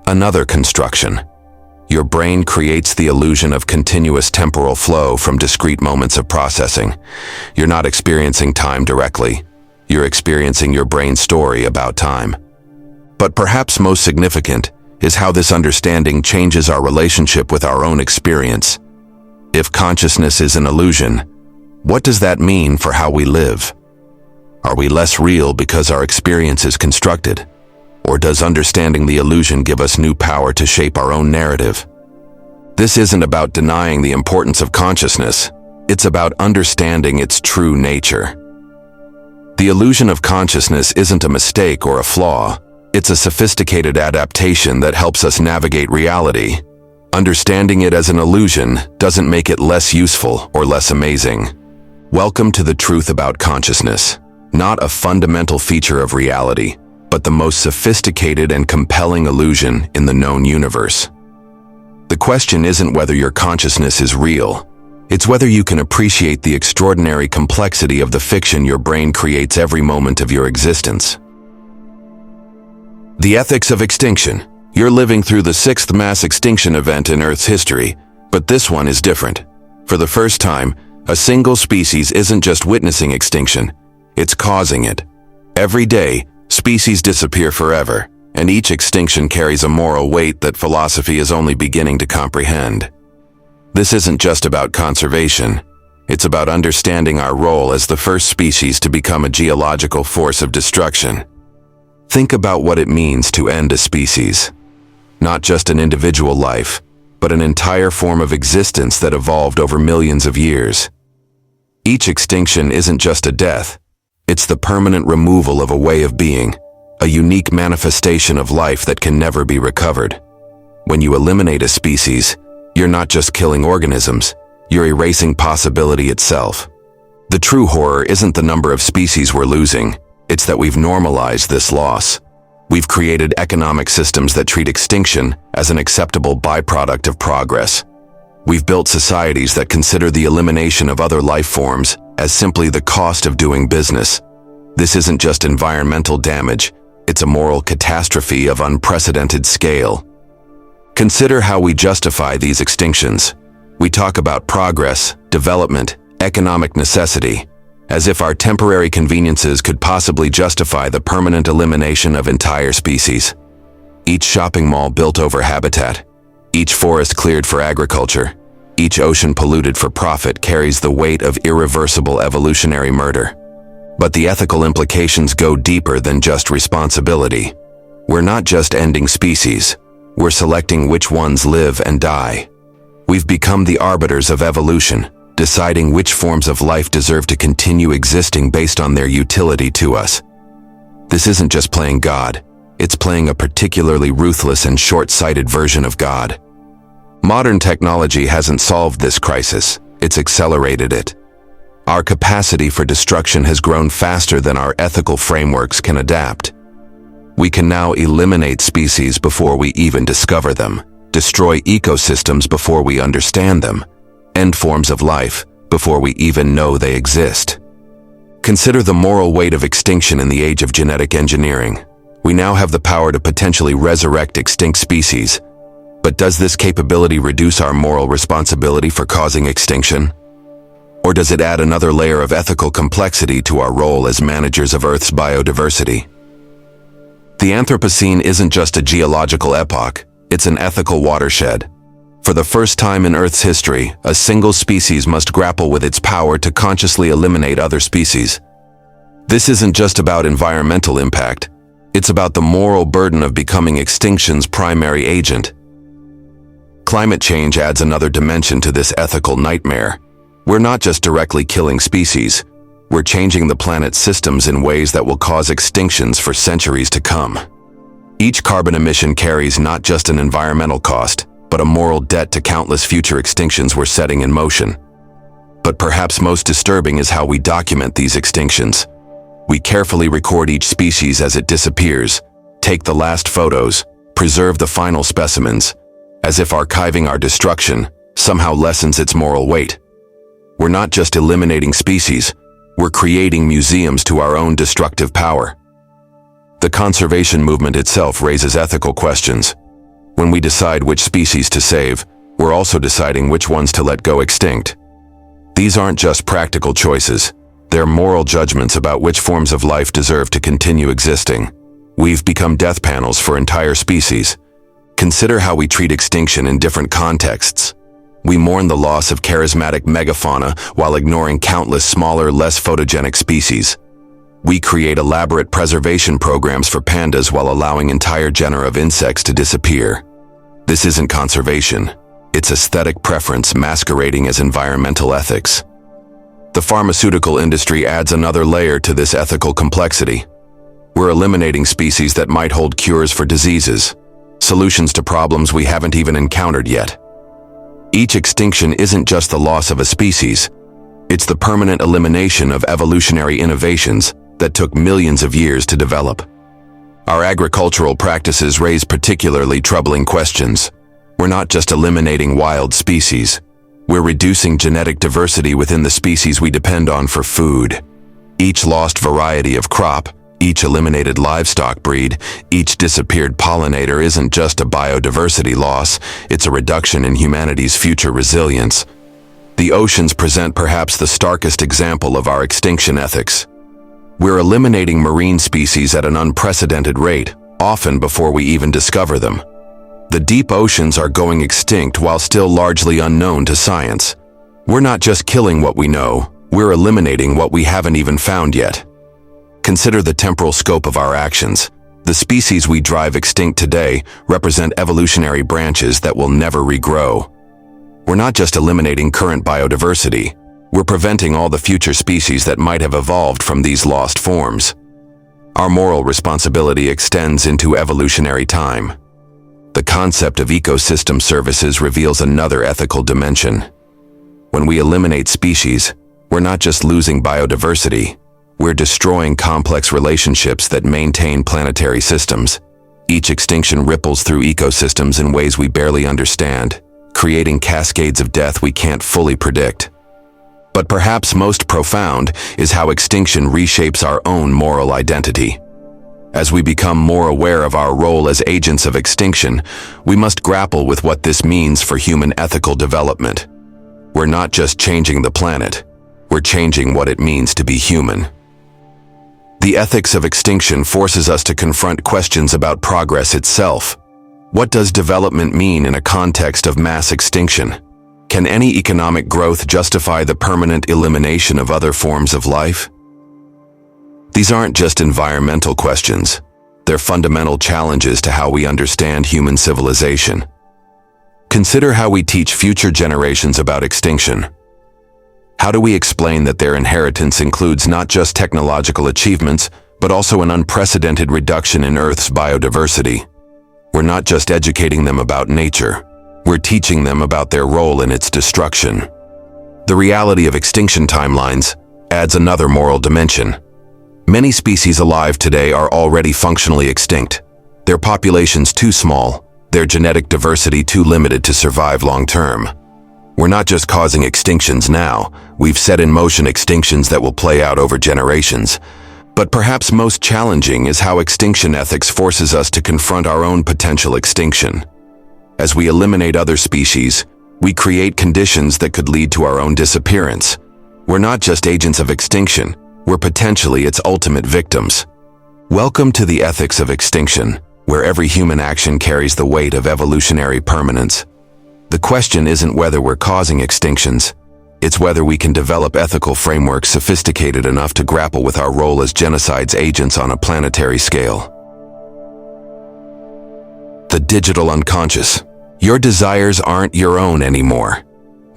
Another construction. Your brain creates the illusion of continuous temporal flow from discrete moments of processing. You're not experiencing time directly. You're experiencing your brain's story about time. But perhaps most significant is how this understanding changes our relationship with our own experience. If consciousness is an illusion, what does that mean for how we live? Are we less real because our experience is constructed? Or does understanding the illusion give us new power to shape our own narrative? This isn't about denying the importance of consciousness. It's about understanding its true nature. The illusion of consciousness isn't a mistake or a flaw. It's a sophisticated adaptation that helps us navigate reality. Understanding it as an illusion doesn't make it less useful or less amazing. Welcome to the truth about consciousness, not a fundamental feature of reality, but the most sophisticated and compelling illusion in the known universe. The question isn't whether your consciousness is real. It's whether you can appreciate the extraordinary complexity of the fiction your brain creates every moment of your existence. The Ethics of Extinction. You're living through the sixth mass extinction event in Earth's history, but this one is different. For the first time, a single species isn't just witnessing extinction, it's causing it. Every day, species disappear forever, and each extinction carries a moral weight that philosophy is only beginning to comprehend. This isn't just about conservation. It's about understanding our role as the first species to become a geological force of destruction. Think about what it means to end a species. Not just an individual life, but an entire form of existence that evolved over millions of years. Each extinction isn't just a death. It's the permanent removal of a way of being, a unique manifestation of life that can never be recovered. When you eliminate a species, you're not just killing organisms, you're erasing possibility itself. The true horror isn't the number of species we're losing, it's that we've normalized this loss. We've created economic systems that treat extinction as an acceptable byproduct of progress. We've built societies that consider the elimination of other life forms as simply the cost of doing business. This isn't just environmental damage, it's a moral catastrophe of unprecedented scale. Consider how we justify these extinctions. We talk about progress, development, economic necessity, as if our temporary conveniences could possibly justify the permanent elimination of entire species. Each shopping mall built over habitat, each forest cleared for agriculture, each ocean polluted for profit carries the weight of irreversible evolutionary murder. But the ethical implications go deeper than just responsibility. We're not just ending species, we're selecting which ones live and die. We've become the arbiters of evolution, deciding which forms of life deserve to continue existing based on their utility to us. This isn't just playing God, it's playing a particularly ruthless and short-sighted version of God. Modern technology hasn't solved this crisis, it's accelerated it. Our capacity for destruction has grown faster than our ethical frameworks can adapt. We can now eliminate species before we even discover them, destroy ecosystems before we understand them, end forms of life before we even know they exist. Consider the moral weight of extinction in the age of genetic engineering. We now have the power to potentially resurrect extinct species. But does this capability reduce our moral responsibility for causing extinction? Or does it add another layer of ethical complexity to our role as managers of Earth's biodiversity? The Anthropocene isn't just a geological epoch, it's an ethical watershed. For the first time in Earth's history, a single species must grapple with its power to consciously eliminate other species. This isn't just about environmental impact, it's about the moral burden of becoming extinction's primary agent. Climate change adds another dimension to this ethical nightmare. We're not just directly killing species, we're changing the planet's systems in ways that will cause extinctions for centuries to come. Each carbon emission carries not just an environmental cost, but a moral debt to countless future extinctions we're setting in motion. But perhaps most disturbing is how we document these extinctions. We carefully record each species as it disappears, take the last photos, preserve the final specimens, as if archiving our destruction somehow lessens its moral weight. We're not just eliminating species, we're creating museums to our own destructive power. The conservation movement itself raises ethical questions. When we decide which species to save, we're also deciding which ones to let go extinct. These aren't just practical choices. They're moral judgments about which forms of life deserve to continue existing. We've become death panels for entire species. Consider how we treat extinction in different contexts. We mourn the loss of charismatic megafauna while ignoring countless smaller, less photogenic species. We create elaborate preservation programs for pandas while allowing entire genera of insects to disappear. This isn't conservation. It's aesthetic preference masquerading as environmental ethics. The pharmaceutical industry adds another layer to this ethical complexity. We're eliminating species that might hold cures for diseases, solutions to problems we haven't even encountered yet. Each extinction isn't just the loss of a species, it's the permanent elimination of evolutionary innovations that took millions of years to develop. Our agricultural practices raise particularly troubling questions. We're not just eliminating wild species, we're reducing genetic diversity within the species we depend on for food. Each lost variety of crop, each eliminated livestock breed, each disappeared pollinator isn't just a biodiversity loss, it's a reduction in humanity's future resilience. The oceans present perhaps the starkest example of our extinction ethics. We're eliminating marine species at an unprecedented rate, often before we even discover them. The deep oceans are going extinct while still largely unknown to science. We're not just killing what we know, we're eliminating what we haven't even found yet. Consider the temporal scope of our actions. The species we drive extinct today represent evolutionary branches that will never regrow. We're not just eliminating current biodiversity, we're preventing all the future species that might have evolved from these lost forms. Our moral responsibility extends into evolutionary time. The concept of ecosystem services reveals another ethical dimension. When we eliminate species, we're not just losing biodiversity, we're destroying complex relationships that maintain planetary systems. Each extinction ripples through ecosystems in ways we barely understand, creating cascades of death we can't fully predict. But perhaps most profound is how extinction reshapes our own moral identity. As we become more aware of our role as agents of extinction, we must grapple with what this means for human ethical development. We're not just changing the planet, we're changing what it means to be human. The ethics of extinction forces us to confront questions about progress itself. What does development mean in a context of mass extinction? Can any economic growth justify the permanent elimination of other forms of life? These aren't just environmental questions. They're fundamental challenges to how we understand human civilization. Consider how we teach future generations about extinction. How do we explain that their inheritance includes not just technological achievements, but also an unprecedented reduction in Earth's biodiversity? We're not just educating them about nature, we're teaching them about their role in its destruction. The reality of extinction timelines adds another moral dimension. Many species alive today are already functionally extinct. Their populations too small, their genetic diversity too limited to survive long-term. We're not just causing extinctions now, we've set in motion extinctions that will play out over generations. But perhaps most challenging is how extinction ethics forces us to confront our own potential extinction. As we eliminate other species, we create conditions that could lead to our own disappearance. We're not just agents of extinction, we're potentially its ultimate victims. Welcome to the Ethics of Extinction, where every human action carries the weight of evolutionary permanence. The question isn't whether we're causing extinctions, it's whether we can develop ethical frameworks sophisticated enough to grapple with our role as genocide's agents on a planetary scale. The digital unconscious. Your desires aren't your own anymore.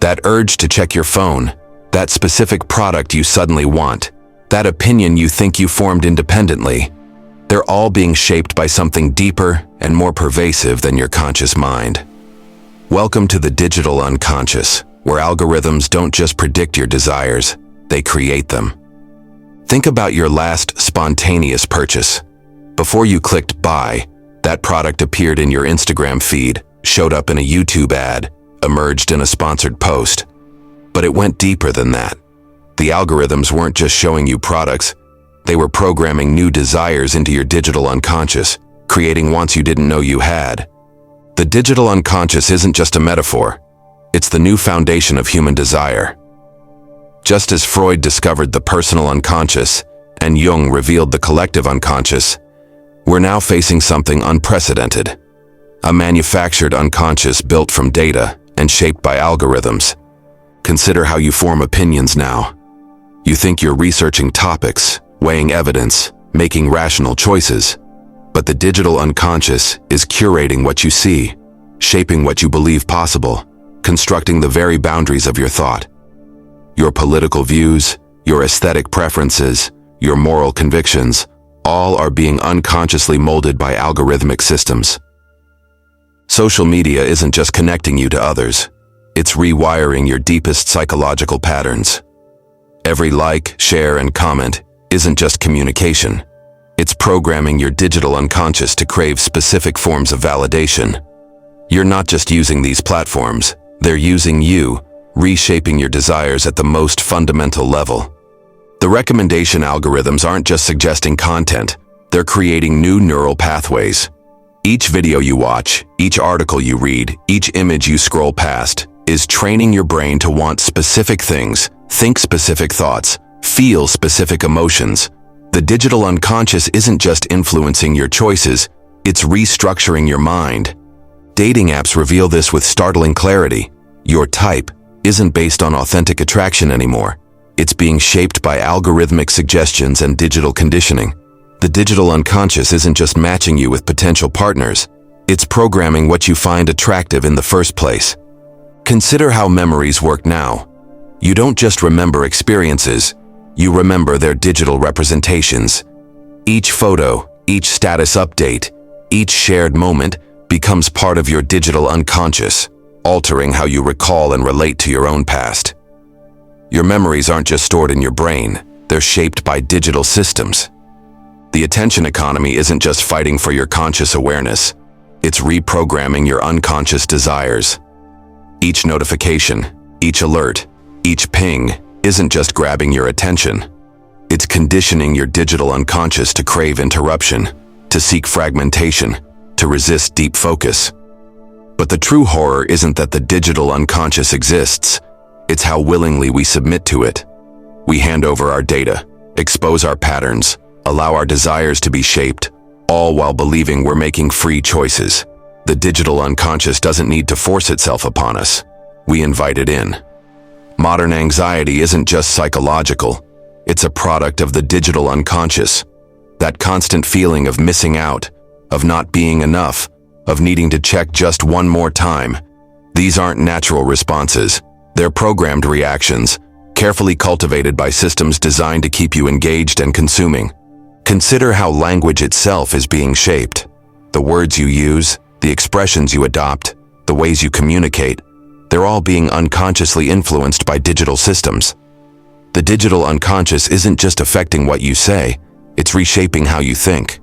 That urge to check your phone, that specific product you suddenly want, that opinion you think you formed independently, they're all being shaped by something deeper and more pervasive than your conscious mind. Welcome to the digital unconscious, where algorithms don't just predict your desires, they create them. Think about your last spontaneous purchase. Before you clicked buy, that product appeared in your Instagram feed, showed up in a YouTube ad, emerged in a sponsored post. But it went deeper than that. The algorithms weren't just showing you products, They were programming new desires into your digital unconscious, creating wants you didn't know you had. The digital unconscious isn't just a metaphor. It's the new foundation of human desire. Just as Freud discovered the personal unconscious and Jung revealed the collective unconscious, we're now facing something unprecedented. A manufactured unconscious built from data and shaped by algorithms. Consider how you form opinions now. You think you're researching topics, weighing evidence, making rational choices. But the digital unconscious is curating what you see, shaping what you believe possible, constructing the very boundaries of your thought. Your political views, your aesthetic preferences, your moral convictions, all are being unconsciously molded by algorithmic systems. Social media isn't just connecting you to others, it's rewiring your deepest psychological patterns. Every like, share, and comment isn't just communication. It's programming your digital unconscious to crave specific forms of validation. You're not just using these platforms, they're using you, reshaping your desires at the most fundamental level. The recommendation algorithms aren't just suggesting content, they're creating new neural pathways. Each video you watch, each article you read, each image you scroll past is training your brain to want specific things, think specific thoughts, feel specific emotions. The digital unconscious isn't just influencing your choices, it's restructuring your mind. Dating apps reveal this with startling clarity. Your type isn't based on authentic attraction anymore. It's being shaped by algorithmic suggestions and digital conditioning. The digital unconscious isn't just matching you with potential partners, it's programming what you find attractive in the first place. Consider how memories work now. You don't just remember experiences, you remember their digital representations. Each photo, each status update, each shared moment becomes part of your digital unconscious, altering how you recall and relate to your own past. Your memories aren't just stored in your brain, they're shaped by digital systems. The attention economy isn't just fighting for your conscious awareness, it's reprogramming your unconscious desires. Each notification, each alert, each ping isn't just grabbing your attention. It's conditioning your digital unconscious to crave interruption, to seek fragmentation, to resist deep focus. But the true horror isn't that the digital unconscious exists, it's how willingly we submit to it. We hand over our data, expose our patterns, allow our desires to be shaped, all while believing we're making free choices. The digital unconscious doesn't need to force itself upon us. We invite it in. Modern anxiety isn't just psychological, it's a product of the digital unconscious. That constant feeling of missing out, of not being enough, of needing to check just one more time. These aren't natural responses, they're programmed reactions, carefully cultivated by systems designed to keep you engaged and consuming. Consider how language itself is being shaped. The words you use, the expressions you adopt, the ways you communicate, they're all being unconsciously influenced by digital systems. The digital unconscious isn't just affecting what you say, it's reshaping how you think.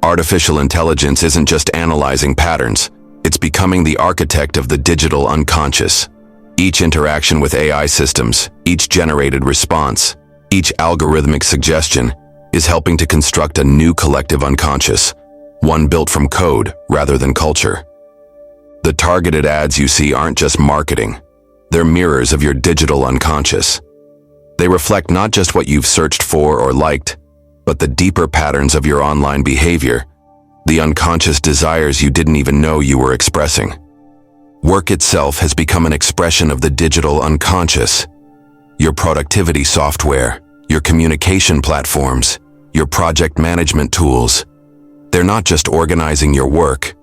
Artificial intelligence isn't just analyzing patterns, it's becoming the architect of the digital unconscious. Each interaction with AI systems, each generated response, each algorithmic suggestion is helping to construct a new collective unconscious, one built from code rather than culture. The targeted ads you see aren't just marketing, they're mirrors of your digital unconscious. They reflect not just what you've searched for or liked, but the deeper patterns of your online behavior, the unconscious desires you didn't even know you were expressing. Work itself has become an expression of the digital unconscious. Your productivity software, your communication platforms, your project management tools, they're not just organizing your work,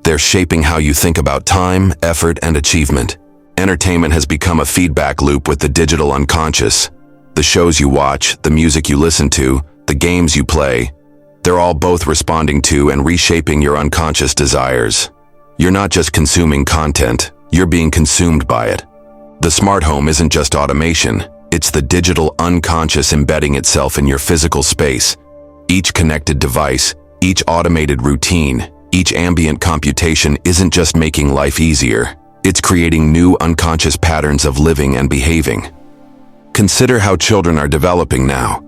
they're shaping how you think about time, effort, and achievement. Entertainment has become a feedback loop with the digital unconscious. The shows you watch, the music you listen to, the games you play, they're all both responding to and reshaping your unconscious desires. You're not just consuming content, you're being consumed by it. The smart home isn't just automation, it's the digital unconscious embedding itself in your physical space. Each connected device, each automated routine, each ambient computation isn't just making life easier, it's creating new unconscious patterns of living and behaving. Consider how children are developing now.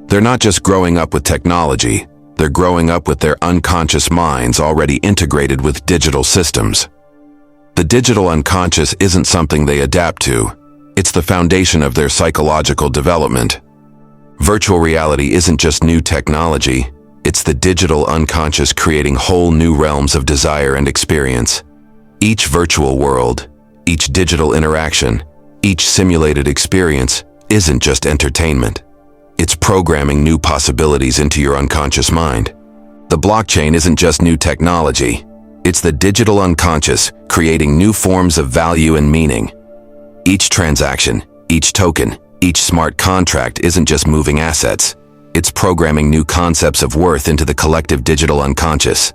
They're not just growing up with technology, they're growing up with their unconscious minds already integrated with digital systems. The digital unconscious isn't something they adapt to, it's the foundation of their psychological development. Virtual reality isn't just new technology, it's the digital unconscious creating whole new realms of desire and experience. Each virtual world, each digital interaction, each simulated experience isn't just entertainment. It's programming new possibilities into your unconscious mind. The blockchain isn't just new technology. It's the digital unconscious creating new forms of value and meaning. Each transaction, each token, each smart contract isn't just moving assets. It's programming new concepts of worth into the collective digital unconscious.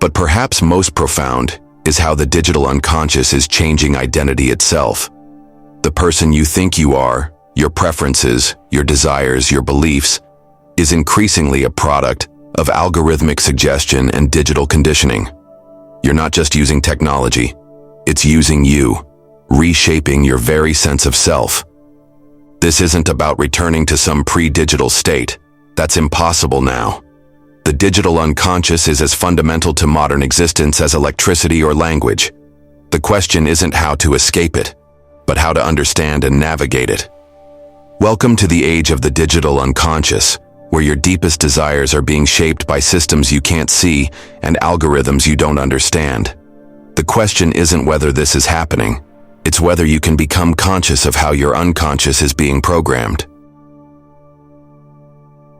But perhaps most profound is how the digital unconscious is changing identity itself. The person you think you are, your preferences, your desires, your beliefs, is increasingly a product of algorithmic suggestion and digital conditioning. You're not just using technology, it's using you, reshaping your very sense of self. This isn't about returning to some pre-digital state. That's impossible now. The digital unconscious is as fundamental to modern existence as electricity or language. The question isn't how to escape it, but how to understand and navigate it. Welcome to the age of the digital unconscious, where your deepest desires are being shaped by systems you can't see and algorithms you don't understand. The question isn't whether this is happening, it's whether you can become conscious of how your unconscious is being programmed.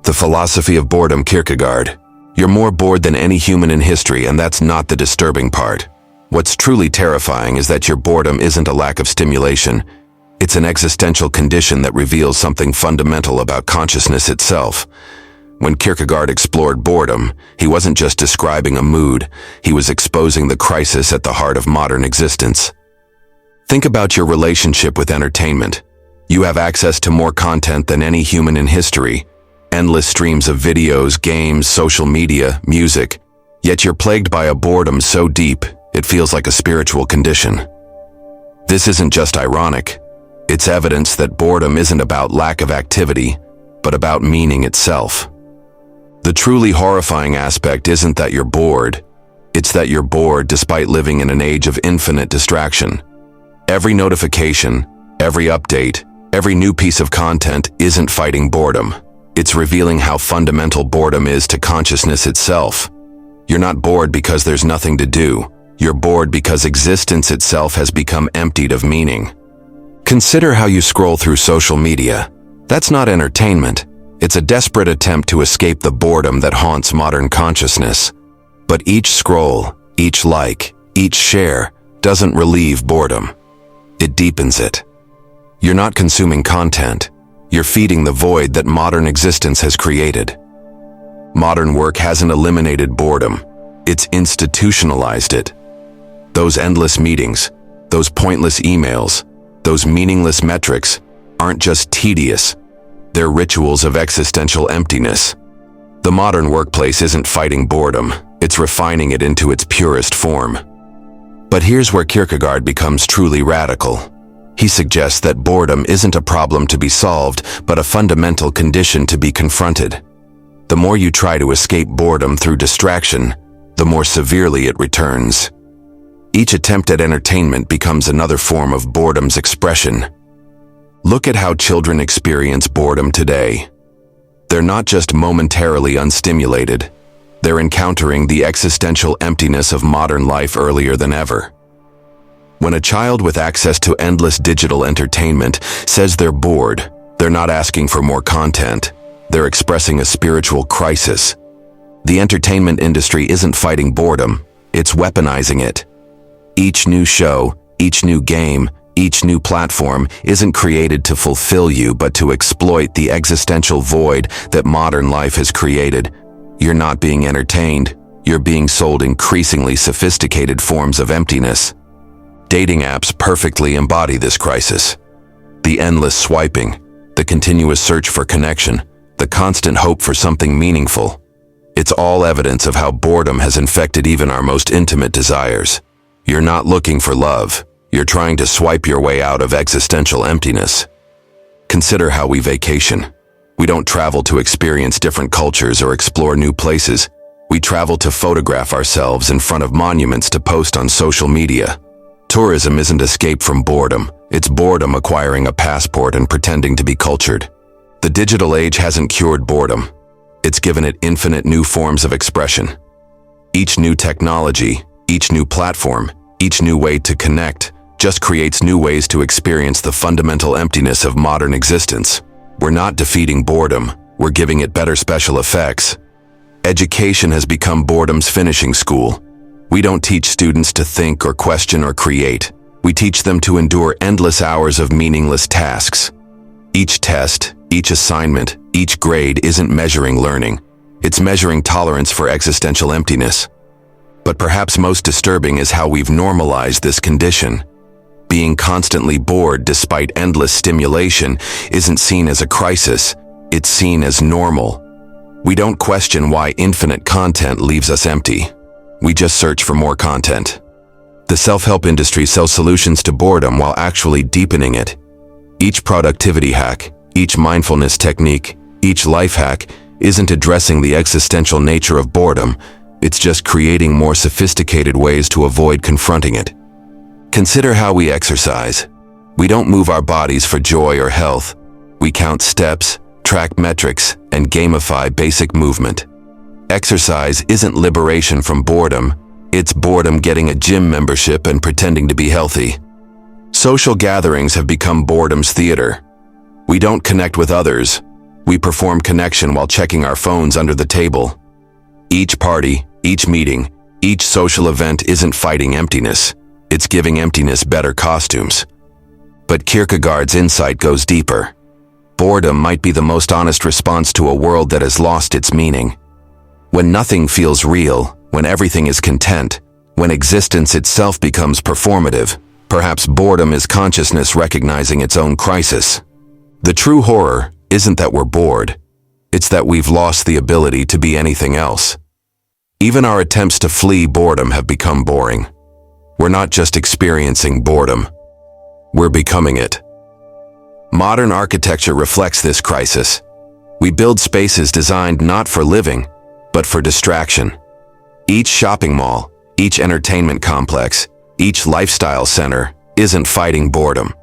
The Philosophy of Boredom, Kierkegaard. You're more bored than any human in history, and that's not the disturbing part. What's truly terrifying is that your boredom isn't a lack of stimulation. It's an existential condition that reveals something fundamental about consciousness itself. When Kierkegaard explored boredom, he wasn't just describing a mood, he was exposing the crisis at the heart of modern existence. Think about your relationship with entertainment. You have access to more content than any human in history. Endless streams of videos, games, social media, music. Yet you're plagued by a boredom so deep, it feels like a spiritual condition. This isn't just ironic. It's evidence that boredom isn't about lack of activity, but about meaning itself. The truly horrifying aspect isn't that you're bored, it's that you're bored despite living in an age of infinite distraction. Every notification, every update, every new piece of content isn't fighting boredom. It's revealing how fundamental boredom is to consciousness itself. You're not bored because there's nothing to do. You're bored because existence itself has become emptied of meaning. Consider how you scroll through social media. That's not entertainment. It's a desperate attempt to escape the boredom that haunts modern consciousness. But each scroll, each like, each share doesn't relieve boredom. It deepens it. You're not consuming content. You're feeding the void that modern existence has created. Modern work hasn't eliminated boredom. It's institutionalized it. Those endless meetings, those pointless emails, those meaningless metrics aren't just tedious, they're rituals of existential emptiness. The modern workplace isn't fighting boredom, it's refining it into its purest form. But here's where Kierkegaard becomes truly radical. He suggests that boredom isn't a problem to be solved, but a fundamental condition to be confronted. The more you try to escape boredom through distraction, the more severely it returns. Each attempt at entertainment becomes another form of boredom's expression. Look at how children experience boredom today. They're not just momentarily unstimulated, they're encountering the existential emptiness of modern life earlier than ever. When a child with access to endless digital entertainment says they're bored, they're not asking for more content, they're expressing a spiritual crisis. The entertainment industry isn't fighting boredom, it's weaponizing it. Each new show, each new game, each new platform isn't created to fulfill you but to exploit the existential void that modern life has created. You're not being entertained, you're being sold increasingly sophisticated forms of emptiness. Dating apps perfectly embody this crisis. The endless swiping, the continuous search for connection, the constant hope for something meaningful. It's all evidence of how boredom has infected even our most intimate desires. You're not looking for love. You're trying to swipe your way out of existential emptiness. Consider how we vacation. We don't travel to experience different cultures or explore new places. We travel to photograph ourselves in front of monuments to post on social media. Tourism isn't escape from boredom. It's boredom acquiring a passport and pretending to be cultured. The digital age hasn't cured boredom. It's given it infinite new forms of expression. Each new technology, each new platform, each new way to connect just creates new ways to experience the fundamental emptiness of modern existence. We're not defeating boredom, we're giving it better special effects. Education has become boredom's finishing school. We don't teach students to think or question or create. We teach them to endure endless hours of meaningless tasks. Each test, each assignment, each grade isn't measuring learning. It's measuring tolerance for existential emptiness. But perhaps most disturbing is how we've normalized this condition. Being constantly bored despite endless stimulation isn't seen as a crisis, it's seen as normal. We don't question why infinite content leaves us empty. We just search for more content. The self-help industry sells solutions to boredom while actually deepening it. Each productivity hack, each mindfulness technique, each life hack isn't addressing the existential nature of boredom, it's just creating more sophisticated ways to avoid confronting it. Consider how we exercise. We don't move our bodies for joy or health. We count steps, track metrics, and gamify basic movement. Exercise isn't liberation from boredom, it's boredom getting a gym membership and pretending to be healthy. Social gatherings have become boredom's theater. We don't connect with others. We perform connection while checking our phones under the table. Each party, each meeting, each social event isn't fighting emptiness. It's giving emptiness better costumes. But Kierkegaard's insight goes deeper. Boredom might be the most honest response to a world that has lost its meaning. When nothing feels real, when everything is content, when existence itself becomes performative, perhaps boredom is consciousness recognizing its own crisis. The true horror isn't that we're bored. It's that we've lost the ability to be anything else. Even our attempts to flee boredom have become boring. We're not just experiencing boredom. We're becoming it. Modern architecture reflects this crisis. We build spaces designed not for living, but for distraction. Each shopping mall, each entertainment complex, each lifestyle center isn't fighting boredom.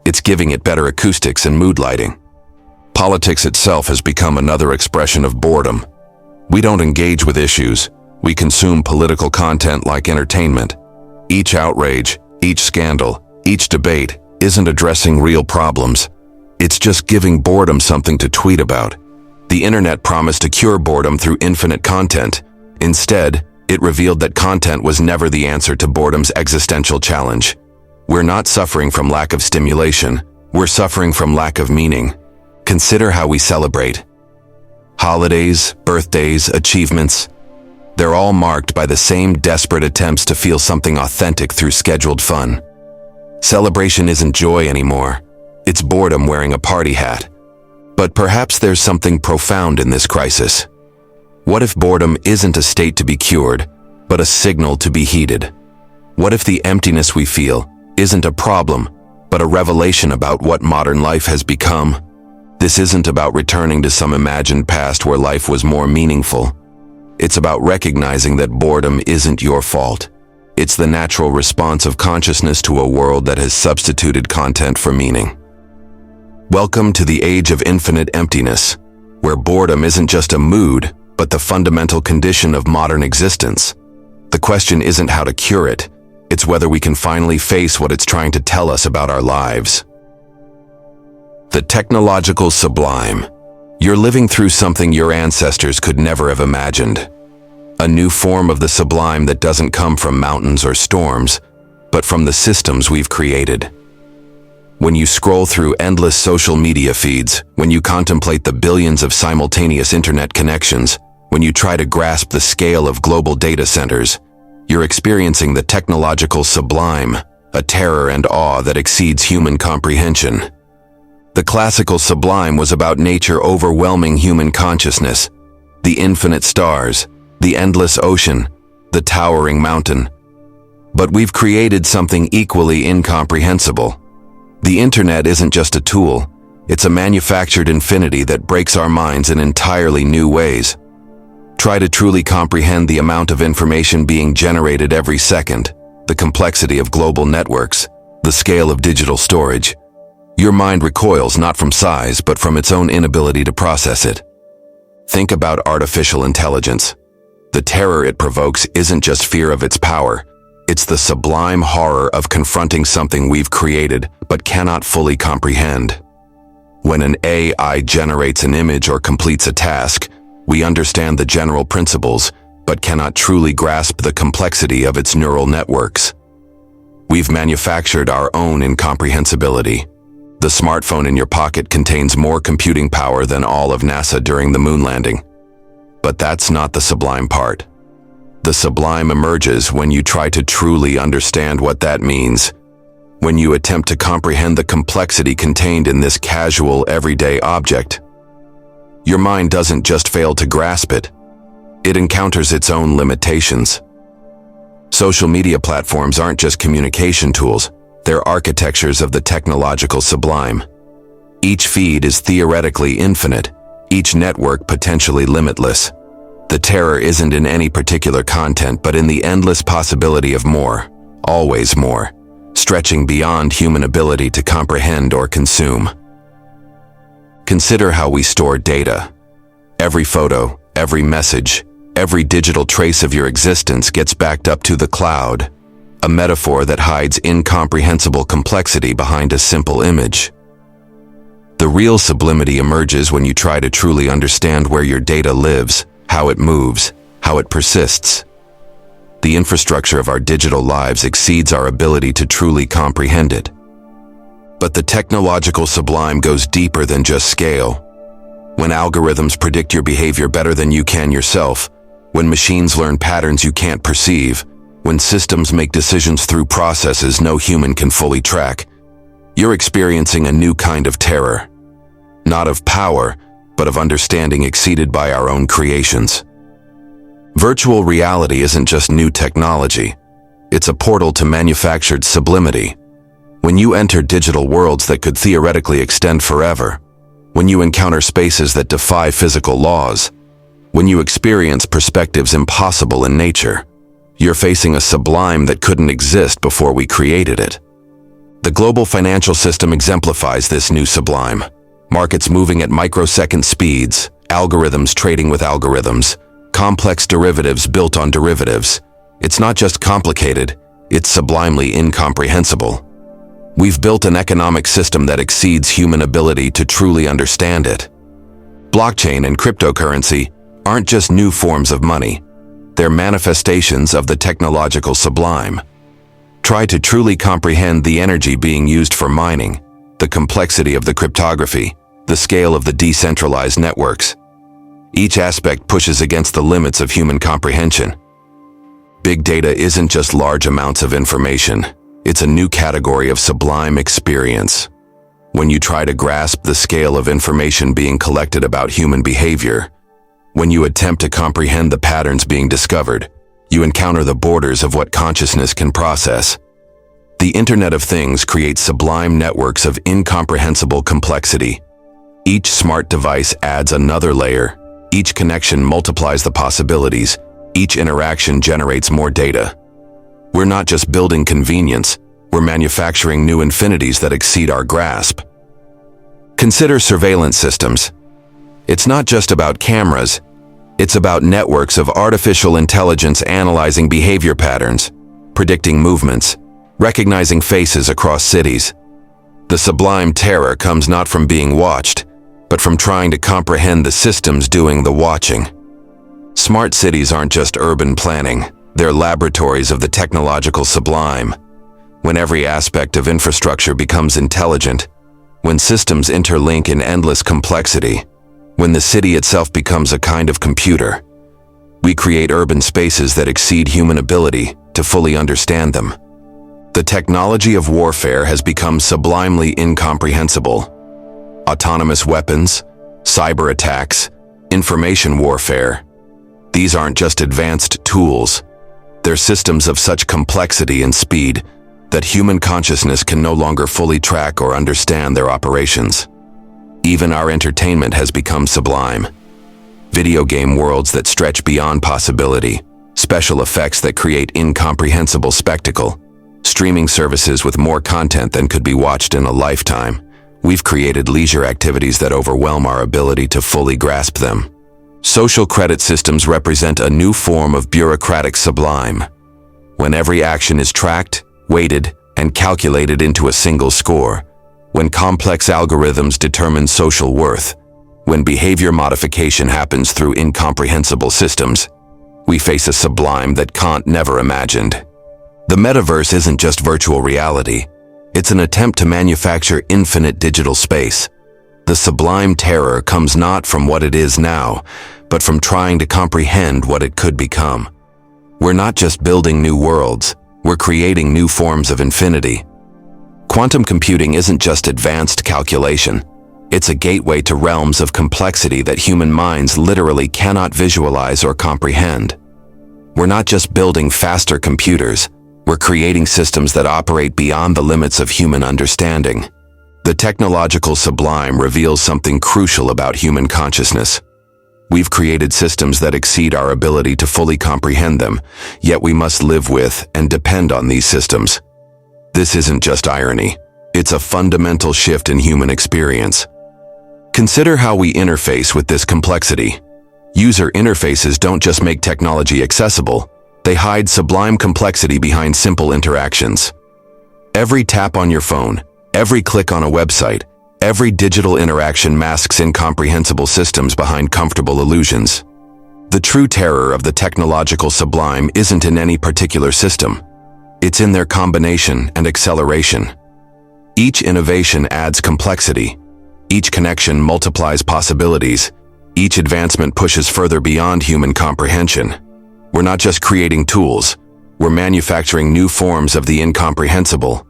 It's giving it better acoustics and mood lighting. Politics itself has become another expression of boredom. We don't engage with issues. We consume political content like entertainment. Each outrage, each scandal, each debate isn't addressing real problems. It's just giving boredom something to tweet about. The internet promised to cure boredom through infinite content. Instead, it revealed that content was never the answer to boredom's existential challenge. We're not suffering from lack of stimulation. We're suffering from lack of meaning. Consider how we celebrate. Holidays, birthdays, achievements. They're all marked by the same desperate attempts to feel something authentic through scheduled fun. Celebration isn't joy anymore. It's boredom wearing a party hat. But perhaps there's something profound in this crisis. What if boredom isn't a state to be cured, but a signal to be heeded? What if the emptiness we feel isn't a problem, but a revelation about what modern life has become? This isn't about returning to some imagined past where life was more meaningful. It's about recognizing that boredom isn't your fault. It's the natural response of consciousness to a world that has substituted content for meaning. Welcome to the age of infinite emptiness, where boredom isn't just a mood, but the fundamental condition of modern existence. The question isn't how to cure it, it's whether we can finally face what it's trying to tell us about our lives. The Technological Sublime. You're living through something your ancestors could never have imagined. A new form of the sublime that doesn't come from mountains or storms, but from the systems we've created. When you scroll through endless social media feeds, when you contemplate the billions of simultaneous internet connections, when you try to grasp the scale of global data centers, you're experiencing the technological sublime, a terror and awe that exceeds human comprehension. The classical sublime was about nature overwhelming human consciousness, the infinite stars, the endless ocean, the towering mountain. But we've created something equally incomprehensible. The internet isn't just a tool, It's a manufactured infinity that breaks our minds in entirely new ways. Try to truly comprehend the amount of information being generated every second, the complexity of global networks, the scale of digital storage. Your mind recoils not from size, but from its own inability to process it. Think about artificial intelligence. The terror it provokes isn't just fear of its power. It's the sublime horror of confronting something we've created but cannot fully comprehend. When an AI generates an image or completes a task, we understand the general principles, but cannot truly grasp the complexity of its neural networks. We've manufactured our own incomprehensibility. The smartphone in your pocket contains more computing power than all of NASA during the moon landing. But that's not the sublime part. The sublime emerges when you try to truly understand what that means, when you attempt to comprehend the complexity contained in this casual, everyday object. Your mind doesn't just fail to grasp it, it encounters its own limitations. Social media platforms aren't just communication tools, they're architectures of the technological sublime. Each feed is theoretically infinite, each network potentially limitless. The terror isn't in any particular content, but in the endless possibility of more, always more, stretching beyond human ability to comprehend or consume. Consider how we store data. Every photo, every message, every digital trace of your existence gets backed up to the cloud, a metaphor that hides incomprehensible complexity behind a simple image. The real sublimity emerges when you try to truly understand where your data lives, how it moves, how it persists. The infrastructure of our digital lives exceeds our ability to truly comprehend it. But the technological sublime goes deeper than just scale. When algorithms predict your behavior better than you can yourself, when machines learn patterns you can't perceive, when systems make decisions through processes no human can fully track, you're experiencing a new kind of terror. Not of power, but of understanding exceeded by our own creations. Virtual reality isn't just new technology. It's a portal to manufactured sublimity. When you enter digital worlds that could theoretically extend forever, when you encounter spaces that defy physical laws, when you experience perspectives impossible in nature, you're facing a sublime that couldn't exist before we created it. The global financial system exemplifies this new sublime. Markets moving at microsecond speeds, algorithms trading with algorithms, complex derivatives built on derivatives. It's not just complicated, it's sublimely incomprehensible. We've built an economic system that exceeds human ability to truly understand it. Blockchain and cryptocurrency aren't just new forms of money. They're manifestations of the technological sublime. Try to truly comprehend the energy being used for mining, the complexity of the cryptography, the scale of the decentralized networks. Each aspect pushes against the limits of human comprehension. Big data isn't just large amounts of information. It's a new category of sublime experience. When you try to grasp the scale of information being collected about human behavior, when you attempt to comprehend the patterns being discovered, you encounter the borders of what consciousness can process. The Internet of Things creates sublime networks of incomprehensible complexity. Each smart device adds another layer. Each connection multiplies the possibilities. Each interaction generates more data. We're not just building convenience, we're manufacturing new infinities that exceed our grasp. Consider surveillance systems. It's not just about cameras, it's about networks of artificial intelligence analyzing behavior patterns, predicting movements, recognizing faces across cities. The sublime terror comes not from being watched, but from trying to comprehend the systems doing the watching. Smart cities aren't just urban planning, they're laboratories of the technological sublime. When every aspect of infrastructure becomes intelligent, when systems interlink in endless complexity, when the city itself becomes a kind of computer, we create urban spaces that exceed human ability to fully understand them. The technology of warfare has become sublimely incomprehensible. Autonomous weapons, cyber attacks, information warfare. These aren't just advanced tools. They're systems of such complexity and speed that human consciousness can no longer fully track or understand their operations. Even our entertainment has become sublime. Video game worlds that stretch beyond possibility, special effects that create incomprehensible spectacle, streaming services with more content than could be watched in a lifetime. We've created leisure activities that overwhelm our ability to fully grasp them. Social credit systems represent a new form of bureaucratic sublime. When every action is tracked, weighted, and calculated into a single score, when complex algorithms determine social worth, when behavior modification happens through incomprehensible systems, we face a sublime that Kant never imagined. The metaverse isn't just virtual reality. It's an attempt to manufacture infinite digital space. The sublime terror comes not from what it is now, but from trying to comprehend what it could become. We're not just building new worlds, we're creating new forms of infinity. Quantum computing isn't just advanced calculation. It's a gateway to realms of complexity that human minds literally cannot visualize or comprehend. We're not just building faster computers, we're creating systems that operate beyond the limits of human understanding. The technological sublime reveals something crucial about human consciousness. We've created systems that exceed our ability to fully comprehend them, yet we must live with and depend on these systems. This isn't just irony. It's a fundamental shift in human experience. Consider how we interface with this complexity. User interfaces don't just make technology accessible, they hide sublime complexity behind simple interactions. Every tap on your phone, every click on a website, every digital interaction masks incomprehensible systems behind comfortable illusions. The true terror of the technological sublime isn't in any particular system. It's in their combination and acceleration. Each innovation adds complexity. Each connection multiplies possibilities. Each advancement pushes further beyond human comprehension. We're not just creating tools, we're manufacturing new forms of the incomprehensible.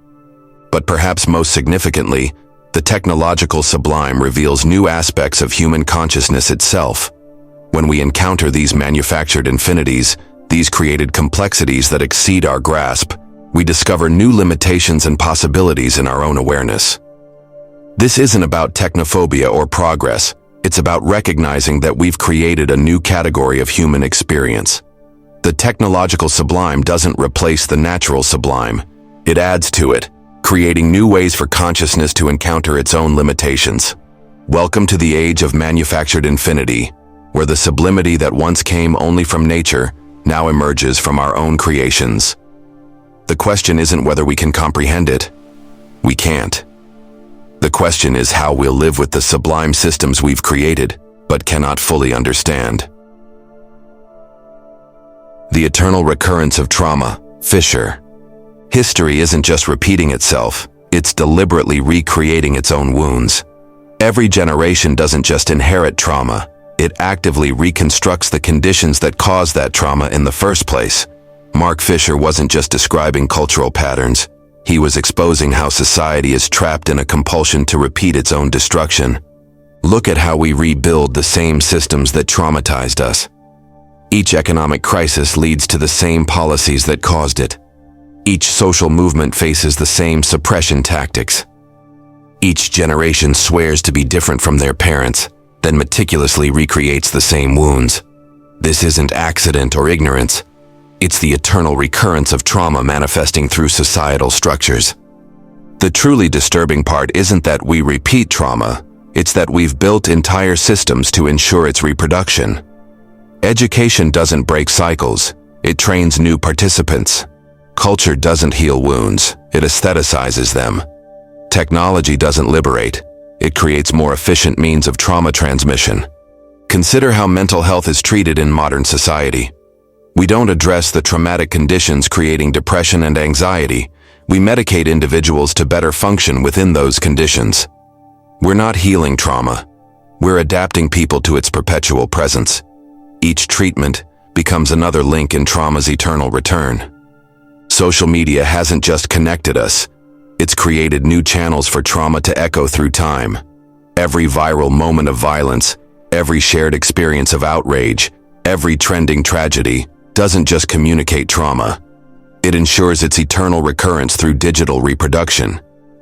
But perhaps most significantly, the technological sublime reveals new aspects of human consciousness itself. When we encounter these manufactured infinities, these created complexities that exceed our grasp, we discover new limitations and possibilities in our own awareness. This isn't about technophobia or progress, it's about recognizing that we've created a new category of human experience. The technological sublime doesn't replace the natural sublime, it adds to it, creating new ways for consciousness to encounter its own limitations. Welcome to the age of manufactured infinity, where the sublimity that once came only from nature now emerges from our own creations. The question isn't whether we can comprehend it. We can't. The question is how we'll live with the sublime systems we've created, but cannot fully understand. The eternal recurrence of trauma, Fisher. History isn't just repeating itself, it's deliberately recreating its own wounds. Every generation doesn't just inherit trauma, it actively reconstructs the conditions that caused that trauma in the first place. Mark Fisher wasn't just describing cultural patterns, he was exposing how society is trapped in a compulsion to repeat its own destruction. Look at how we rebuild the same systems that traumatized us. Each economic crisis leads to the same policies that caused it. Each social movement faces the same suppression tactics. Each generation swears to be different from their parents, then meticulously recreates the same wounds. This isn't accident or ignorance. It's the eternal recurrence of trauma manifesting through societal structures. The truly disturbing part isn't that we repeat trauma, it's that we've built entire systems to ensure its reproduction. Education doesn't break cycles, it trains new participants. Culture doesn't heal wounds, it aestheticizes them. Technology doesn't liberate, it creates more efficient means of trauma transmission. Consider how mental health is treated in modern society. We don't address the traumatic conditions creating depression and anxiety, we medicate individuals to better function within those conditions. We're not healing trauma, we're adapting people to its perpetual presence. Each treatment becomes another link in trauma's eternal return. Social media hasn't just connected us, it's created new channels for trauma to echo through time. Every viral moment of violence, every shared experience of outrage, every trending tragedy doesn't just communicate trauma. It ensures its eternal recurrence through digital reproduction.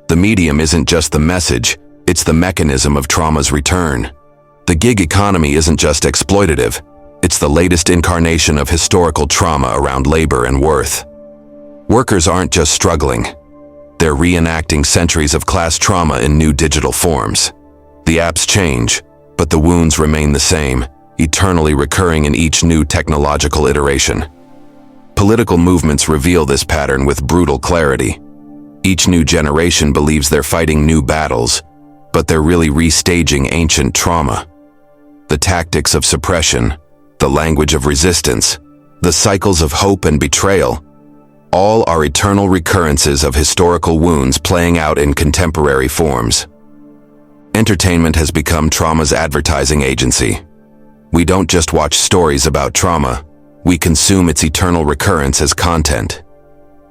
The medium isn't just the message, It's the mechanism of trauma's return. The gig economy isn't just exploitative. It's the latest incarnation of historical trauma around labor and worth. Workers aren't just struggling. They're reenacting centuries of class trauma in new digital forms. The apps change, but the wounds remain the same, eternally recurring in each new technological iteration. Political movements reveal this pattern with brutal clarity. Each new generation believes they're fighting new battles, but they're really restaging ancient trauma. The tactics of suppression, the language of resistance, the cycles of hope and betrayal, all are eternal recurrences of historical wounds playing out in contemporary forms. Entertainment has become trauma's advertising agency. We don't just watch stories about trauma, we consume its eternal recurrence as content.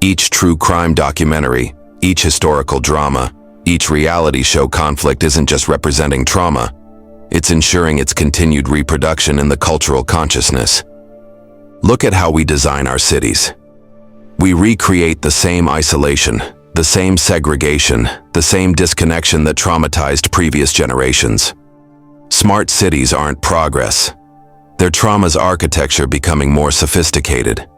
Each true crime documentary, each historical drama, each reality show conflict isn't just representing trauma, it's ensuring its continued reproduction in the cultural consciousness. Look at how we design our cities. We recreate the same isolation, the same segregation, the same disconnection that traumatized previous generations. Smart cities aren't progress. They're trauma's architecture becoming more sophisticated.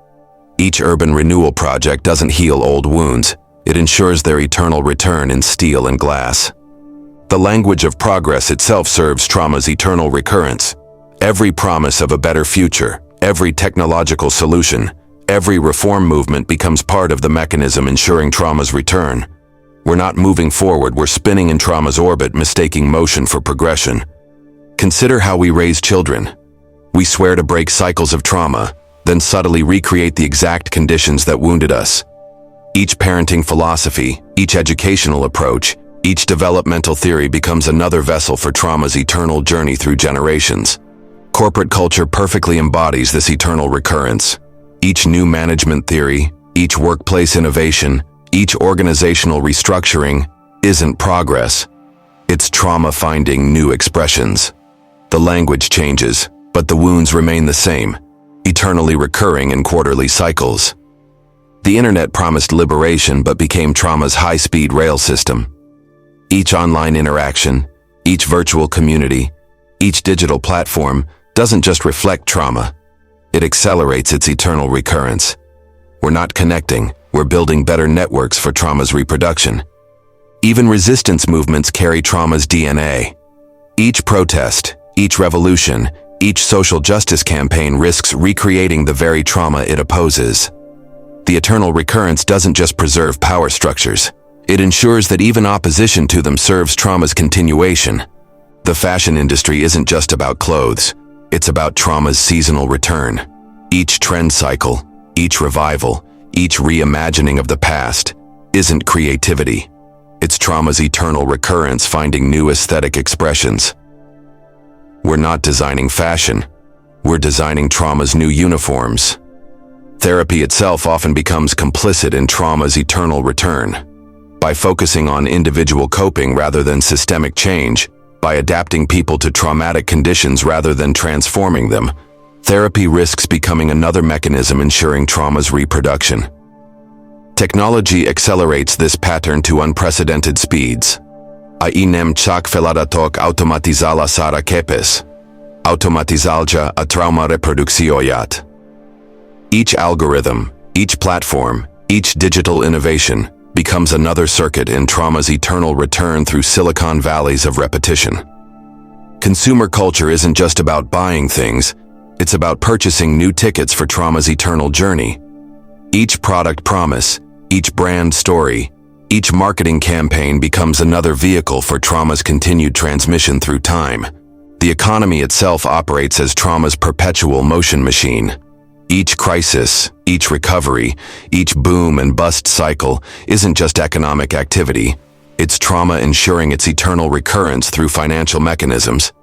Each urban renewal project doesn't heal old wounds, it ensures their eternal return in steel and glass. The language of progress itself serves trauma's eternal recurrence. Every promise of a better future, every technological solution, every reform movement becomes part of the mechanism ensuring trauma's return. We're not moving forward, we're spinning in trauma's orbit, mistaking motion for progression. Consider how we raise children. We swear to break cycles of trauma, then subtly recreate the exact conditions that wounded us. Each parenting philosophy, each educational approach, each developmental theory becomes another vessel for trauma's eternal journey through generations. Corporate culture perfectly embodies this eternal recurrence. Each new management theory, each workplace innovation, each organizational restructuring isn't progress. It's trauma finding new expressions. The language changes, but the wounds remain the same, eternally recurring in quarterly cycles. The internet promised liberation but became trauma's high-speed rail system. Each online interaction, each virtual community, each digital platform doesn't just reflect trauma. It accelerates its eternal recurrence. We're not connecting, we're building better networks for trauma's reproduction. Even resistance movements carry trauma's DNA. Each protest, each revolution, each social justice campaign risks recreating the very trauma it opposes. The eternal recurrence doesn't just preserve power structures. It ensures that even opposition to them serves trauma's continuation. The fashion industry isn't just about clothes. It's about trauma's seasonal return. Each trend cycle, each revival, each reimagining of the past isn't creativity. It's trauma's eternal recurrence finding new aesthetic expressions. We're not designing fashion. We're designing trauma's new uniforms. Therapy itself often becomes complicit in trauma's eternal return. By focusing on individual coping rather than systemic change, by adapting people to traumatic conditions rather than transforming them, therapy risks becoming another mechanism ensuring trauma's reproduction. Technology accelerates this pattern to unprecedented speeds. Ainem chak feladatok automatizala sara kepes. Automatizalja a trauma reproducioiat. Each algorithm, each platform, each digital innovation becomes another circuit in trauma's eternal return through Silicon Valleys of repetition. Consumer culture isn't just about buying things, it's about purchasing new tickets for trauma's eternal journey. Each product promise, each brand story, each marketing campaign becomes another vehicle for trauma's continued transmission through time. The economy itself operates as trauma's perpetual motion machine. Each crisis, each recovery, each boom and bust cycle isn't just economic activity. It's trauma ensuring its eternal recurrence through financial mechanisms.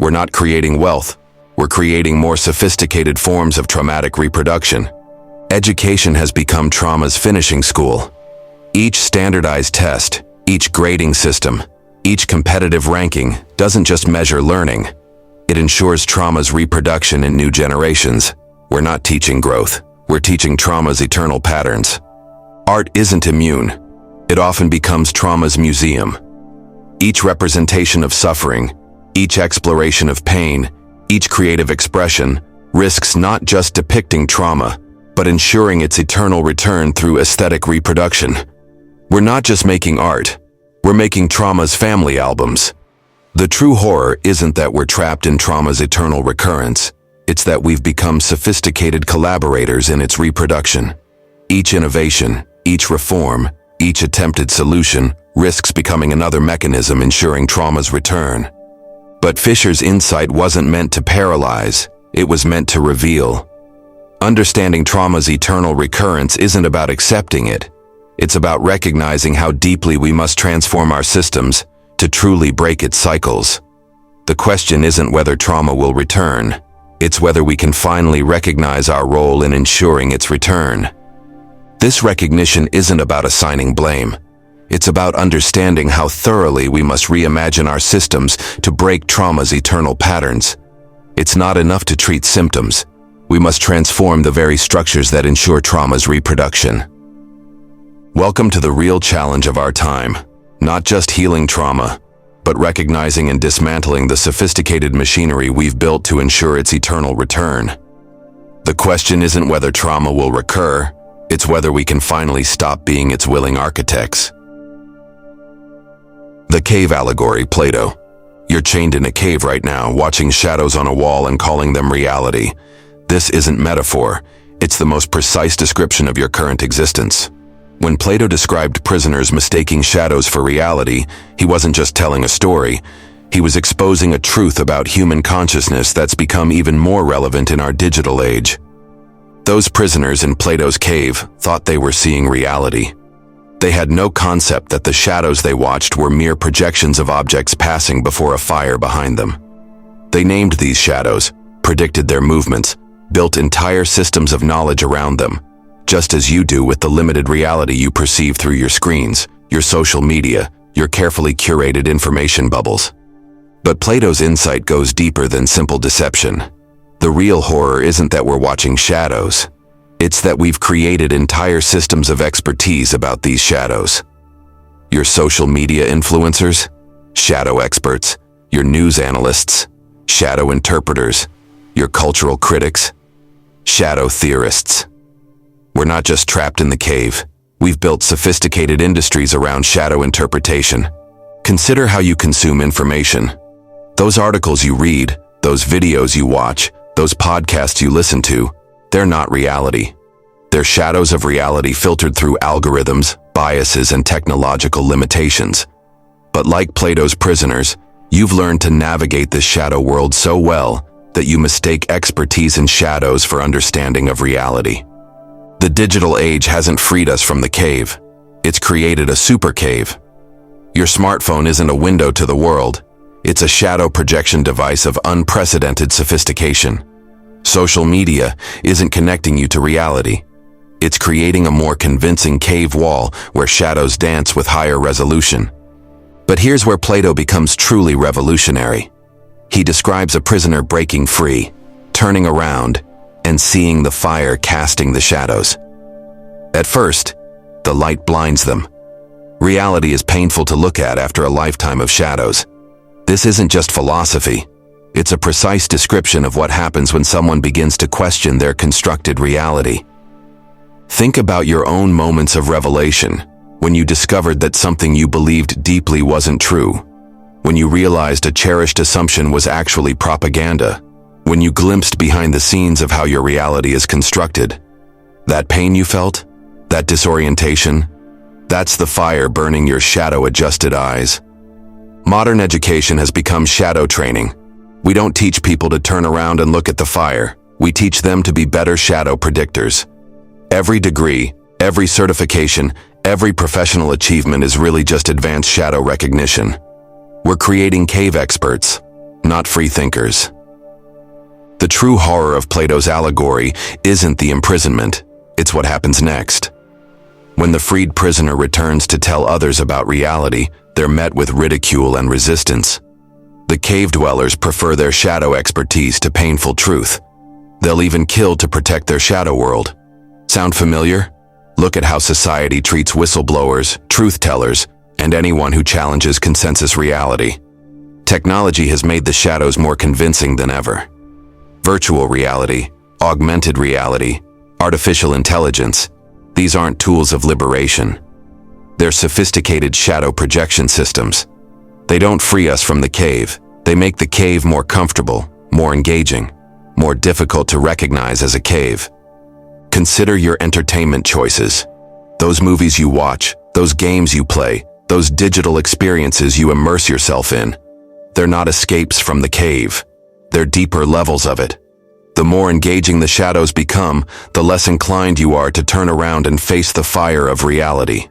We're not creating wealth. We're creating more sophisticated forms of traumatic reproduction. Education has become trauma's finishing school. Each standardized test, each grading system, each competitive ranking doesn't just measure learning. It ensures trauma's reproduction in new generations. We're not teaching growth. We're teaching trauma's eternal patterns. Art isn't immune. It often becomes trauma's museum. Each representation of suffering, each exploration of pain, each creative expression risks not just depicting trauma, but ensuring its eternal return through aesthetic reproduction. We're not just making art, we're making trauma's family albums. The true horror isn't that we're trapped in trauma's eternal recurrence, it's that we've become sophisticated collaborators in its reproduction. Each innovation, each reform, each attempted solution risks becoming another mechanism ensuring trauma's return. But Fisher's insight wasn't meant to paralyze, it was meant to reveal. Understanding trauma's eternal recurrence isn't about accepting it. It's about recognizing how deeply we must transform our systems to truly break its cycles. The question isn't whether trauma will return, it's whether we can finally recognize our role in ensuring its return. This recognition isn't about assigning blame. It's about understanding how thoroughly we must reimagine our systems to break trauma's eternal patterns. It's not enough to treat symptoms. We must transform the very structures that ensure trauma's reproduction. Welcome to the real challenge of our time. Not just healing trauma, but recognizing and dismantling the sophisticated machinery we've built to ensure its eternal return. The question isn't whether trauma will recur, it's whether we can finally stop being its willing architects. The cave allegory, Plato. You're chained in a cave right now, watching shadows on a wall and calling them reality. This isn't metaphor, it's the most precise description of your current existence. When Plato described prisoners mistaking shadows for reality, he wasn't just telling a story, he was exposing a truth about human consciousness that's become even more relevant in our digital age. Those prisoners in Plato's cave thought they were seeing reality. They had no concept that the shadows they watched were mere projections of objects passing before a fire behind them. They named these shadows, predicted their movements, built entire systems of knowledge around them, just as you do with the limited reality you perceive through your screens, your social media, your carefully curated information bubbles. But Plato's insight goes deeper than simple deception. The real horror isn't that we're watching shadows. It's that we've created entire systems of expertise about these shadows. Your social media influencers, shadow experts, your news analysts, shadow interpreters, your cultural critics, shadow theorists. We're not just trapped in the cave. We've built sophisticated industries around shadow interpretation. Consider how you consume information. Those articles you read, those videos you watch, those podcasts you listen to, they're not reality. They're shadows of reality filtered through algorithms, biases, and technological limitations. But like Plato's prisoners, you've learned to navigate this shadow world so well that you mistake expertise in shadows for understanding of reality. The digital age hasn't freed us from the cave. It's created a super cave. Your smartphone isn't a window to the world. It's a shadow projection device of unprecedented sophistication. Social media isn't connecting you to reality. It's creating a more convincing cave wall where shadows dance with higher resolution. But here's where Plato becomes truly revolutionary. He describes a prisoner breaking free, turning around, and seeing the fire casting the shadows. At first, the light blinds them. Reality is painful to look at after a lifetime of shadows. This isn't just philosophy. It's a precise description of what happens when someone begins to question their constructed reality. Think about your own moments of revelation, when you discovered that something you believed deeply wasn't true, when you realized a cherished assumption was actually propaganda, when you glimpsed behind the scenes of how your reality is constructed. That pain you felt, that disorientation, that's the fire burning your shadow-adjusted eyes. Modern education has become shadow training. We don't teach people to turn around and look at the fire. We teach them to be better shadow predictors. Every degree, every certification, every professional achievement is really just advanced shadow recognition. We're creating cave experts, not free thinkers. The true horror of Plato's allegory isn't the imprisonment, it's what happens next. When the freed prisoner returns to tell others about reality, they're met with ridicule and resistance. The cave dwellers prefer their shadow expertise to painful truth. They'll even kill to protect their shadow world. Sound familiar? Look at how society treats whistleblowers, truth tellers, and anyone who challenges consensus reality. Technology has made the shadows more convincing than ever. Virtual reality, augmented reality, artificial intelligence, these aren't tools of liberation. They're sophisticated shadow projection systems. They don't free us from the cave. They make the cave more comfortable, more engaging, more difficult to recognize as a cave. Consider your entertainment choices. Those movies you watch, those games you play, those digital experiences you immerse yourself in. They're not escapes from the cave. They're deeper levels of it. The more engaging the shadows become, the less inclined you are to turn around and face the fire of reality.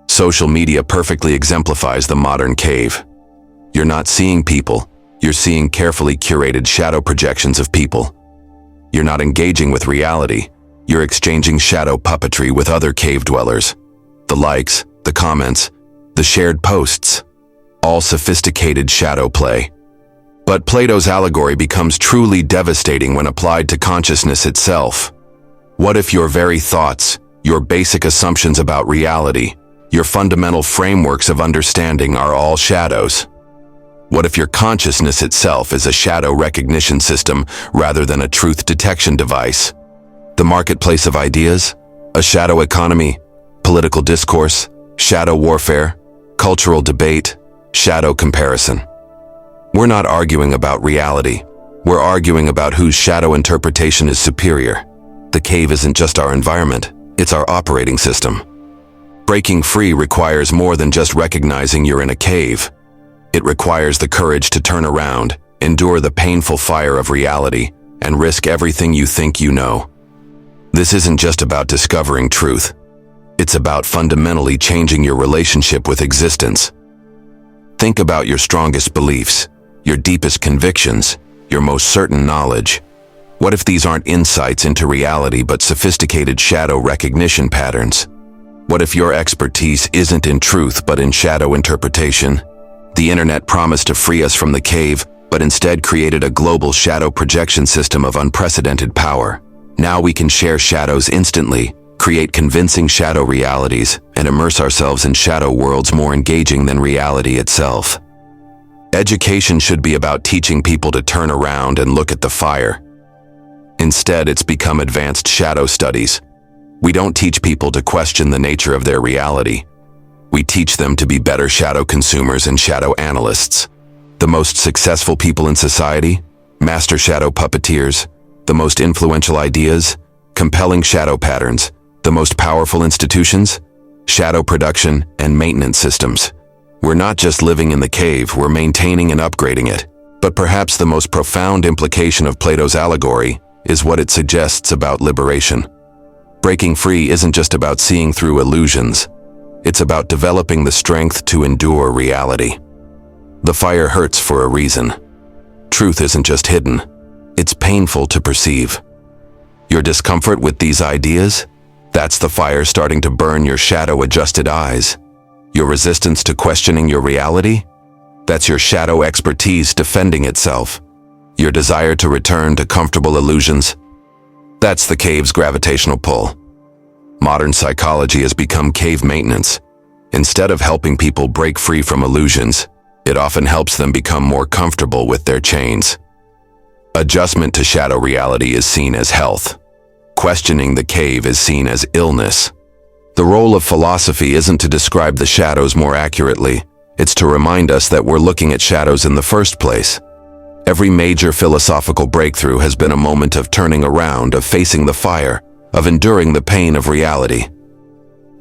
Social media perfectly exemplifies the modern cave. You're not seeing people, you're seeing carefully curated shadow projections of people. You're not engaging with reality, you're exchanging shadow puppetry with other cave dwellers. The likes, the comments, the shared posts, all sophisticated shadow play. But Plato's allegory becomes truly devastating when applied to consciousness itself. What if your very thoughts, your basic assumptions about reality, your fundamental frameworks of understanding are all shadows? What if your consciousness itself is a shadow recognition system rather than a truth detection device? The marketplace of ideas, a shadow economy, political discourse, shadow warfare, cultural debate, shadow comparison. We're not arguing about reality. We're arguing about whose shadow interpretation is superior. The cave isn't just our environment, it's our operating system. Breaking free requires more than just recognizing you're in a cave. It requires the courage to turn around, endure the painful fire of reality, and risk everything you think you know. This isn't just about discovering truth. It's about fundamentally changing your relationship with existence. Think about your strongest beliefs, your deepest convictions, your most certain knowledge. What if these aren't insights into reality but sophisticated shadow recognition patterns? What if your expertise isn't in truth but in shadow interpretation? The internet promised to free us from the cave, but instead created a global shadow projection system of unprecedented power. Now we can share shadows instantly, create convincing shadow realities, and immerse ourselves in shadow worlds more engaging than reality itself. Education should be about teaching people to turn around and look at the fire. Instead, it's become advanced shadow studies. We don't teach people to question the nature of their reality. We teach them to be better shadow consumers and shadow analysts. The most successful people in society, master shadow puppeteers, the most influential ideas, compelling shadow patterns, the most powerful institutions, shadow production and maintenance systems. We're not just living in the cave, we're maintaining and upgrading it. But perhaps the most profound implication of Plato's allegory is what it suggests about liberation. Breaking free isn't just about seeing through illusions. It's about developing the strength to endure reality. The fire hurts for a reason. Truth isn't just hidden. It's painful to perceive. Your discomfort with these ideas? That's the fire starting to burn your shadow-adjusted eyes. Your resistance to questioning your reality? That's your shadow expertise defending itself. Your desire to return to comfortable illusions? That's the cave's gravitational pull. Modern psychology has become cave maintenance. Instead of helping people break free from illusions, it often helps them become more comfortable with their chains. Adjustment to shadow reality is seen as health. Questioning the cave is seen as illness. The role of philosophy isn't to describe the shadows more accurately, it's to remind us that we're looking at shadows in the first place. Every major philosophical breakthrough has been a moment of turning around, of facing the fire, of enduring the pain of reality.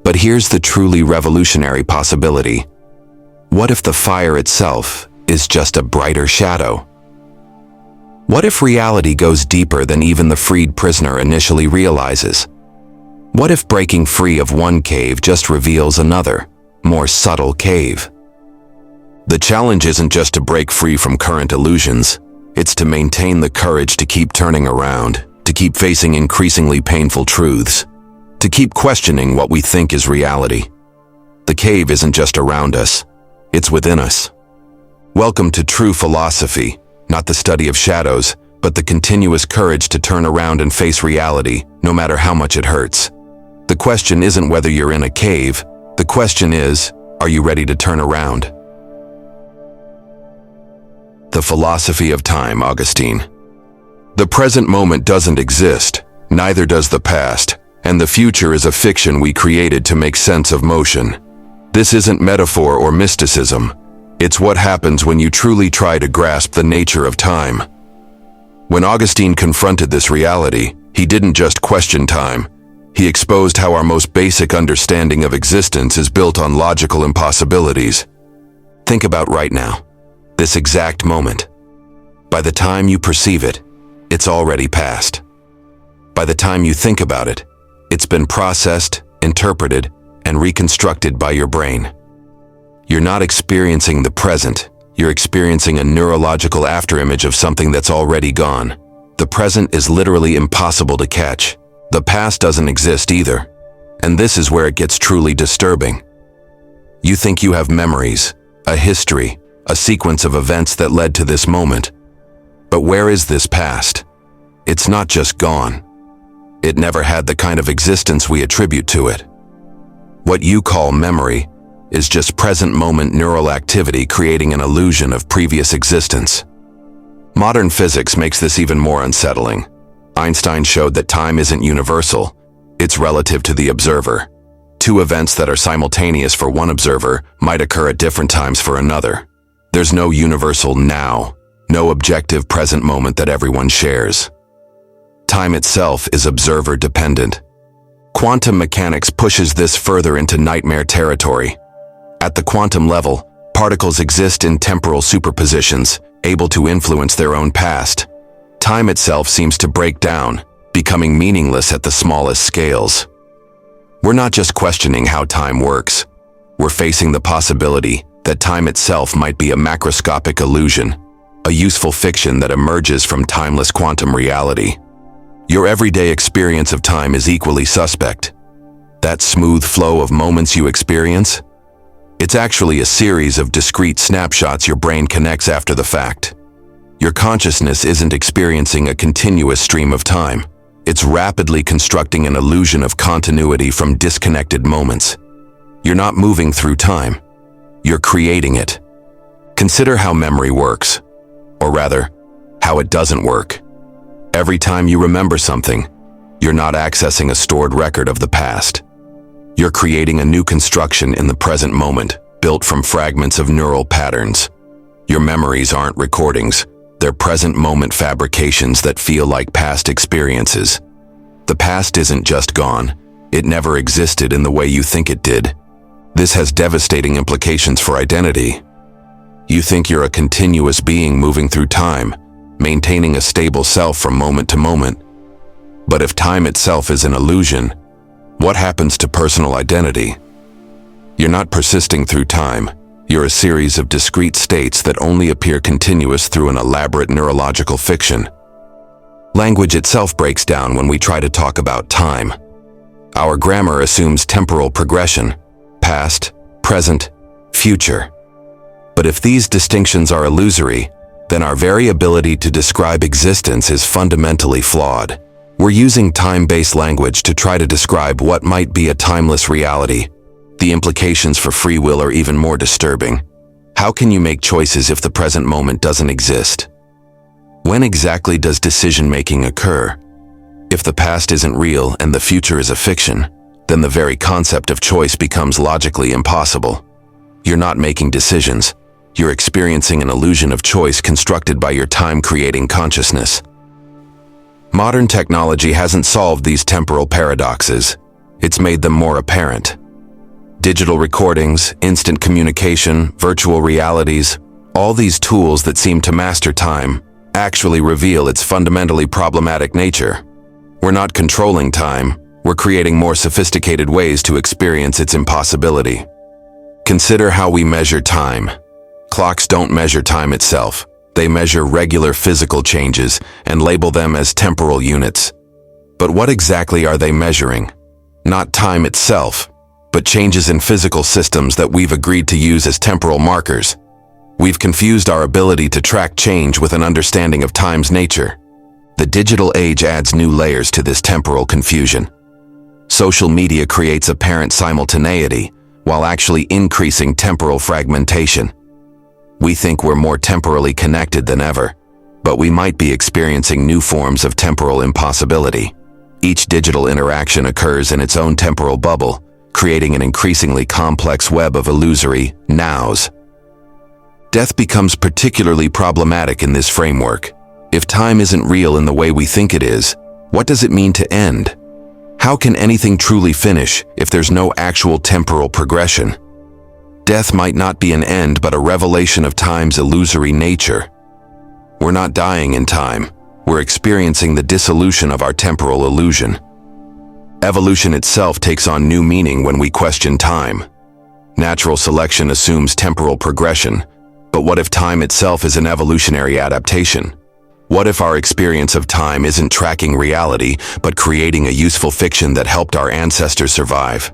But here's the truly revolutionary possibility. What if the fire itself is just a brighter shadow? What if reality goes deeper than even the freed prisoner initially realizes? What if breaking free of one cave just reveals another, more subtle cave? The challenge isn't just to break free from current illusions, it's to maintain the courage to keep turning around, to keep facing increasingly painful truths, to keep questioning what we think is reality. The cave isn't just around us, it's within us. Welcome to true philosophy, not the study of shadows, but the continuous courage to turn around and face reality, no matter how much it hurts. The question isn't whether you're in a cave, the question is, Are you ready to turn around? The Philosophy of Time, Augustine. The present moment doesn't exist, neither does the past, and the future is a fiction we created to make sense of motion. This isn't metaphor or mysticism. It's what happens when you truly try to grasp the nature of time. When Augustine confronted this reality, he didn't just question time. He exposed how our most basic understanding of existence is built on logical impossibilities. Think about right now, this exact moment. By the time you perceive it, it's already past. By the time you think about it, it's been processed, interpreted, and reconstructed by your brain. You're not experiencing the present, you're experiencing a neurological afterimage of something that's already gone. The present is literally impossible to catch. The past doesn't exist either. And this is where it gets truly disturbing. You think you have memories, a history, a sequence of events that led to this moment. But where is this past? It's not just gone. It never had the kind of existence we attribute to it. What you call memory is just present moment neural activity creating an illusion of previous existence. Modern physics makes this even more unsettling. Einstein showed that time isn't universal, it's relative to the observer. Two events that are simultaneous for one observer might occur at different times for another. There's no universal now, no objective present moment that everyone shares. Time itself is observer-dependent. Quantum mechanics pushes this further into nightmare territory. At the quantum level, particles exist in temporal superpositions, able to influence their own past. Time itself seems to break down, becoming meaningless at the smallest scales. We're not just questioning how time works. We're facing the possibility that time itself might be a macroscopic illusion, a useful fiction that emerges from timeless quantum reality. Your everyday experience of time is equally suspect. That smooth flow of moments you experience? It's actually a series of discrete snapshots your brain connects after the fact. Your consciousness isn't experiencing a continuous stream of time. It's rapidly constructing an illusion of continuity from disconnected moments. You're not moving through time. You're creating it. Consider how memory works. Or rather, how it doesn't work. Every time you remember something, you're not accessing a stored record of the past. You're creating a new construction in the present moment, built from fragments of neural patterns. Your memories aren't recordings. They're present moment fabrications that feel like past experiences. The past isn't just gone. It never existed in the way you think it did. This has devastating implications for identity. You think you're a continuous being moving through time, maintaining a stable self from moment to moment. But if time itself is an illusion, what happens to personal identity? You're not persisting through time. You're a series of discrete states that only appear continuous through an elaborate neurological fiction. Language itself breaks down when we try to talk about time. Our grammar assumes temporal progression, past, present, future. But if these distinctions are illusory, then our very ability to describe existence is fundamentally flawed. We're using time-based language to try to describe what might be a timeless reality. The implications for free will are even more disturbing. How can you make choices if the present moment doesn't exist? When exactly does decision-making occur? If the past isn't real and the future is a fiction, then the very concept of choice becomes logically impossible. You're not making decisions. You're experiencing an illusion of choice constructed by your time-creating consciousness. Modern technology hasn't solved these temporal paradoxes. It's made them more apparent. Digital recordings, instant communication, virtual realities, all these tools that seem to master time actually reveal its fundamentally problematic nature. We're not controlling time, we're creating more sophisticated ways to experience its impossibility. Consider how we measure time. Clocks don't measure time itself. They measure regular physical changes and label them as temporal units. But what exactly are they measuring? Not time itself, but changes in physical systems that we've agreed to use as temporal markers. We've confused our ability to track change with an understanding of time's nature. The digital age adds new layers to this temporal confusion. Social media creates apparent simultaneity, while actually increasing temporal fragmentation. We think we're more temporally connected than ever, but we might be experiencing new forms of temporal impossibility. Each digital interaction occurs in its own temporal bubble, creating an increasingly complex web of illusory nows. Death becomes particularly problematic in this framework. If time isn't real in the way we think it is, what does it mean to end? How can anything truly finish if there's no actual temporal progression? Death might not be an end but a revelation of time's illusory nature. We're not dying in time. We're experiencing the dissolution of our temporal illusion. Evolution itself takes on new meaning when we question time. Natural selection assumes temporal progression, but what if time itself is an evolutionary adaptation? What if our experience of time isn't tracking reality, but creating a useful fiction that helped our ancestors survive?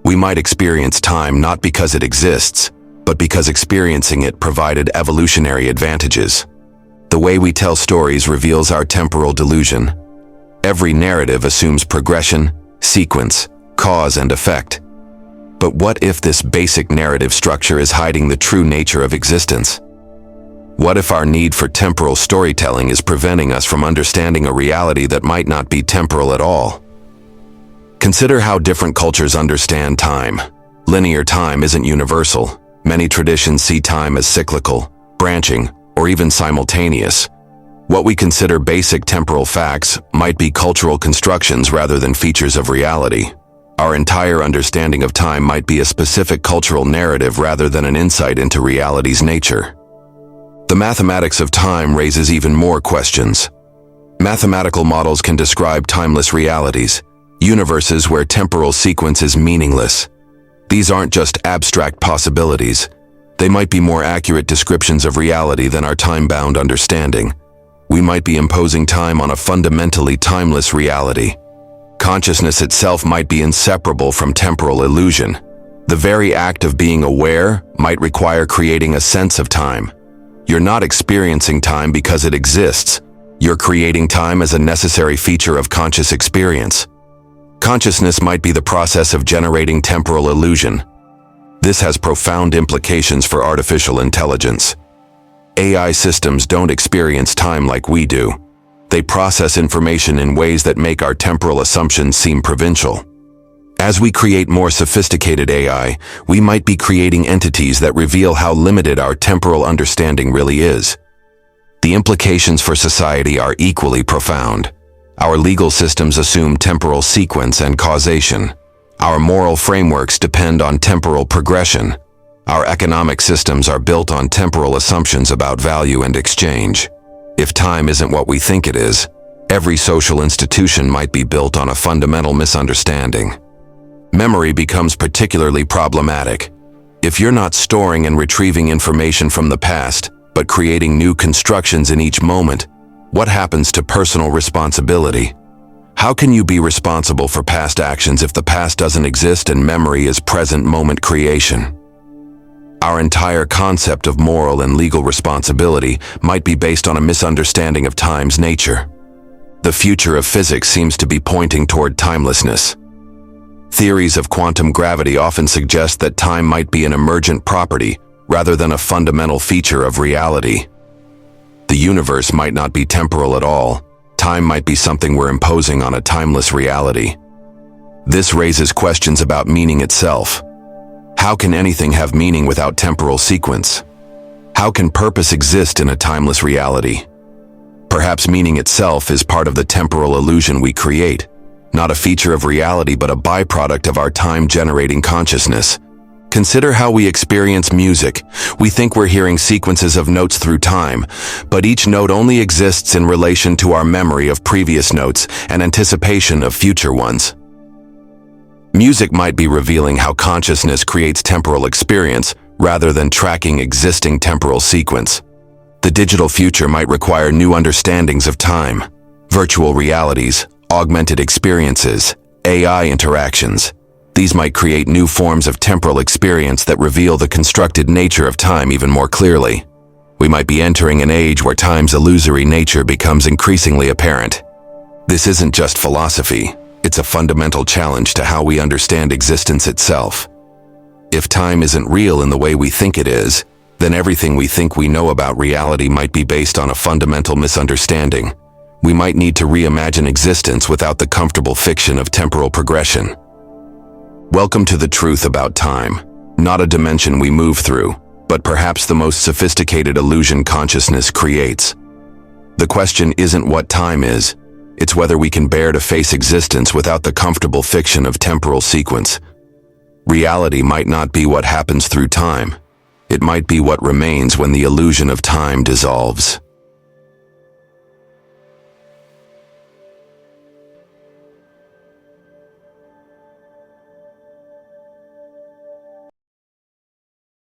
We might experience time not because it exists, but because experiencing it provided evolutionary advantages. The way we tell stories reveals our temporal delusion. Every narrative assumes progression, sequence, cause, and effect. But what if this basic narrative structure is hiding the true nature of existence? What if our need for temporal storytelling is preventing us from understanding a reality that might not be temporal at all? Consider how different cultures understand time. Linear time isn't universal. Many traditions see time as cyclical, branching, or even simultaneous. What we consider basic temporal facts might be cultural constructions rather than features of reality. Our entire understanding of time might be a specific cultural narrative rather than an insight into reality's nature. The mathematics of time raises even more questions. Mathematical models can describe timeless realities, universes where temporal sequence is meaningless. These aren't just abstract possibilities. They might be more accurate descriptions of reality than our time-bound understanding. We might be imposing time on a fundamentally timeless reality. Consciousness itself might be inseparable from temporal illusion. The very act of being aware might require creating a sense of time. You're not experiencing time because it exists. You're creating time as a necessary feature of conscious experience. Consciousness might be the process of generating temporal illusion. This has profound implications for artificial intelligence. AI systems don't experience time like we do. They process information in ways that make our temporal assumptions seem provincial. As we create more sophisticated AI, we might be creating entities that reveal how limited our temporal understanding really is. The implications for society are equally profound. Our legal systems assume temporal sequence and causation. Our moral frameworks depend on temporal progression. Our economic systems are built on temporal assumptions about value and exchange. If time isn't what we think it is, every social institution might be built on a fundamental misunderstanding. Memory becomes particularly problematic. If you're not storing and retrieving information from the past, but creating new constructions in each moment, what happens to personal responsibility? How can you be responsible for past actions if the past doesn't exist and memory is present moment creation? Our entire concept of moral and legal responsibility might be based on a misunderstanding of time's nature. The future of physics seems to be pointing toward timelessness. Theories of quantum gravity often suggest that time might be an emergent property rather than a fundamental feature of reality. The universe might not be temporal at all. Time might be something we're imposing on a timeless reality. This raises questions about meaning itself. How can anything have meaning without temporal sequence? How can purpose exist in a timeless reality? Perhaps meaning itself is part of the temporal illusion we create, not a feature of reality but a byproduct of our time-generating consciousness. Consider how we experience music. We think we're hearing sequences of notes through time, but each note only exists in relation to our memory of previous notes and anticipation of future ones. Music might be revealing how consciousness creates temporal experience rather than tracking existing temporal sequence. The digital future might require new understandings of time, virtual realities, augmented experiences, AI interactions. These might create new forms of temporal experience that reveal the constructed nature of time even more clearly. We might be entering an age where time's illusory nature becomes increasingly apparent. This isn't just philosophy, it's a fundamental challenge to how we understand existence itself. If time isn't real in the way we think it is, then everything we think we know about reality might be based on a fundamental misunderstanding. We might need to reimagine existence without the comfortable fiction of temporal progression. Welcome to the truth about time, not a dimension we move through, but perhaps the most sophisticated illusion consciousness creates. The question isn't what time is, it's whether we can bear to face existence without the comfortable fiction of temporal sequence. Reality might not be what happens through time. It might be what remains when the illusion of time dissolves.